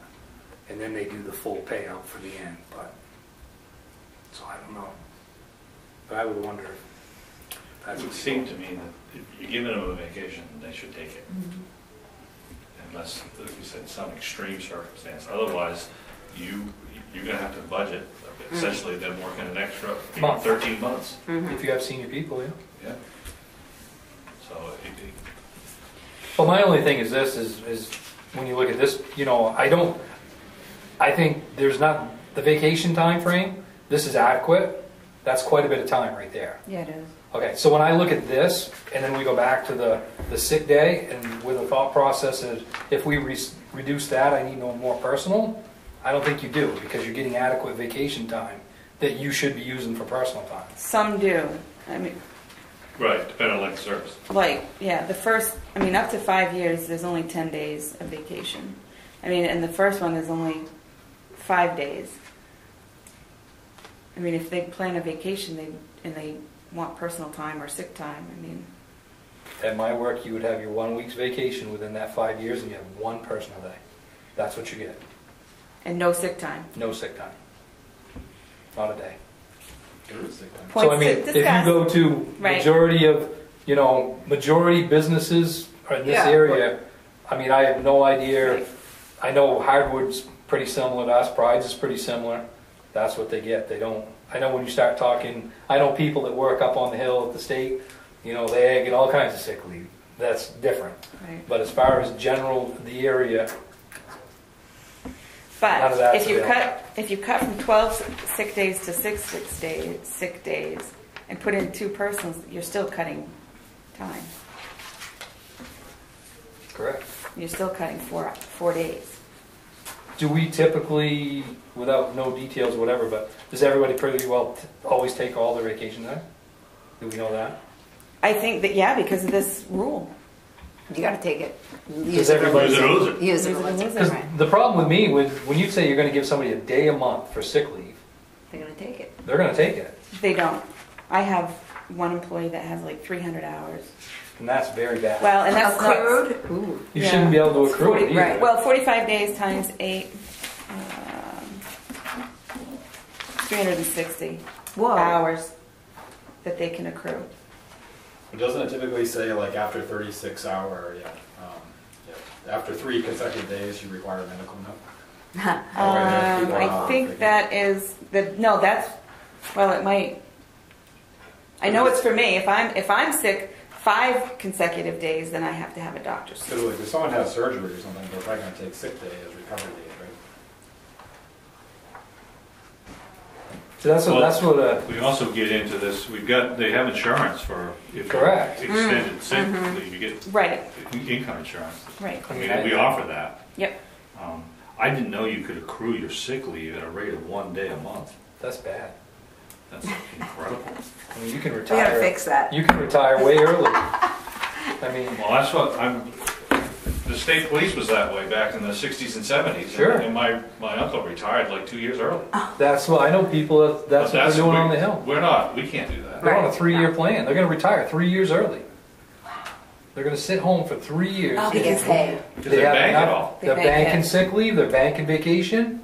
And then they do the full payout for the end. But so I don't know. But I would wonder if It would seem to me that if you're giving them a vacation, they should take it. Unless, like you said, some extreme circumstance. Otherwise, you're going to have to budget essentially them working an extra Month. 13 months. if you have senior people, yeah. Yeah. So Well, my only thing is this, is when you look at this, I think there's not, the vacation time frame, this is adequate. That's quite a bit of time right there. Yeah, it is. Okay, so when I look at this, and then we go back to the sick day, and with the thought process is, if we reduce that, I need no more personal, I don't think you do, because you're getting adequate vacation time that you should be using for personal time. Some do. I mean, right, depending on length of service. up to 5 years, there's only 10 days of vacation. I mean, and the first one is only 5 days. I mean, if they plan a vacation and they want personal time or sick time, I mean... At my work, you would have your 1 week's vacation within that 5 years, and you have one personal day. That's what you get. And no sick time. No sick time. Not a day. Points So I mean, to if you discuss. go to Right. majority of, majority businesses in this Yeah. area I mean, I have no idea. Right. I know Hardwood's pretty similar to us, Pride's is pretty similar. That's what they get. They don't, I know when you start talking, I know people that work up on the hill at the state, you know, they get all kinds of sick leave. That's different. Right. But as far as general, the area, none of But that's if you cut from 12 sick days to 6 sick days and put in 2 persons, you're still cutting time. correct. You're still cutting 4 days. Do we typically, without no details or whatever, but does everybody pretty well always take all their vacation time? Do we know that? I think that, yeah, because of this rule. You gotta take it. Does everybody- Use it or lose it. Use it or Use it or lose it, lose it. Because right. the problem with me, when you say you're going to give somebody a day a month for sick leave, They're gonna take it. they're going to take it. They don't. I have one employee that has like 300 hours. And that's very bad. Well, and that's not- Accrued? Ooh. You yeah. shouldn't be able to accrue 40 it either. right. Well, 45 days times 8, 360 Whoa. hours that they can accrue. But doesn't it typically say like after 36 hour, after 3 consecutive days, you require a medical note? I think that is no, that's, well, it might. I know it's for me. If I'm sick 5 consecutive days, then I have to have a doctor's. Because like if someone has surgery or something, they're probably going to take sick day as recovery days, right? So that's what We can also get into this, they have insurance for if Correct. extended sick leave, you get Right, income insurance. right. I mean, we offer that. Yep. I didn't know you could accrue your sick leave at a rate of 1 day a month. that's bad. That's incredible. I mean, you can We gotta retire. fix that. You can retire way early. I mean, Well, that's what the state police was that way back in the 60s and 70s. Sure. And my uncle retired like 2 years early. that's what I know. People that's But what they're doing on the we- hill. We're not, we can't do that. They're on a Right. 3-year plan. They're going to retire 3 years early. They're going to sit home for 3 years. To get paid. Because they have bank it enough- all. They They're bank banking it. sick leave. They're banking vacation.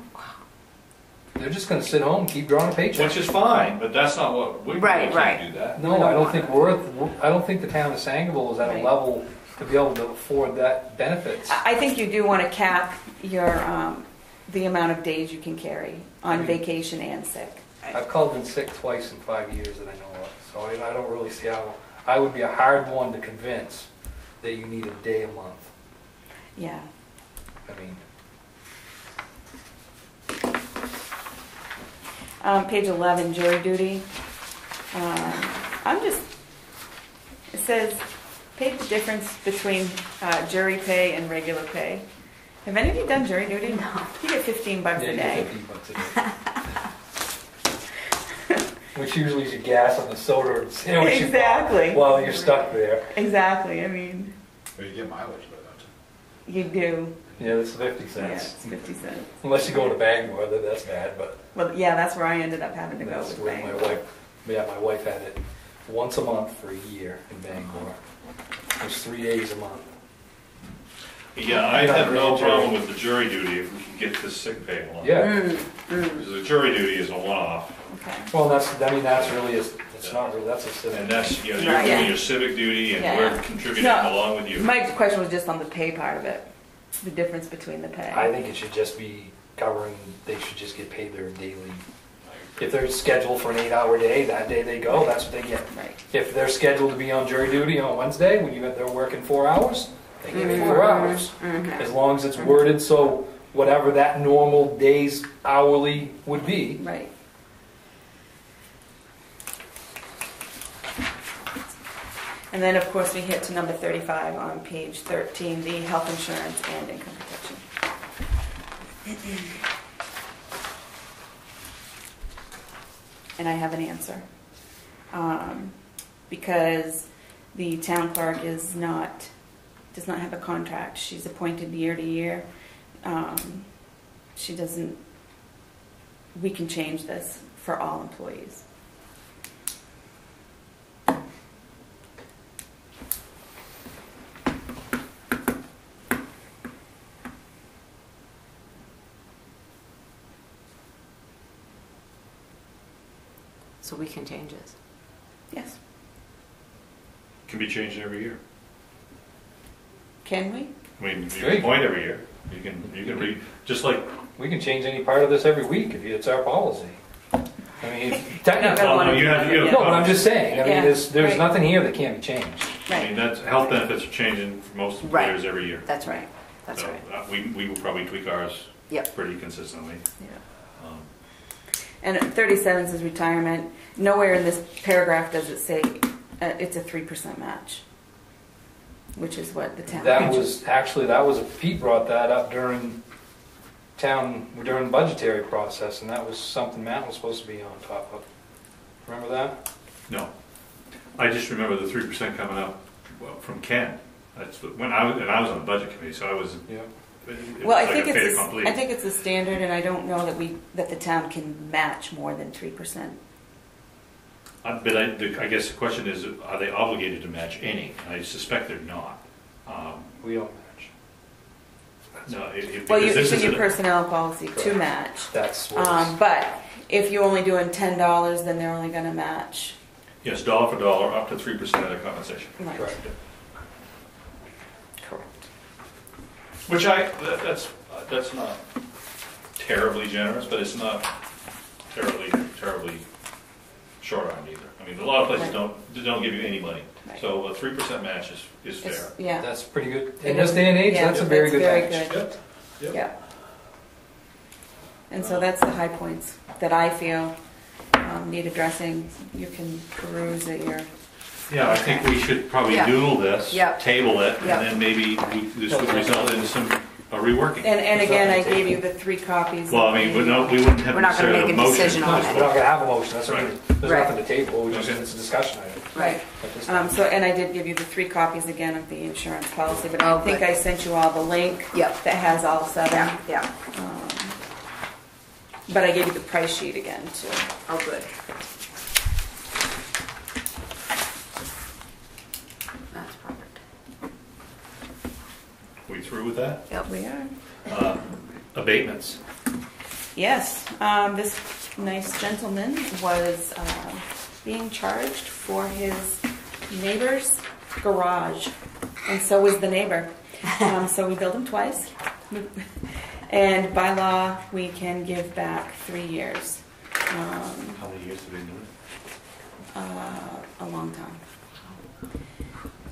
They're just going to sit home and keep drawing a paycheck. Which is fine, but that's not what, we Right, can't right. do that. No, I don't think I don't think the town of Sangerville is at a Right. level to be able to afford that benefits. I think you do want to cap your the amount of days you can carry on vacation and sick. I've called in sick twice in 5 years that I know of, so I don't really see how. I would be a hard one to convince that you need a day a month. Yeah. I mean, Page 11, jury duty. It says, pay the difference between jury pay and regular pay. Have any of you done jury duty? No. You get $15 yeah, a you day. get $15 a day. Which usually is your gas on the soda or the sandwich you bought Exactly. while you're stuck there. Exactly. I mean, But you get mileage, though, don't you? you do. Yeah, that's 50 Yeah, cents. it's 50 cents. Unless you go to Bangor, then that's bad, but Well, yeah, that's where I ended up having to go that's with where my Bangor. wife had it once a month for a year in Bangor. It was 3 days a month. Yeah, I have no problem with the jury duty if we can get this sick pay along. Yeah. Because the jury duty is a one-off, Okay. Well, that's really, it's not really, that's a civic. and that's, you're Right. doing your civic duty, and Yeah. we're contributing No. along with you. My question was just on the pay part of it, the difference between the pay. I think it should just be covering, they should just get paid their daily. If they're scheduled for an 8-hour day, that day they go, that's what they get. Right. If they're scheduled to be on jury duty on Wednesday, when they're working 4 hours, they get 4 hours. As long as it's worded so whatever that normal day's hourly would be. Right. And then, of course, we hit to number 35 on page 13, the health insurance and income protection. And I have an answer. Because the town clerk does not have a contract. She's appointed year to year. She doesn't, we can change this for all employees. So we can change this. Yes. Can be changed every year. Can we? I mean, you Sure can you point every year. You can read, just like, We can change any part of this every week if it's our policy. I mean, technically, Well, no, you have. no, but I'm just saying, I mean, Yeah, there's right. nothing here that can't be changed. I mean, that's, health benefits are changing for most Right. employers every year. That's right, that's So, right. we will probably tweak ours Yep. pretty consistently. Yeah. Um, And 37 says retirement. Nowhere in this paragraph does it say it's a 3% match, which is what the town. That was, Pete brought that up during budgetary process, and that was something Matt was supposed to be on top of. Remember that? No, I just remember the 3% coming up from Ken. That's when I was on the budget committee, so I was. Yeah. It Well, I was think like a fait it's accompli. I think it's a standard, and I don't know that the town can match more than 3%. But I guess the question is, are they obligated to match any? I suspect they're not. We don't match. No, Well, because you this in is your a- personnel policy to Correct. match. That's what But if you're only doing $10, then they're only going to match. yes, dollar for dollar, up to 3% of the compensation. Right. correct. Correct. Which that's not terribly generous, but it's not terribly short-armed either. I mean, a lot of places Right. don't give you any money. Right. So a 3% match is fair. It's- Yeah. That's pretty good. In this day and age, Yeah, that's a very good match. good. Yep. Yeah. And so that's the high points that I feel need addressing. You can peruse at your. Yeah, I think we should probably Yeah. doodle this, Yeah. table it, and Yeah. then maybe this would result in some reworking. And again, I gave you the 3 copies. Well, I mean, we wouldn't have We're not gonna necessarily make a a motion. decision No, on we're it. not gonna have a motion, that's what I mean. There's Right. nothing to table, we just, Okay. it's a discussion item. Right. at this time. So, and I did give you the 3 copies again of the insurance policy, but I Oh, think good. I sent you all the link Yep. that has all 7. Yeah, yeah. But I gave you the price sheet again too. Oh, good. That's perfect. We through with that? Yep. We are. Abatements. Yes, this nice gentleman was being charged for his neighbor's garage, and so was the neighbor. So we billed him twice. And by law, we can give back 3 years. How many years have they been doing A long time.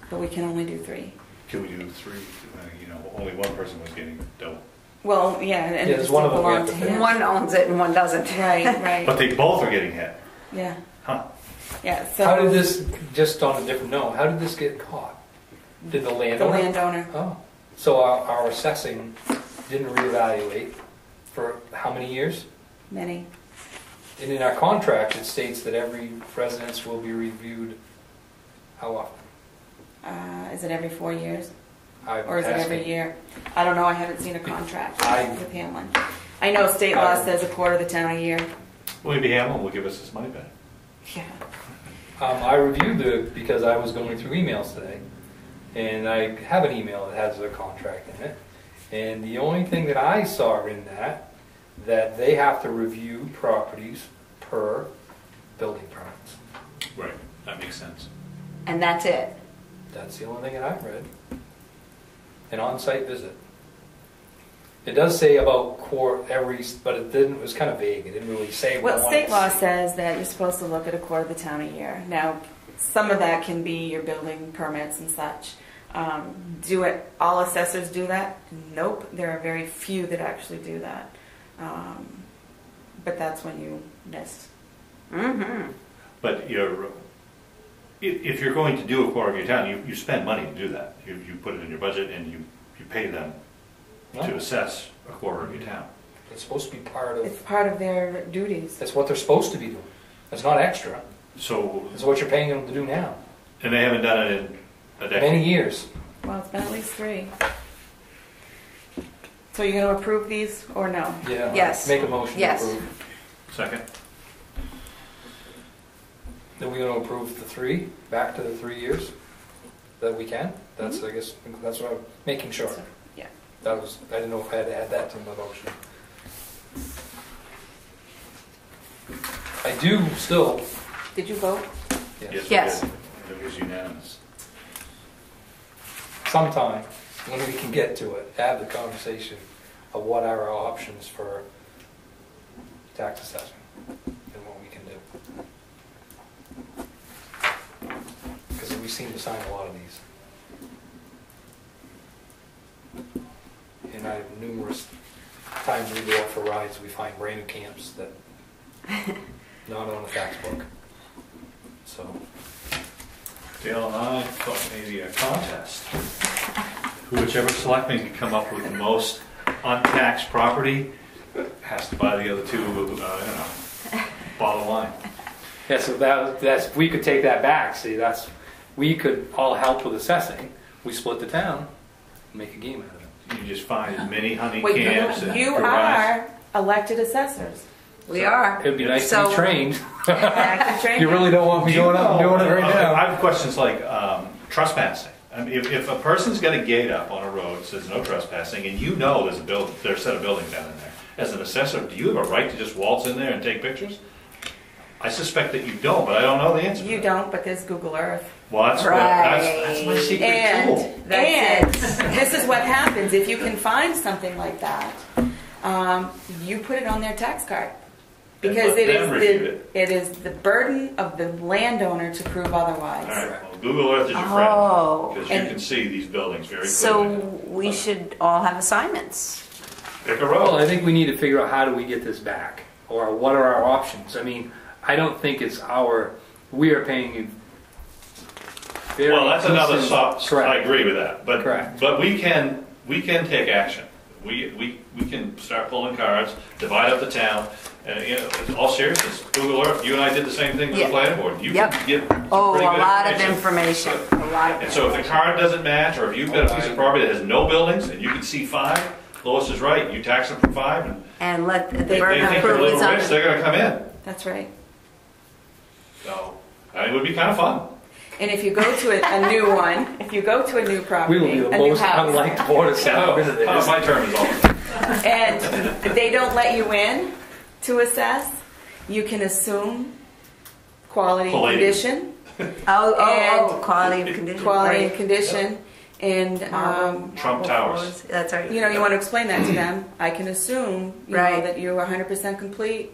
But we can only do 3. it? Can we do 3? Only one person was getting double. Well, yeah, and Yeah, it there's just one of didn't them we belong have to to finish. him. One owns it and one doesn't. Right, right. But they both are getting hit. Yeah, Huh. yeah. So How did this, just on a different note, how did this get caught? Did the the landowner? landowner? Oh, so our assessing didn't reevaluate for how many years? Many. And in our contract, it states that every residence will be reviewed, how often? Is it every 4 years? I'm Or is it every asking. year? I don't know, I haven't seen a contract I- with Hamlin. I know state law says a quarter of the town a year. Well, maybe Hamlin will give us his money back. Yeah. I reviewed because I was going through emails today, and I have an email that has their contract in it, and the only thing that I saw in that they have to review properties per building permits. Right. That makes sense. And that's it. That's the only thing that I've read. An on-site visit. It does say about but it didn't. It was kind of vague. It didn't really say. Well, what state law once. says that you're supposed to look at a quarter of the town a year. Now, some of that can be your building permits and such. Do it? All assessors do that? Nope. There are very few that actually do that. But that's when you miss. Mm-hmm. But if you're going to do a quarter of your town, you spend money to do that. You put it in your budget and you pay them No, to assess a quarter of your town. it's supposed to be part of. It's part of their duties. That's what they're supposed to be doing. It's not extra. So, It's what you're paying them to do now. and they haven't done it in a decade. Many years. Well, it's been at least 3. So you're going to approve these or no? Yeah. Yes. Make a motion Yes. to approve. Second. Then we're going to approve the 3, back to the 3 years that we can. That's, I guess, that's what I'm making sure. Yeah. I didn't know if I had to add that to my motion. I do still, Did you vote? Yes. Yes. we did. It was unanimous. sometime when we can get to it, have the conversation of what are our options for tax assessment and what we can do. Because we seem to sign a lot of these. And I have numerous times we go out for rides, we find brand new camps that not on the tax book. So. Dale and I thought maybe a contest. Whichever selectman can come up with the most untaxed property has to buy the other two, bottle of wine. Yeah, so that's we could take that back. See, we could all help with assessing. We split the town, and make a game out of it. You just find as many hunting Wait, camps and you garages. are elected assessors. We are. It'd be nice to be trained. Active training. You really don't want me going up and doing it right now. I have questions like trespassing. I mean, if a person's got a gate up on a road that says no trespassing, and you know there's a set of buildings down in there, as an assessor, do you have a right to just waltz in there and take pictures? I suspect that you don't, but I don't know the answer. You don't, but there's Google Earth. Well, that's my secret tool. And this is what happens if you can find something like that. You put it on their tax card. Because it is the burden of the landowner to prove otherwise. All right. Well, Google Earth is your friend because you can see these buildings very clearly. So we should all have assignments. Pick a Well, road. I think we need to figure out how do we get this back, or what are our options. I mean, I don't think it's we are paying you. Well, that's another soft. Correct. I agree with that, but Correct. but we can take action. We can start pulling cards, divide up the town, and in all seriousness, Google Earth. You and I did the same thing with the planning board. You can get some Oh, pretty a good lot of information. A lot of And so if the card doesn't match, or if you've got a piece of property that has no buildings and you can see 5, Lois is right. You tax them for 5, and And let the if they burden of think they're a proof little is rich, on. they're going to come in. That's right. So I think it would be kind of fun. And if you go to a new one, if you go to a new property, We will be the a new most house, unliked board of selectmen in this. My term is over. and they don't let you in to assess, you can assume quality and Palladium. condition, Oh, quality of condition. quality right. and condition, and Trump Towers. That's right. you want to explain that to them. I can assume Right. that you're 100% complete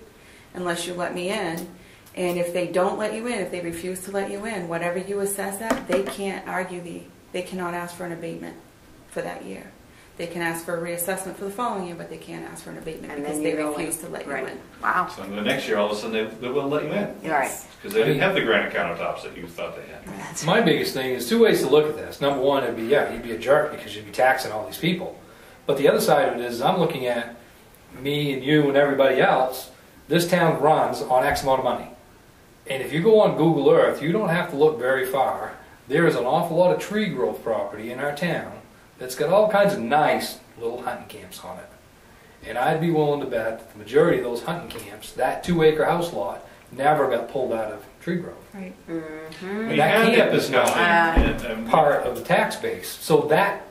unless you let me in. And if they don't let you in, if they refuse to let you in, whatever you assess at, they can't they cannot ask for an abatement for that year. They can ask for a reassessment for the following year, but they can't ask for an abatement And because then they you go refuse in. to let you Right. in. Wow. So the next year, all of a sudden, they will let you in. You're right. Because they didn't have the granite countertops that you thought they had. That's My biggest thing is 2 ways to look at this. Number one, it'd be, you'd be a jerk because you'd be taxing all these people. But the other side of it is I'm looking at me and you and everybody else. This town runs on X amount of money. And if you go on Google Earth, you don't have to look very far. There is an awful lot of tree growth property in our town that's got all kinds of nice little hunting camps on it. And I'd be willing to bet that the majority of those hunting camps, that 2-acre house lot, never got pulled out of tree growth. Right. Mm-hmm. We That had that camp is discussion. not and part of the tax base. So that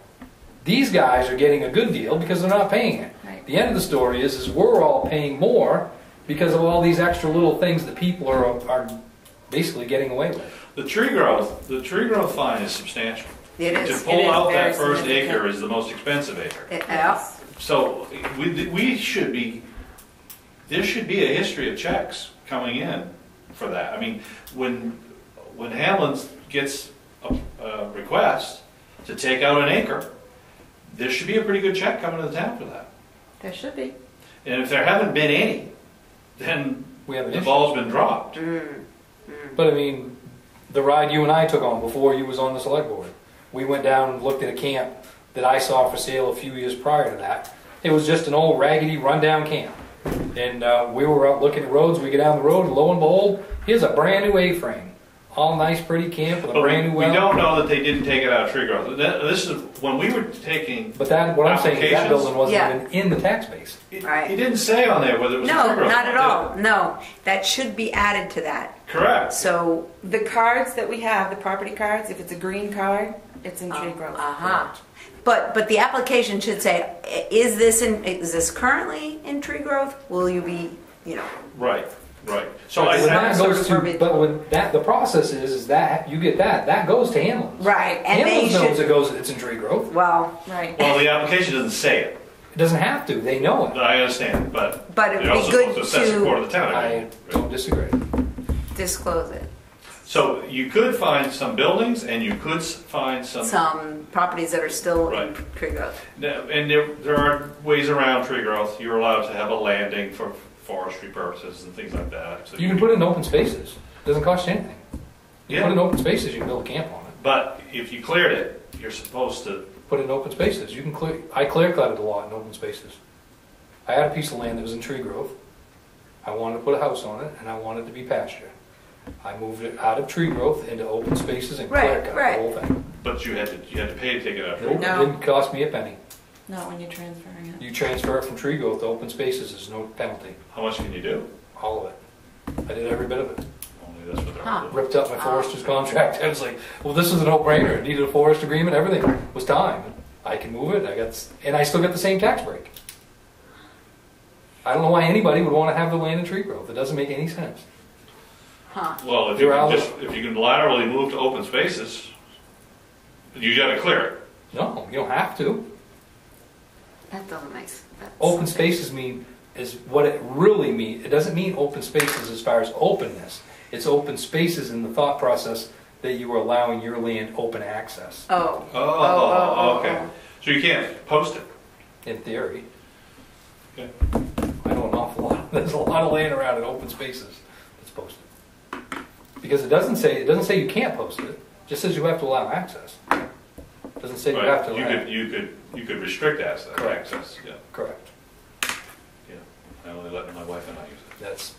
these guys are getting a good deal because they're not paying it. Right. The end of the story is we're all paying more because of all these extra little things that people are basically getting away with. the tree growth fine is substantial. It To is. pull out very that first significant. acre is the most expensive acre. Yeah. So we should be, there should be a history of checks coming in for that. I mean, when Hamlin's gets a request to take out an acre, there should be a pretty good check coming to the town for that. There should be. And if there haven't been any, then We have an the issue. ball's been dropped. But I mean, the ride you and I took on before you was on the select board, we went down and looked at a camp that I saw for sale a few years prior to that. It was just an old raggedy rundown camp. And we were out looking at roads, we get down the road and lo and behold, here's a brand new A-frame. All nice pretty camp with a But brand new we well. don't know that they didn't take it out of tree growth. This is, when we were taking, But that, what I'm saying is that Applications? building wasn't Yeah. even in the tax base. Right. it didn't say on there whether it was a No, tree growth. not at did it? all. No, that should be added to that. Correct. So, The cards that we have, the property cards, if it's a green card, it's in tree growth. but the application should say, is this currently in tree growth? Will you be, Right. Right. So But when that Some goes sort of to, verbiage. but when that, the process is that, you get that goes to Hamlin's. Right, and they Hamlin's knows should, it goes, it's in tree growth. well, Right. well, the application doesn't say it. It doesn't have to, they know it. I understand, but but it they're would also be good supposed to assess it according to to the town. I agreement. don't disagree. disclose it. So you could find some buildings, and you could find Some properties that are still in Right. tree growth. And there are ways around tree growth. You're allowed to have a landing for forestry purposes and things like that. So You can put it in open spaces, it doesn't cost you anything. You Yeah. put it in open spaces, you can build a camp on it. But if you cleared it, you're supposed to. Put it in open spaces, you can clear, I clear cutted a lot in open spaces. I had a piece of land that was in tree growth. I wanted to put a house on it, and I wanted it to be pasture. I moved it out of tree growth into open spaces and clear Right, cut right. the whole thing. But you had to pay to take it out. Nope, it No. didn't cost me a penny. Not when you're transferring it. You transfer it from tree growth to open spaces, there's no penalty, How much can you do? all of it. I did every bit of it. Only that's what they're Huh. doing. Ripped up my forester's contract. I was like, well, this is a no-brainer. It needed a forest agreement, everything was time. I can move it, and I still get the same tax break. I don't know why anybody would want to have the land in tree growth. It doesn't make any sense. Huh. Well, if You're you out. can if you can laterally move to open spaces, you got to clear it. No, you don't have to. That doesn't make sense. Open spaces is what it really means. It doesn't mean open spaces as far as openness. It's open spaces in the thought process that you are allowing your land open access, Oh. Okay. So you can't post it. in theory. Okay. I know an awful lot. There's a lot of land around in open spaces that's posted. Because it doesn't say you can't post it. It just says you have to allow access. It doesn't say you Right. have to You allow. could restrict access. Correct. Yeah. Correct. Yeah. I only let my wife and I use it. That's,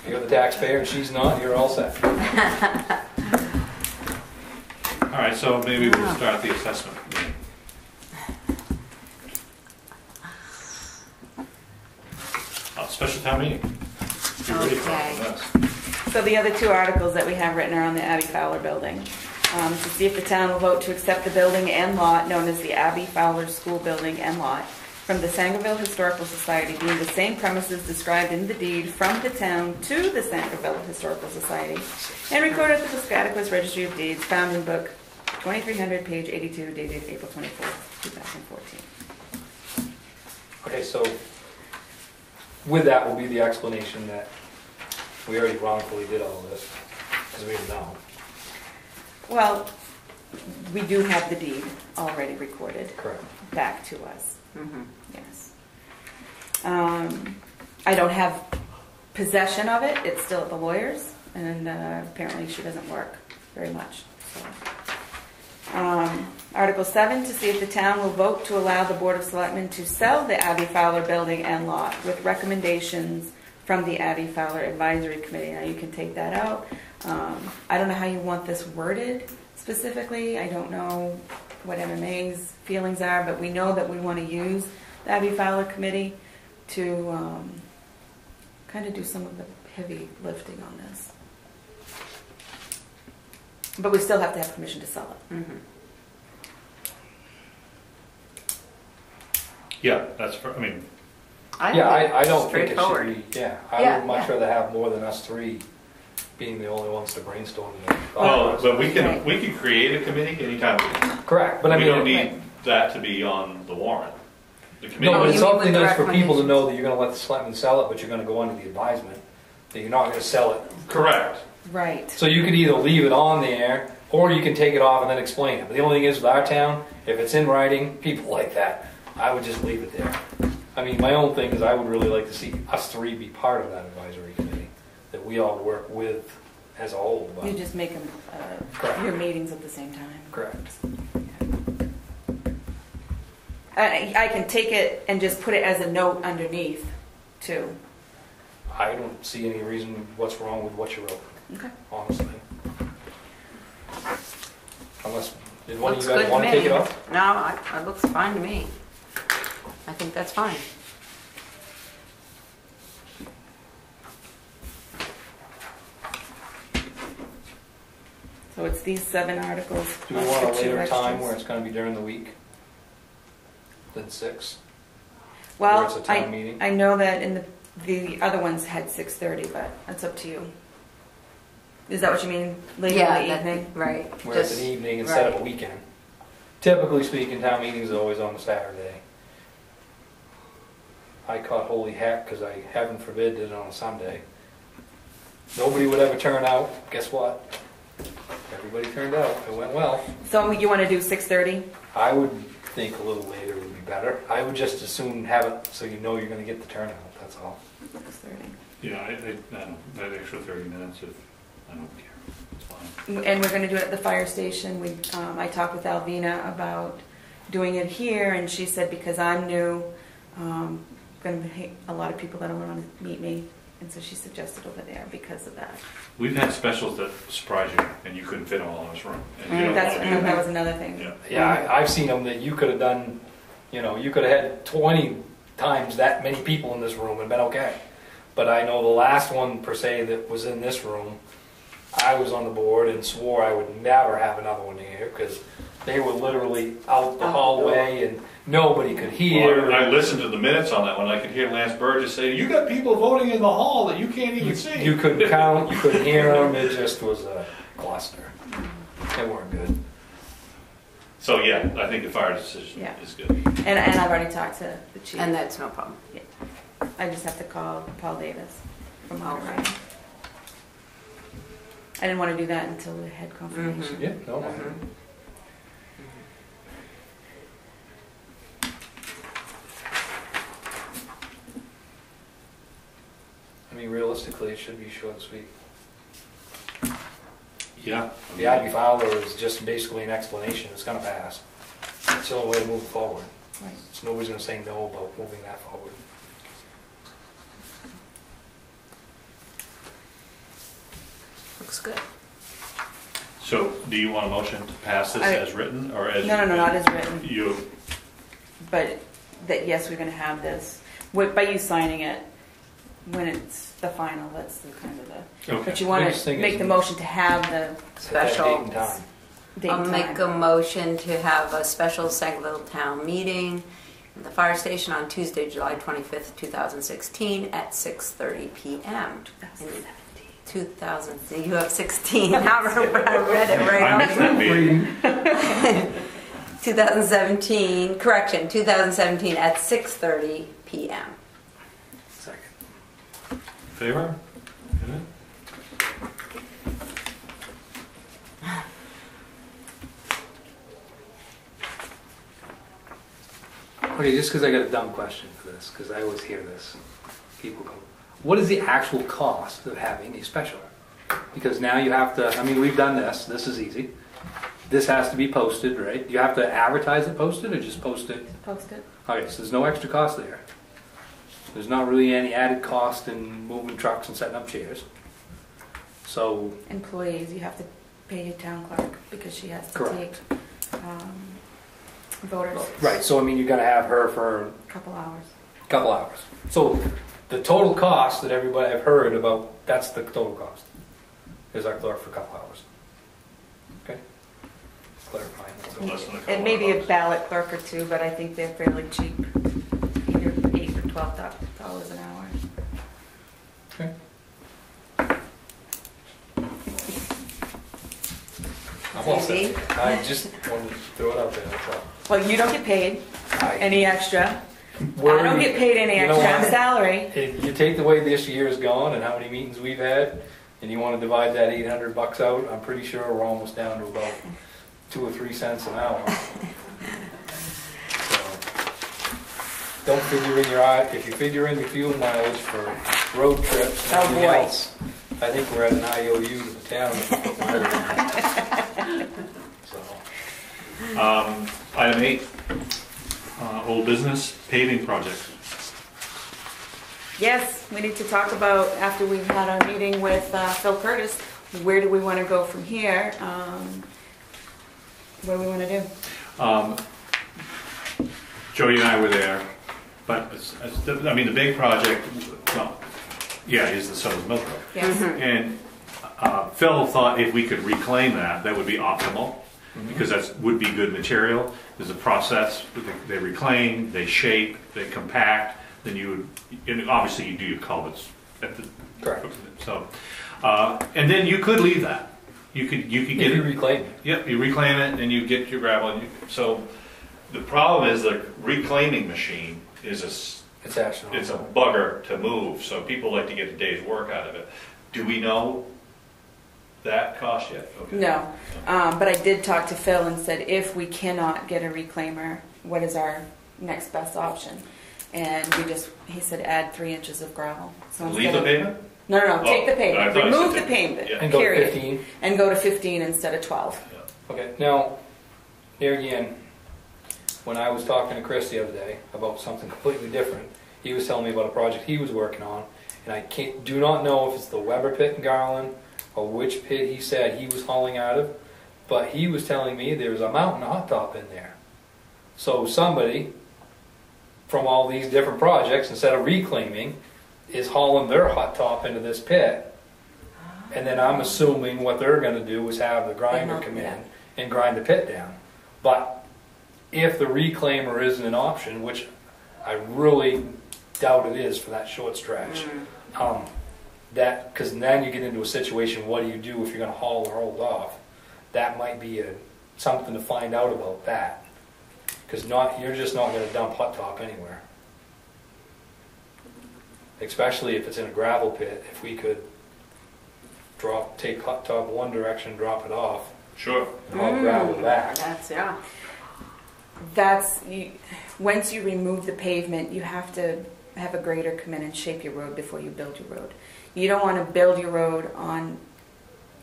you're the taxpayer and she's not, you're all set. All right. So maybe we'll start the assessment. Special town meeting. Be ready for Okay. this. So the other two articles that we have written are on the Abbey Fowler building. To see if the town will vote to accept the building and lot known as the Abbey Fowler School Building and Lot from the Sangerville Historical Society, being the same premises described in the deed from the town to the Sangerville Historical Society, and recorded at the Piscataquis Registry of Deeds, found in book 2300, page 82, dated April 24th, 2014. Okay, so with that will be the explanation that we already wrongfully did all this, because we didn't know. Well, we do have the deed already recorded Correct. back to us. Mhm. Yes. I don't have possession of it. It's still at the lawyer's, and apparently she doesn't work very much. So. Article 7, to see if the town will vote to allow the Board of Selectmen to sell the Abbey Fowler building and lot with recommendations from the Abbey Fowler Advisory Committee. Now, you can take that out. I don't know how you want this worded specifically. I don't know what MMA's feelings are, but we know that we want to use the Abbey Fowler Committee to kind of do some of the heavy lifting on this. But we still have to have permission to sell it. Mhm. Yeah, that's. I mean, Yeah, I don't think it straightforward. should be, yeah, I Yeah, would much yeah. rather have more than us three being the only ones to brainstorm the thought well, process. but we can create a committee anytime. Correct, but I We mean. don't need that to be on the warrant. The committee. No, but you it's mean awfully with the nice for people to recommendations? know that you're gonna let the selectmen sell it, but you're gonna go under the advisement, that you're not gonna sell it. Correct. Right. So you could either leave it on there, or you can take it off and then explain it. But the only thing is with our town, if it's in writing, people like that, I would just leave it there. I mean, my own thing is I would really like to see us three be part of that advisory committee, that we all work with as a whole. But You just make them, Correct. your meetings at the same time. correct. I can take it and just put it as a note underneath, too. I don't see any reason what's wrong with what you wrote, Okay. honestly. Unless, did one of Looks you guys good to want to me. take it off? No, it looks fine to me. I think that's fine. So it's these 7 articles. Do we plus want a the 2 later time extras. where it's gonna be during the week than 6? Well, where it's a town meeting? I know that in the The other ones had 6:30, but that's up to you. Is that what you mean? Later Yeah, in the that- evening? right. Where it's Just- an evening instead of right. a weekend. Typically speaking, town meetings are always on a Saturday. I caught holy heck because I, heaven forbid, did it on a Sunday. Nobody would ever turn out. Guess what? Everybody turned out. It went well. So you want to do 6:30? I would think a little later would be better. I would just as soon have it so you know you're going to get the turnout. That's all. 6:30. Yeah, I don't, that extra 30 minutes, if, I don't care, it's fine. And we're going to do it at the fire station. I talked with Alvina about doing it here, and she said because I'm new, going to be a lot of people that don't want to meet me, and so she suggested over there because of that. We've had specials that surprise you, and you couldn't fit all in this room. And you don't wanna do That was another thing. Yeah. Yeah, I've seen them that you could have done, you know, you could have had 20 times that many people in this room and been okay. But I know the last one, per se, that was in this room, I was on the board and swore I would never have another one here because they were literally out the hallway and nobody could hear. Well, I listened to the minutes on that one. I could hear Lance Burgess say, "You got people voting in the hall that you can't even see." You couldn't count, you couldn't hear them, it just was a cluster. They weren't good. So yeah, I think the fire decision Yeah. is good. And I've already talked to the chief. And that's no problem. I just have to call Paul Davis from Monterey. Okay. I didn't want to do that until we had confirmation. Yeah, no, Mhm. I mean, realistically, it should be short and sweet. Yeah. The Ivy Fowler is just basically an explanation, it's gonna pass. It's the only way to move forward. Right. So nobody's gonna say no about moving that forward. Looks good. So, do you want a motion to pass this as written, or as? No, not as written, You, but that, yes, we're going to have this. By you signing it, when it's the final, that's the kind of the... okay. But you want Biggest to thing make is- the motion to have the Set that Special. date and time. date I'll and make a time. motion to have a special Sagamore Town meeting at the fire station on Tuesday, July 25th, 2016 at 6:30 p.m. 2000, you have 16. I read it right I missed that meeting. 2017, correction, 2017 at 6:30 p.m. Second. Favor? Good. Okay, just because I got a dumb question for this, because I always hear this. People go, what is the actual cost of having a special? Because now you have to, I mean, we've done this is easy. This has to be posted, right? You have to advertise it, post it, or just post it? Post it. Okay, so there's no extra cost there. There's not really any added cost in moving trucks and setting up chairs. So, Employees, you have to pay your town clerk because she has to Correct. take voters right, so I mean, you're gonna have her for a couple hours. a couple hours. So the total cost that everybody I've heard about, that's the total cost, is our clerk for a couple hours. Okay? Clarifying. That's all. Less than a couple It may be a hours. ballot clerk or two, but I think they're fairly cheap, either $8 or $12 an hour. Okay. I'm all set. Easy. I just wanted to throw it out there, that's all. Well, you don't get paid any extra. Where I don't you- get paid any you know extra. I'm what? salary. If you take the way this year's gone and how many meetings we've had, and you want to divide that $800 out, I'm pretty sure we're almost down to about 2 or 3 cents an hour. So, don't figure in your if you figure in your fuel mileage for road trips and Oh, everything boy. else, I think we're at an IOU to the town. So, Item 8, old business paving project. Yes, we need to talk about, after we've had our meeting with Phil Curtis, where do we want to go from here? What do we want to do? Jody and I were there, but I mean, the big project, well, yeah, is the Southern Mill Road. Yes. And Phil thought if we could reclaim that, that would be optimal, because that would be good material. There's a process, they reclaim, they shape, they compact, then you would, and obviously you do your culverts at the. Correct. So, and then you could leave that. You could get If you it. reclaim it. Yep, you reclaim it and you get your gravel. So the problem is the reclaiming machine is It's actually. it's a bugger to move. So people like to get a day's work out of it. Do we know that cost yet? Okay. No, but I did talk to Phil and said, if we cannot get a reclaimer, what is our next best option? And he said, add 3 inches of gravel. So Leave the pavement? No, take the I pavement, thought you remove said the take- pavement, yeah. And go to period. 15. And go to 15 instead of 12. Okay, now, there again, when I was talking to Chris the other day about something completely different, he was telling me about a project he was working on, and I do not know if it's the Weber pit in Garland or which pit he said he was hauling out of, but he was telling me there's a mountain hot top in there. So somebody from all these different projects, instead of reclaiming, is hauling their hot top into this pit. And then I'm assuming what they're going to do is have the grinder come in and grind the pit down. But if the reclaimer isn't an option, which I really doubt it is for that short stretch, because then you get into a situation, what do you do if you're going to haul or hold off? That might be something to find out about that. Because you're just not going to dump hot top anywhere. Especially if it's in a gravel pit. If we could take hot top one direction, drop it off, Sure. and haul gravel back. Once you remove the pavement, you have to have a grader come in and shape your road before you build your road. You don't want to build your road on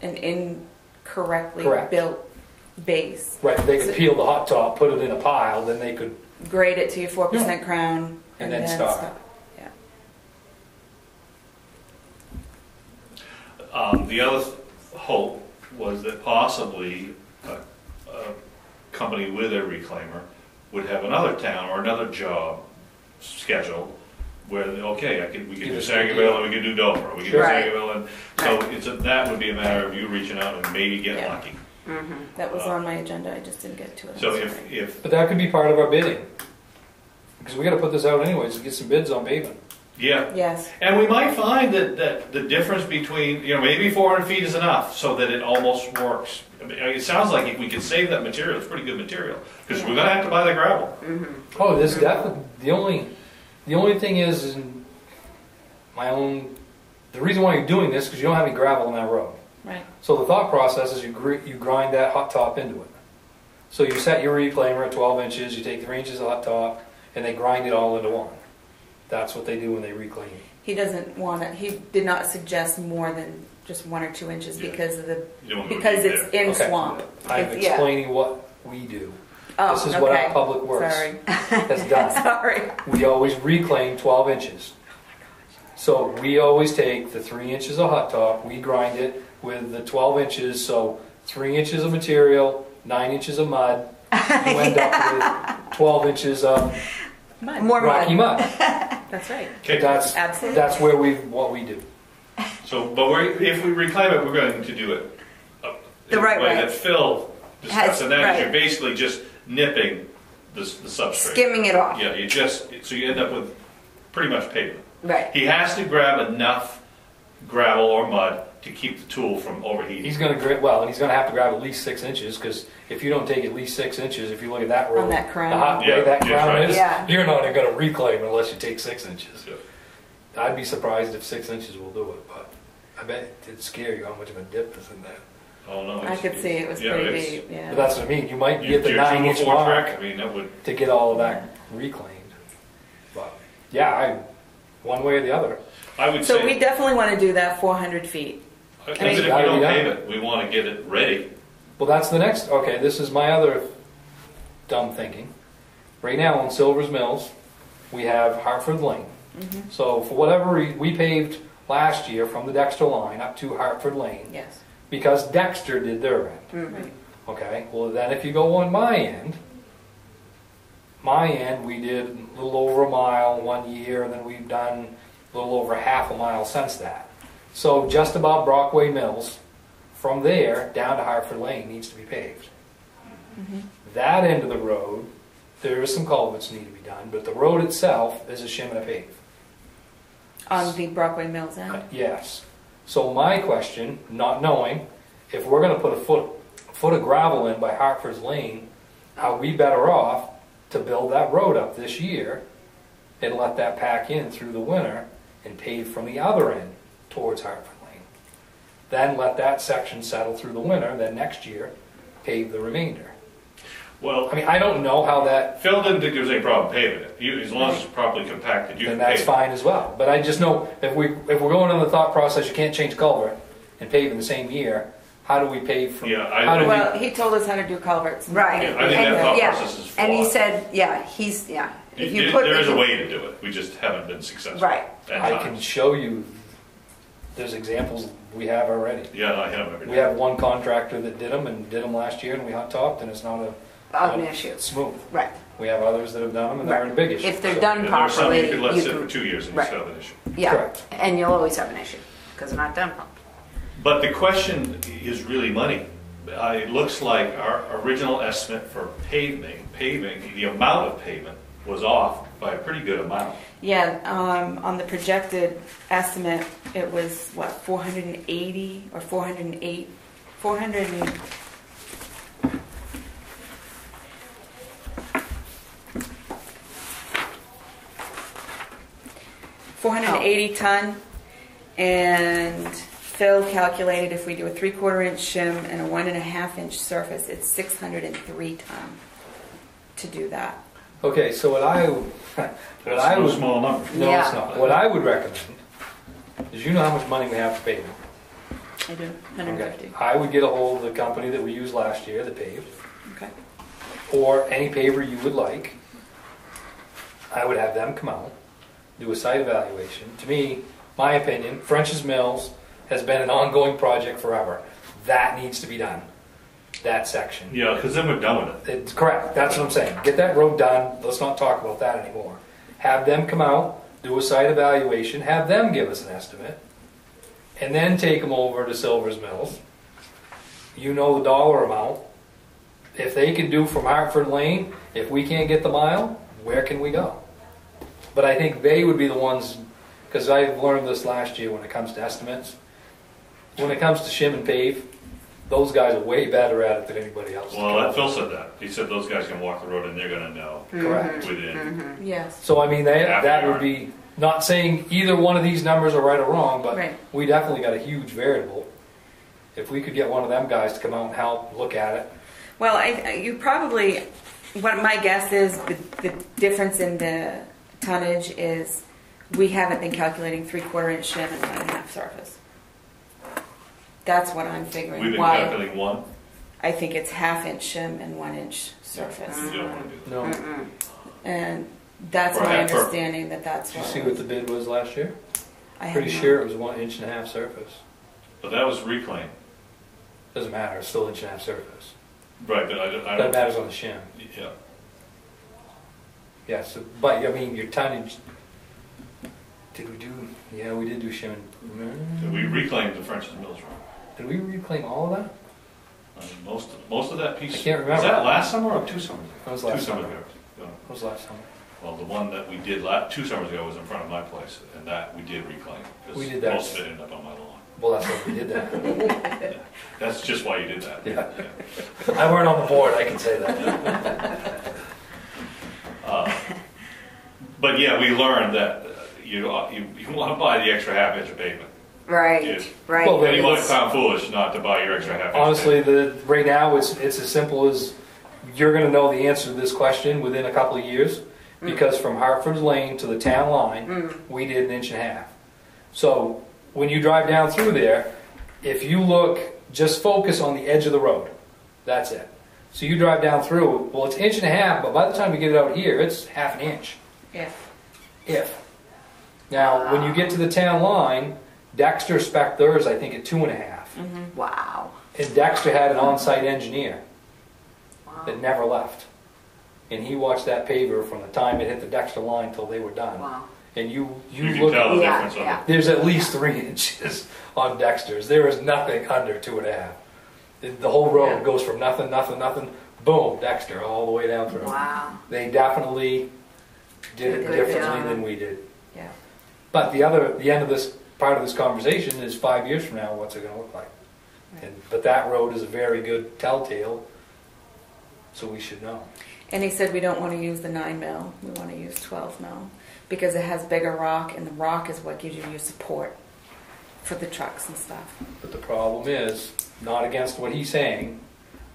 an incorrectly Correct. built base. Right, they could peel the hot top, put it in a pile, then they could, Grade it to your 4% crown, and then stop. Yeah. The other hope was that possibly a company with a reclaimer would have another town or another job scheduled where, okay, we could do Sangerville and we could do Dover, we could do Right. Sangerville, and so that would be a matter of you reaching out and maybe get Yeah. lucky. That was on my agenda, I just didn't get to it. So I'm sorry. if But that could be part of our bidding. Because we got to put this out anyways to get some bids on pavement. yeah. Yes. And we might find that the difference between, maybe 400 feet is enough so that it almost works. I mean, it sounds like if we could save that material, it's pretty good material. Because we're going to have to buy the gravel. Oh, this definitely, the only thing is in the reason why you're doing this is because you don't have any gravel on that road. Right. So the thought process is you grind that hot top into it. So you set your reclaimer at 12 inches, you take 3 inches of hot top, and they grind it all into one. That's what they do when they reclaim. He doesn't want it, he did not suggest more than just 1 or 2 inches Yeah. because of You don't want to because be it's there. in Okay. swamp. I'm It's- yeah. explaining what we do. Oh, This is what okay. our public works Sorry. has done. Sorry. We always reclaim 12 inches. So we always take the 3 inches of hot top, we grind it with the 12 inches, so 3 inches of material, 9 inches of mud, you end up with 12 inches of More rocky mud. That's right. Okay. That's Absolutely. that's what we do. So, but if we reclaim it, we're going to do it The right way. that Phil discussed, and that is right. you're basically just nipping the substrate. Skimming it off. Yeah, so you end up with pretty much pavement. Right. He has to grab enough gravel or mud to keep the tool from overheating. He's going to and he's going to have to grab at least 6 inches because if you don't take at least 6 inches, if you look at that road, On that crown. the hot Yeah, way that yeah, crown right. is, Yeah. you're not going to reclaim unless you take 6 inches. Yeah. I'd be surprised if 6 inches will do it, but I bet it'd scare you how much of a dip is in that. Oh no! I could see it was pretty deep. Yeah. But that's what I mean. You might You get the do 9 inch before mark track. I mean, that would. to get all of that reclaimed. But yeah, one way or the other. I would So say. we definitely want to do that 400 feet. Even if we gotta be don't done. pave it, we want to get it ready. Well, that's the next. Okay, this is my other dumb thinking. Right now on Silver's Mills, we have Hartford Lane. So for whatever we paved last year from the Dexter line up to Hartford Lane Yes. because Dexter did their end. Right. Okay, well then if you go on my end, we did a little over a mile one year, and then we've done a little over half a mile since that. So just about Brockway Mills, from there down to Hartford Lane needs to be paved. That end of the road there is some culverts need to be done, but the road itself is a shim and a pave. On the Brockway Mills end? Yes. So my question, not knowing, if we're gonna put a foot of gravel in by Hartford's Lane, are we better off to build that road up this year and let that pack in through the winter and pave from the other end towards Hartford Lane? Then let that section settle through the winter, then next year pave the remainder. Well, I mean, I don't know how that, Phil didn't think there was any problem paving it. As long as it's properly compacted, you then can that's pave it. fine as well. But I just know, if we're going on the thought process, you can't change culvert and pave in the same year, how do we pave from? Yeah, how do we? Well, he told us how to do culverts. Right. Yeah, I think that thought Yeah. process is And he flawed. said, if you put. There is a way to do it, we just haven't been successful. Right. At I times. can show you, there's examples we have already. Yeah, I have every We day. have one contractor that did them last year, and we hot topped, and it's not An issue. smooth. Right. We have others that have done them, and they're a big issue. If they're So, done And there's some properly, you could let you sit for can, 2 years and you Right. still have an issue. yeah, Correct. and you'll always have an issue, because they're not done properly. But the question is really money. It looks like our original estimate for paving, the amount of pavement was off by a pretty good amount. Yeah, on the projected estimate, it was what, 480 or 408, 400 and, $480 ton, and Phil calculated if we do a 3/4 inch shim and a 1.5 inch surface, it's 603 ton to do that. Okay, so what I would, That's no small number. no, it's Yeah. not. What I would recommend is, you know how much money we have to pave. I do, 150. I would get a hold of the company that we used last year that paved, Okay. or any paver you would like. I would have them come out, do a site evaluation. To me, my opinion, French's Mills has been an ongoing project forever. That needs to be done, that section. Yeah, because then we're done with it. It's correct, that's what I'm saying. Get that road done, let's not talk about that anymore. Have them come out, do a site evaluation, have them give us an estimate, and then take them over to Silver's Mills. You know the dollar amount. If they can do from Hartford Lane, if we can't get the mile, where can we go? But I think they would be the ones, because I've learned this last year when it comes to estimates. When it comes to shim and pave, those guys are way better at it than anybody else. Well, Phil said that. He said those guys can walk the road and they're gonna know Correct. within. Yes. So I mean, that After would be, not saying either one of these numbers are right or wrong, but Right. we definitely got a huge variable. If we could get one of them guys to come out and help look at it. Well, you probably, what my guess is, the difference in the tonnage is we haven't been calculating 3/4 inch shim and 1.5 surface. That's what I'm figuring. We've been Why calculating one. I think it's 1/2 inch shim and 1 inch surface. You don't want to do that. No. And that's Or my half, or- understanding that that's Did you what. see what the bid was last year? I have Pretty not- sure it was 1.5 inch surface. But that was reclaim. Doesn't matter, it's still 1.5 inch surface. Right, but I That don't. matters on the shim. Yeah. Yeah, so, but I mean, your tonnage, did we do, yeah, we did do shim and, We reclaimed the French's Mills Road. did we reclaim all of that? Most of that piece. I can't remember. Was that last summer or 2 summers ago? That was 2 last summers summer. ago. No. What was last summer? Well, the one that we did 2 summers ago was in front of my place, and that we did reclaim. 'Cause We did that. Most of it ended up on my lawn. Well, that's what we did that. That's just why you did that. Yeah. I weren't on the board, I can say that. But yeah, we learned that you want to buy the extra half inch of pavement. Right, Yeah. right. Well, And you might It's- sound foolish not to buy your extra half inch. Honestly, right now, it's as simple as, you're gonna know the answer to this question within a couple of years, because from Hartford Lane to the town line, we did 1.5 inches. So, when you drive down through there, if you look, just focus on the edge of the road. That's it. So you drive down through, well, it's 1.5 inches, but by the time you get it out here, it's 1/2 inch. If. Now, when you get to the town line, Dexter spec'd theirs, I think, at 2.5. Wow. And Dexter had an on-site engineer Wow. that never left. And he watched that paver from the time it hit the Dexter line till they were done. Wow. And you You can look, tell the Yeah, difference on yeah. it. there's at least 3 inches on Dexter's. There is nothing under 2.5. The whole road Yeah. goes from nothing, boom, Dexter, all the way down through. Wow. They definitely did it Good differently job. than we did. Yeah. But the end of this part of this conversation is 5 years from now, what's it going to look like? But that road is a very good telltale, so we should know. And he said we don't want to use the 9 mil, we want to use 12 mil because it has bigger rock, and the rock is what gives you your support for the trucks and stuff. But the problem is, not against what he's saying,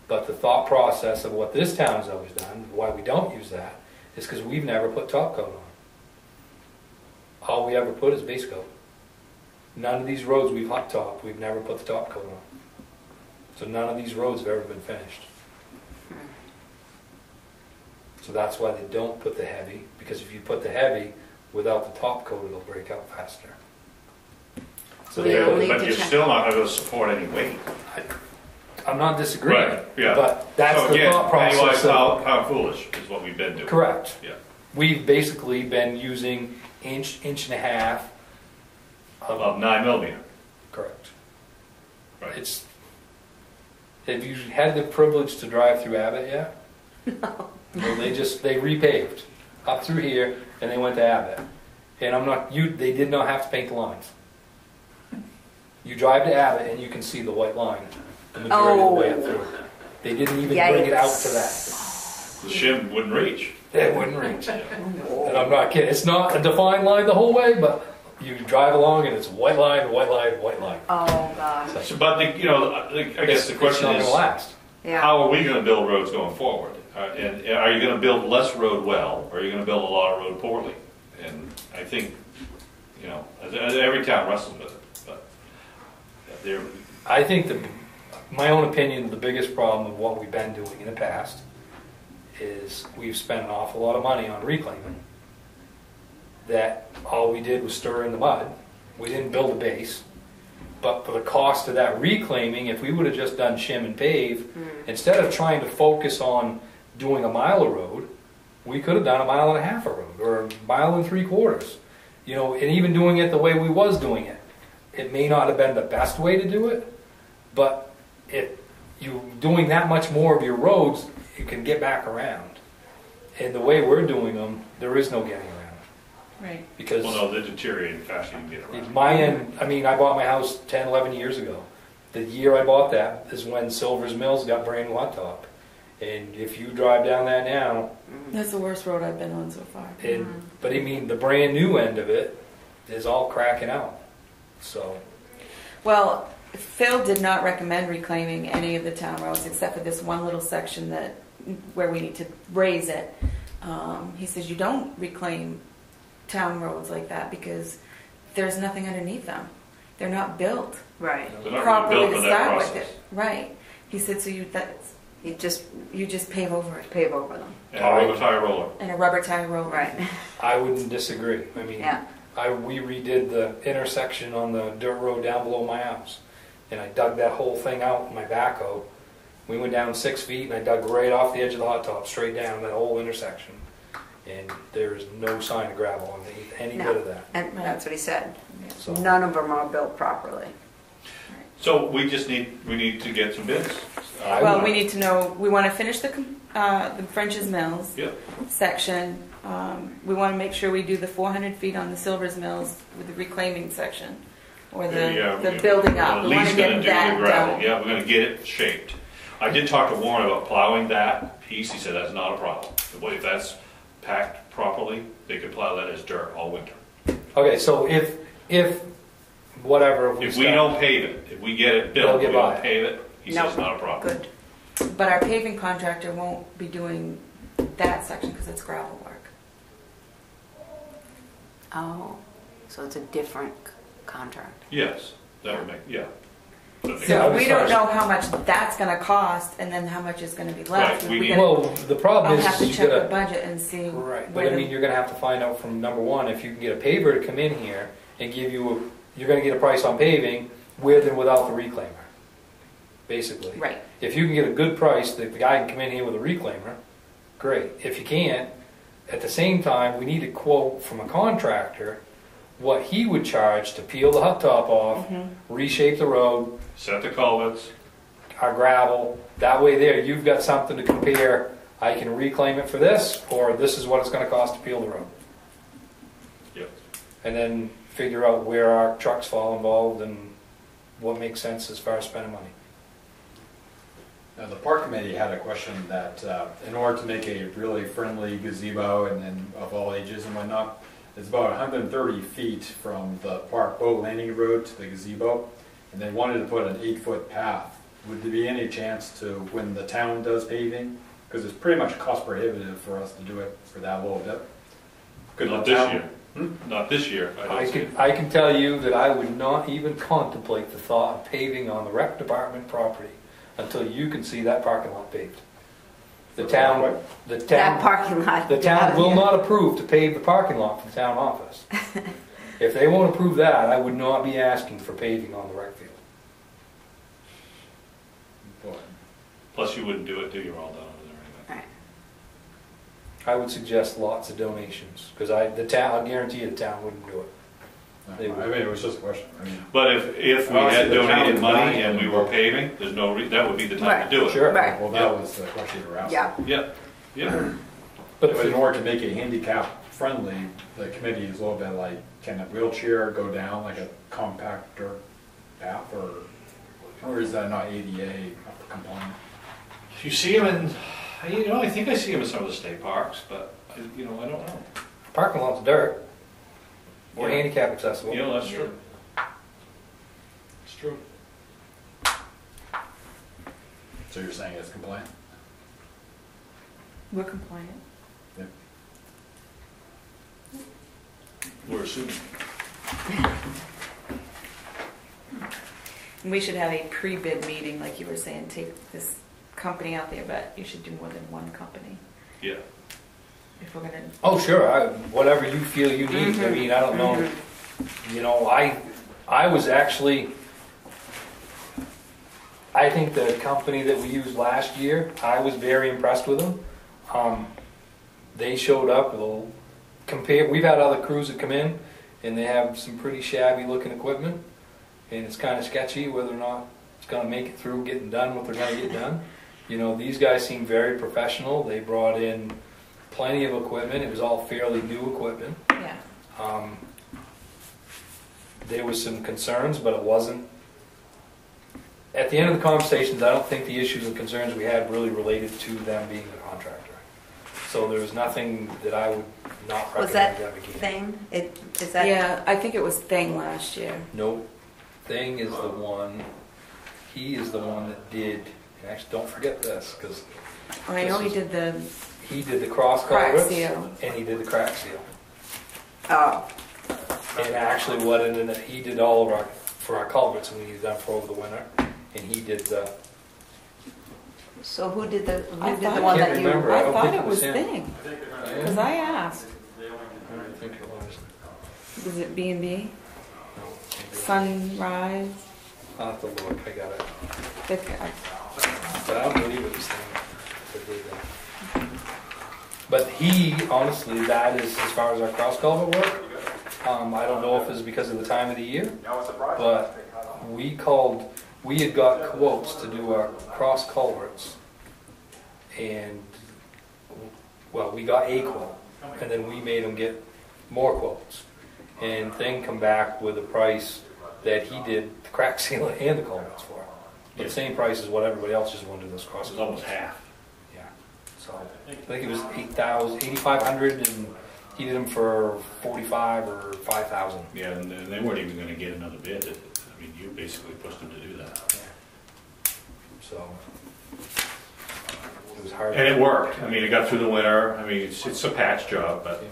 but the thought process of what this town has always done, why we don't use that, is because we've never put top coat on. All we ever put is base coat. None of these roads we've hot topped, we've never put the top coat on. So none of these roads have ever been finished. So that's why they don't put the heavy, because if you put the heavy without the top coat, it'll break out faster. So we don't need But to you're check. still not going to support any weight. I'm not disagreeing, Right, yeah. but that's So the again, thought process. Pennywise, of- pound foolish is what we've been doing. Correct. Yeah. We've basically been using inch and a half. Of 9mm. Correct. Right. It's. Have you had the privilege to drive through Abbott yet? No. Well, they repaved up through here, and they went to Abbott. And they did not have to paint the lines. You drive to Abbott, and you can see the white line the majority of the way up through. They didn't even bring it out to that. The shim wouldn't reach. It wouldn't reach. And I'm not kidding. It's not a defined line the whole way, but you drive along, and it's white line, white line, white line. Oh, gosh. So, but I guess the question it's not is, going to last. Yeah. how are we going to build roads going forward? And are you going to build less road well, or are you going to build a lot of road poorly? And I think, every town wrestles with it. But I think my own opinion, the biggest problem of what we've been doing in the past is we've spent an awful lot of money on reclaiming. That all we did was stir in the mud. We didn't build a base. But for the cost of that reclaiming, if we would have just done shim and pave, instead of trying to focus on doing a mile of road, we could have done a mile and a half of road, or a mile and 3/4. And even doing it the way we was doing it. It may not have been the best way to do it, but if you doing that much more of your roads, you can get back around. And the way we're doing them, there is no getting around. Right. Because well, no, they're deteriorating faster you can get around. my end, I bought my house 10, 11 years ago. The year I bought that is when Silver's Mills got brand new hot top. And if you drive down that now, That's the worst road I've been on so far. but the brand new end of it is all cracking out. So, Well, Phil did not recommend reclaiming any of the town roads except for this one little section where we need to raise it. He says you don't reclaim town roads like that because there's nothing underneath them. They're not built Right. They're not properly really to built for that start with process. it. Right. He said so you just pave over it Pave over them. And a rubber tire roller. and a rubber tire road. Right. I wouldn't disagree. Yeah. We redid the intersection on the dirt road down below my house. And I dug that whole thing out with my backhoe. We went down 6 feet and I dug right off the edge of the hot top, straight down that whole intersection. And there's no sign of gravel underneath any No. bit of that. And that's what he said. So, None of them are built properly. So we need to get some bids. Well, we need to know. We want to finish the French's Mills Yep. section. We want to make sure we do the 400 feet on the Silver's Mills with the reclaiming section, or the building up. At We want least to going to get do that the gravel. done. Yeah, we're going to get it shaped. I did talk to Warren about plowing that piece. He said that's not a problem. If that's packed properly, they could plow that as dirt all winter. okay, so if whatever If we don't pave it, if we get it They'll built, we get by don't pave it, he says it's not a problem. Good. But our paving contractor won't be doing that section because it's gravel work. Oh, so it's a different contract. Yes, that would make, yeah. That makes So Yeah, I sense. we was don't sorry. know how much that's going to cost, and then how much is going to be left. Right, we We need- gotta- well, the problem I'll is have to you check the gotta budget and see. right, but where I the- mean you're gonna have to find out from number one if you can get a paver to come in here and give you you're gonna get a price on paving with and without the reclaimer, basically. Right. If you can get a good price, the guy can come in here with a reclaimer, great. If you can't, at the same time, we need a quote from a contractor what he would charge to peel the hot top off, Mhm. reshape the road. Set the culverts. our gravel. That way there, you've got something to compare. I can reclaim it for this, or this is what it's gonna cost to peel the road. Yep. And then figure out where our trucks fall involved and what makes sense as far as spending money. Now, the park committee had a question that in order to make a really friendly gazebo and then of all ages and whatnot, it's about 130 feet from the park boat landing road to the gazebo, and they wanted to put an 8-foot path. Would there be any chance to, when the town does paving, because it's pretty much cost prohibitive for us to do it for that little bit? Could Not the this town- year. Not this year. I can tell you that I would not even contemplate the thought of paving on the rec department property until you can see that parking lot paved. The town, That parking lot. the town will yeah. not approve to pave the parking lot for the town office. If they won't approve that, I would not be asking for paving on the rec field. Boy. Plus you wouldn't do it till you're all done over there anyway. Right. I would suggest lots of donations, because I guarantee you the town wouldn't do it. I mean, it was just a question. I mean, But if we Obviously, had the town donated would money buy and we it. were paving, there's no that would be the time Right. to do it. Sure. Right. well, that was the question you were asking. Yeah. Yep. Yep. But But in order to make it handicap friendly, the committee is a little bit like, can a wheelchair go down like a compactor path, or is that not ADA compliant? You see them in, I think I see them in some of the state parks, but I don't know. parking lot's dirt, or Yeah. handicap accessible. That's true. It's true. So you're saying it's compliant? We're compliant. Yeah. We're assuming. We should have a pre-bid meeting, like you were saying, take this company out there, but you should do more than one company Yeah. if we're gonna. Oh, sure, whatever you feel you need. I mean, I don't know, I was actually, I think the company that we used last year, I was very impressed with them. They showed up with we've had other crews that come in and they have some pretty shabby looking equipment, and it's kind of sketchy whether or not it's going to make it through getting done what they're going to get done. These guys seem very professional. They brought in plenty of equipment. It was all fairly new equipment. Yeah. There was some concerns, but it wasn't. At the end of the conversations, I don't think the issues and concerns we had really related to them being the contractor. So there was nothing that I would not Was that recommend them again. thing? Is that? Yeah, I think it was Thing last year. Nope. Thing is the one. He is the one that did. And actually, don't forget this, because I know he did the cross Crack culverts seal. and he did the crack seal. Oh. And actually, what ended up, he did all of our culverts, and we needed them for over the winter. And he did the. So who did the I one can't that you? remember. I don't thought think it it was was him. Thing, because I asked. I don't think it was. Was it B&B? No. Sunrise? I'll have to look. I got it. But I don't believe it was him. But he, honestly, that is as far as our cross culvert work. I don't know if it's because of the time of the year, but we had got quotes to do our cross culverts, and we got a quote, and then we made them get more quotes, and Thing come back with a price that he did the crack seal and the culverts for, but the same price as what everybody else just wanted to do those cross It was culverts. almost half. Yeah, so I think it was 8,500, and he did them for 45 or 5,000. Yeah, and they weren't even going to get another bid. I mean, you basically pushed them to do that. So it was hard. And it worked. I mean, it got through the winter. I mean, it's a patch job, but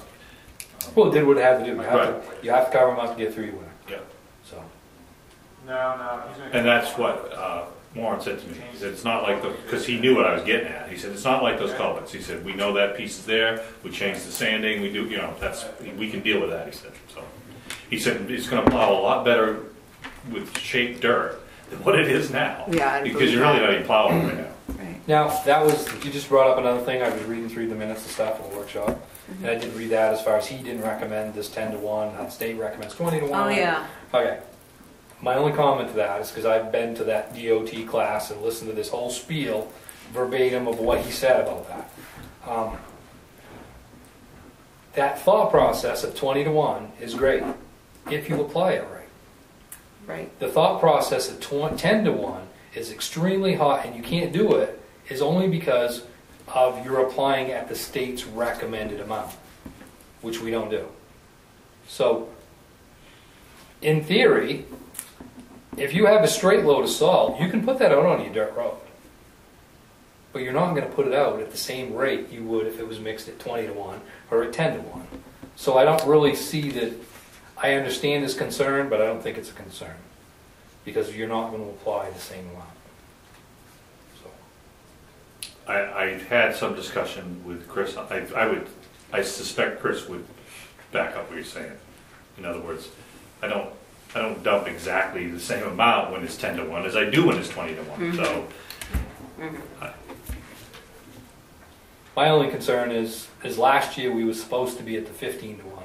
Well, it did what it had to do. Right. You have to cover them up to get through your winter. yeah. So And that's what Warren said to me. He said, it's not like because he knew what I was getting at. He said, it's not like those culverts. He said, we know that piece is there. We changed the sanding. We do, we can deal with that, he said. So he said, it's going to plow a lot better with shaped dirt than what it is now. Yeah, I because believe you're really that. not even plowing right now. Right. now you just brought up another thing. I was reading through the minutes and stuff in the workshop, and I did read that as far as he didn't recommend this 10 to 1. How the state recommends 20 to 1. Oh yeah. Okay. my only comment to that is because I've been to that DOT class and listened to this whole spiel verbatim of what he said about that. That thought process of 20 to 1 is great if you apply it right. Right. The thought process of 10 to 1 is extremely hot, and you can't do it is only because of you're applying at the state's recommended amount, which we don't do. So, in theory, if you have a straight load of salt, you can put that out on your dirt road. But you're not going to put it out at the same rate you would if it was mixed at 20 to 1 or at 10 to 1. So I don't really see that. I understand this concern, but I don't think it's a concern because you're not going to apply the same amount. So I had some discussion with Chris. I suspect Chris would back up what you're saying. In other words, I don't dump exactly the same amount when it's 10 to 1 as I do when it's 20 to 1. Mm-hmm. So. my only concern is last year we were supposed to be at the 15 to 1,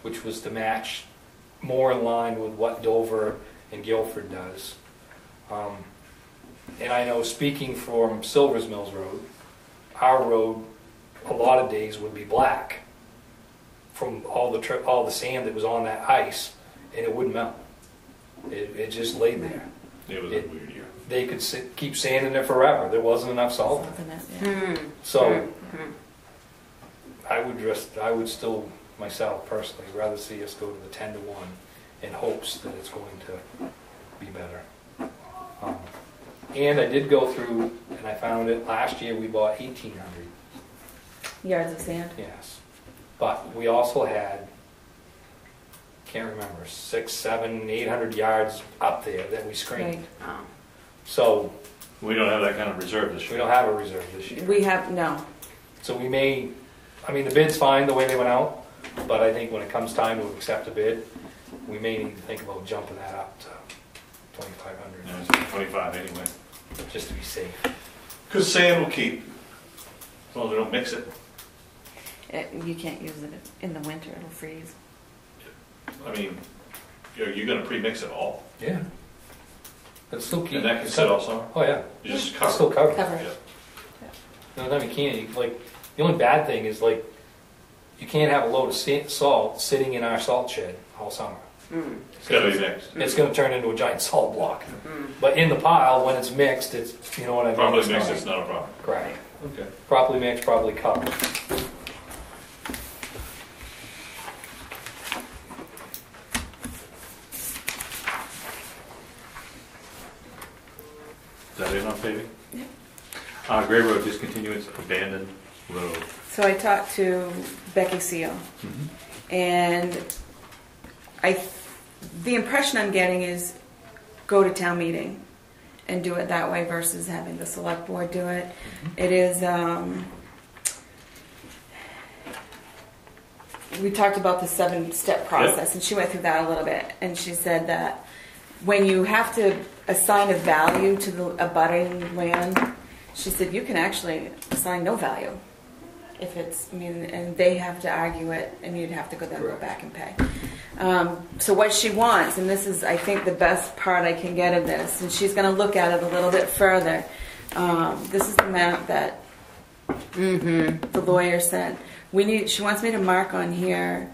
which was to match more in line with what Dover and Guilford does. And I know, speaking from Silvers Mills Road, our road a lot of days would be black from all the sand that was on that ice, and it wouldn't melt. It just laid there. It was a weird year. They could keep sanding it forever. There wasn't enough salt. So I would still, myself personally, rather see us go to the 10 to 1 in hopes that it's going to be better. And I did go through, and I found it, last year we bought 1,800. Yards of sand? Yes. But we also had, can't remember, 600, 700, 800 yards up there that we screened. Oh. So We don't have that kind of reserve this we year. don't have a reserve this year. We have, no. So we may, I mean, the bid's fine the way they went out, but I think when it comes time to accept a bid, we may need to think about jumping that up to 2,500, No, it's 25 anyway. just to be safe. Because sand will keep, as long as we don't mix it. You can't use it in the winter, it'll freeze. I mean, you're going to pre-mix it all. Yeah. But still keep. And that can sit all summer. Oh yeah. You just It's cover. still covered. Cover. Yeah. No, no, you can't. The only bad thing is you can't have a load of salt sitting in our salt shed all summer. It's got to be mixed. It's going to turn into a giant salt block. But in the pile, when it's mixed, it's, you know what I mean? Properly It's mixed, not- it's not a problem. Correct. Okay. Properly mixed, properly covered. Is that it on paving? Yeah. Gray Road discontinuance, abandoned road. So I talked to Becky Seal, and the impression I'm getting is go to town meeting and do it that way versus having the select board do it. It is, we talked about the 7-step process, and she went through that a little bit, and she said that when you have to assign a value to the abutting land, she said you can actually assign no value. If it's, and they have to argue it, and you'd have to go back and pay. So what she wants, and this is, I think, the best part I can get of this, and she's going to look at it a little bit further. This is the map that the lawyer sent. She wants me to mark on here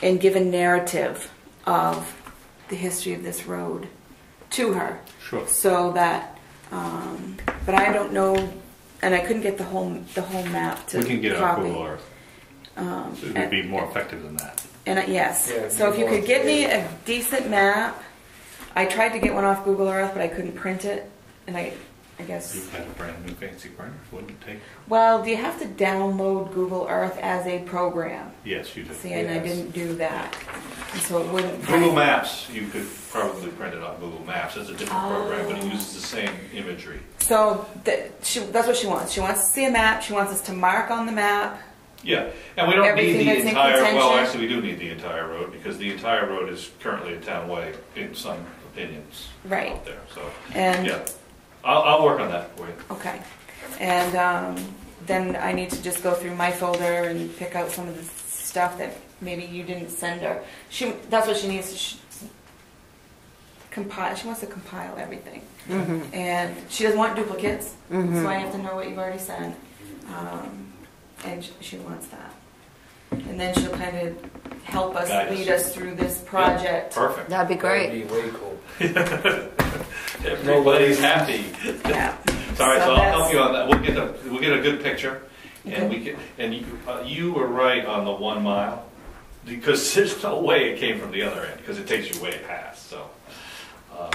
and give a narrative of the history of this road to her. Sure. So that, but I don't know. And I couldn't get the whole map to We can get copy. on Google Earth. It would be more effective than that. And yes, Yeah, so if you more could get me a decent map, I tried to get one off Google Earth, but I couldn't print it, and I guess. You've had a brand new fancy printer, wouldn't it take? Well, do you have to download Google Earth as a program? Yes, you do. See, and I Yes. didn't do that, and so it wouldn't. Google Maps, you could probably print it on Google Maps. It's a different program, but it uses the same imagery. So that's what she wants. She wants to see a map. She wants us to mark on the map. Yeah, and we don't Everything need that's the in entire, well, contention. actually, we do need the entire road, because the entire road is currently a town way in some opinions Right. out there, so, And yeah. I'll work on that for you. okay, and then I need to just go through my folder and pick out some of the stuff that maybe you didn't send her. That's what she needs. compile. She wants to compile everything, Mhm. and she doesn't want duplicates. Mhm. So I have to know what you've already sent, and she wants that. And then she'll kind of help us, Guide us. lead us through this project. Perfect. That'd be great. That'd be way cool. Everybody's happy. Yeah. All right, so I'll that's- help you on that. We'll get a good picture, and Okay. you were right on the 1 mile, because there's no way it came from the other end, because it takes you way past. So I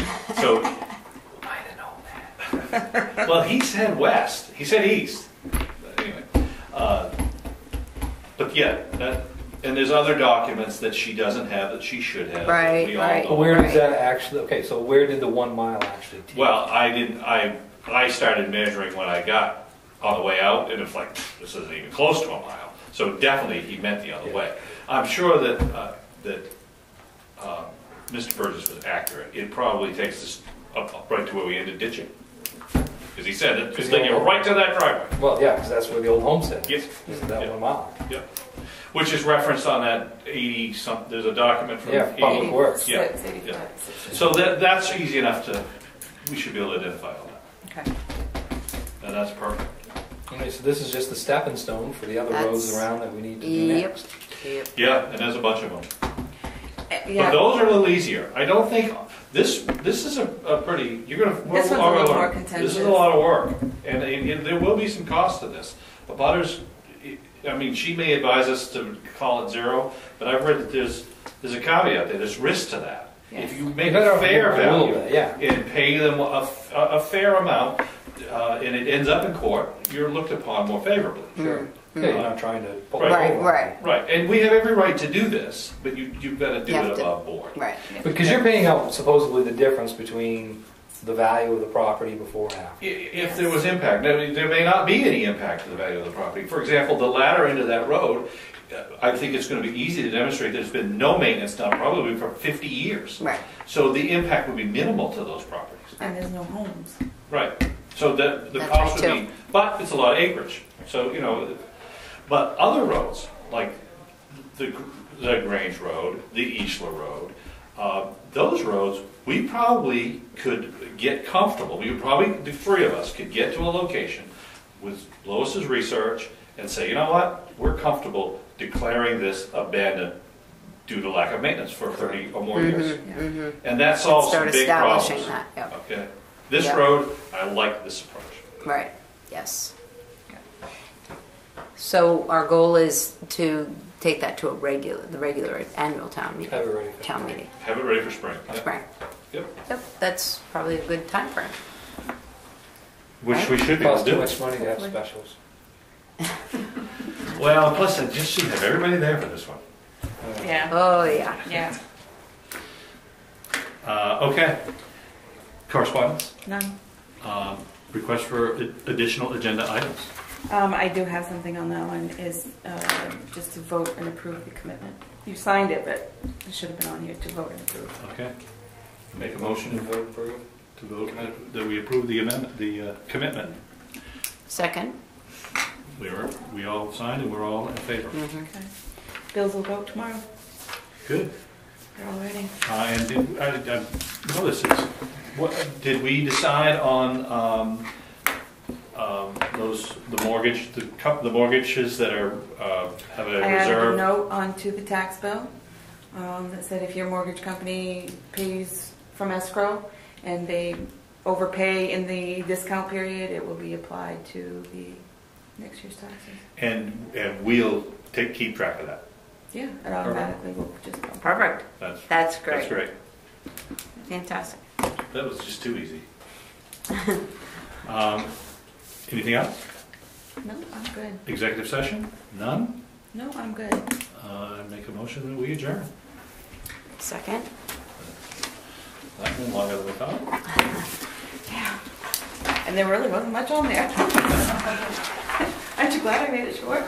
didn't know that. well, he said west. He said east. But anyway, but yeah, and there's other documents that she doesn't have that she should have. that Right, we all right. know. But where does Right. that actually? Okay, so where did the 1 mile actually take? Well, I didn't. I started measuring when I got on the way out, and it's like this isn't even close to a mile. So definitely he meant the other way. I'm sure that Mr. Burgess was accurate. It probably takes us up right to where we ended ditching, because he said it. It's taking you right to that driveway. Well, yeah, because that's where the old homestead Yes. is. Is that Yeah. 1 mile? Yep. Which is referenced on that 80 something. There's a document from Yeah, 80. Public Works. Yeah. 86, 85, 86. So that's easy enough to. We should be able to identify all that, Okay. and that's perfect. Okay, so this is just the stepping stone for the other roads That's- around that we need to do Yep. next. Yep. Yeah, and there's a bunch of them. Yeah. But those are a little easier. I don't think this is a pretty. You're gonna. This one's a little more This is contentious. a lot of work, and there will be some cost to this. The butters. I mean, she may advise us to call it zero, but I've read that there's a caveat there. There's risk to that. Yes. If you make Better a off fair a little value bit, yeah. and pay them a fair amount, and it ends up in court, you're looked upon more favorably. Sure. Yeah, you're not trying to pull Right. it over. Right. Right, and we have every right to do this, but you've got to do You have it to. above board. Right. Because you're paying out supposedly the difference between the value of the property before and after. If there was impact, now, there may not be any impact to the value of the property. For example, the latter end of that road, I think it's going to be easy to demonstrate there's been no maintenance done probably for 50 years. Right. So the impact would be minimal to those properties. And there's no homes. Right. So the That's cost right, would be, but it's a lot of acreage. So, but other roads, like the Grange Road, the Eastler Road, those roads, we probably could get comfortable. We would probably, the three of us could get to a location with Lois's research and say, you know what, we're comfortable declaring this abandoned due to lack of maintenance for 30 or more years. Mhm. And that solves some Start big establishing problems. that. Yep. Okay. This Yeah. road, I like this approach. Right. Yes. So our goal is to take that to the regular annual town meeting. Have it ready for Town spring. meeting. Have it ready for spring. Yep. Spring. Yep. Yep. That's probably a good time frame. Which we should be able Costs to too do. much money to have specials. Well, plus I just should have everybody there for this one. Yeah. Oh yeah. Yeah. Okay. Correspondence. None. Request for additional agenda items. I do have something on that one, is just to vote and approve the commitment. You signed it, but it should have been on here to vote and approve. Okay. Make a motion And vote approve. to vote that we approve the amendment, the commitment. Second. We all signed and we're all in favor. Mhm. Okay. Bills will go tomorrow. Good. They're all ready. And I know this is, what, did we decide on the mortgage, the mortgages that are, have a I added a reserve? note onto the tax bill that said if your mortgage company pays from escrow and they overpay in the discount period, it will be applied to the next year's taxes. And we'll keep track of that. Yeah, it automatically will just go. Perfect. That's great. That's great. Fantastic. That was just too easy. Anything else? No, I'm good. Executive session? None? No, I'm good. Make a motion that we adjourn. Second. That went longer than we thought. Yeah. And there really wasn't much on there. Aren't you glad I made it short?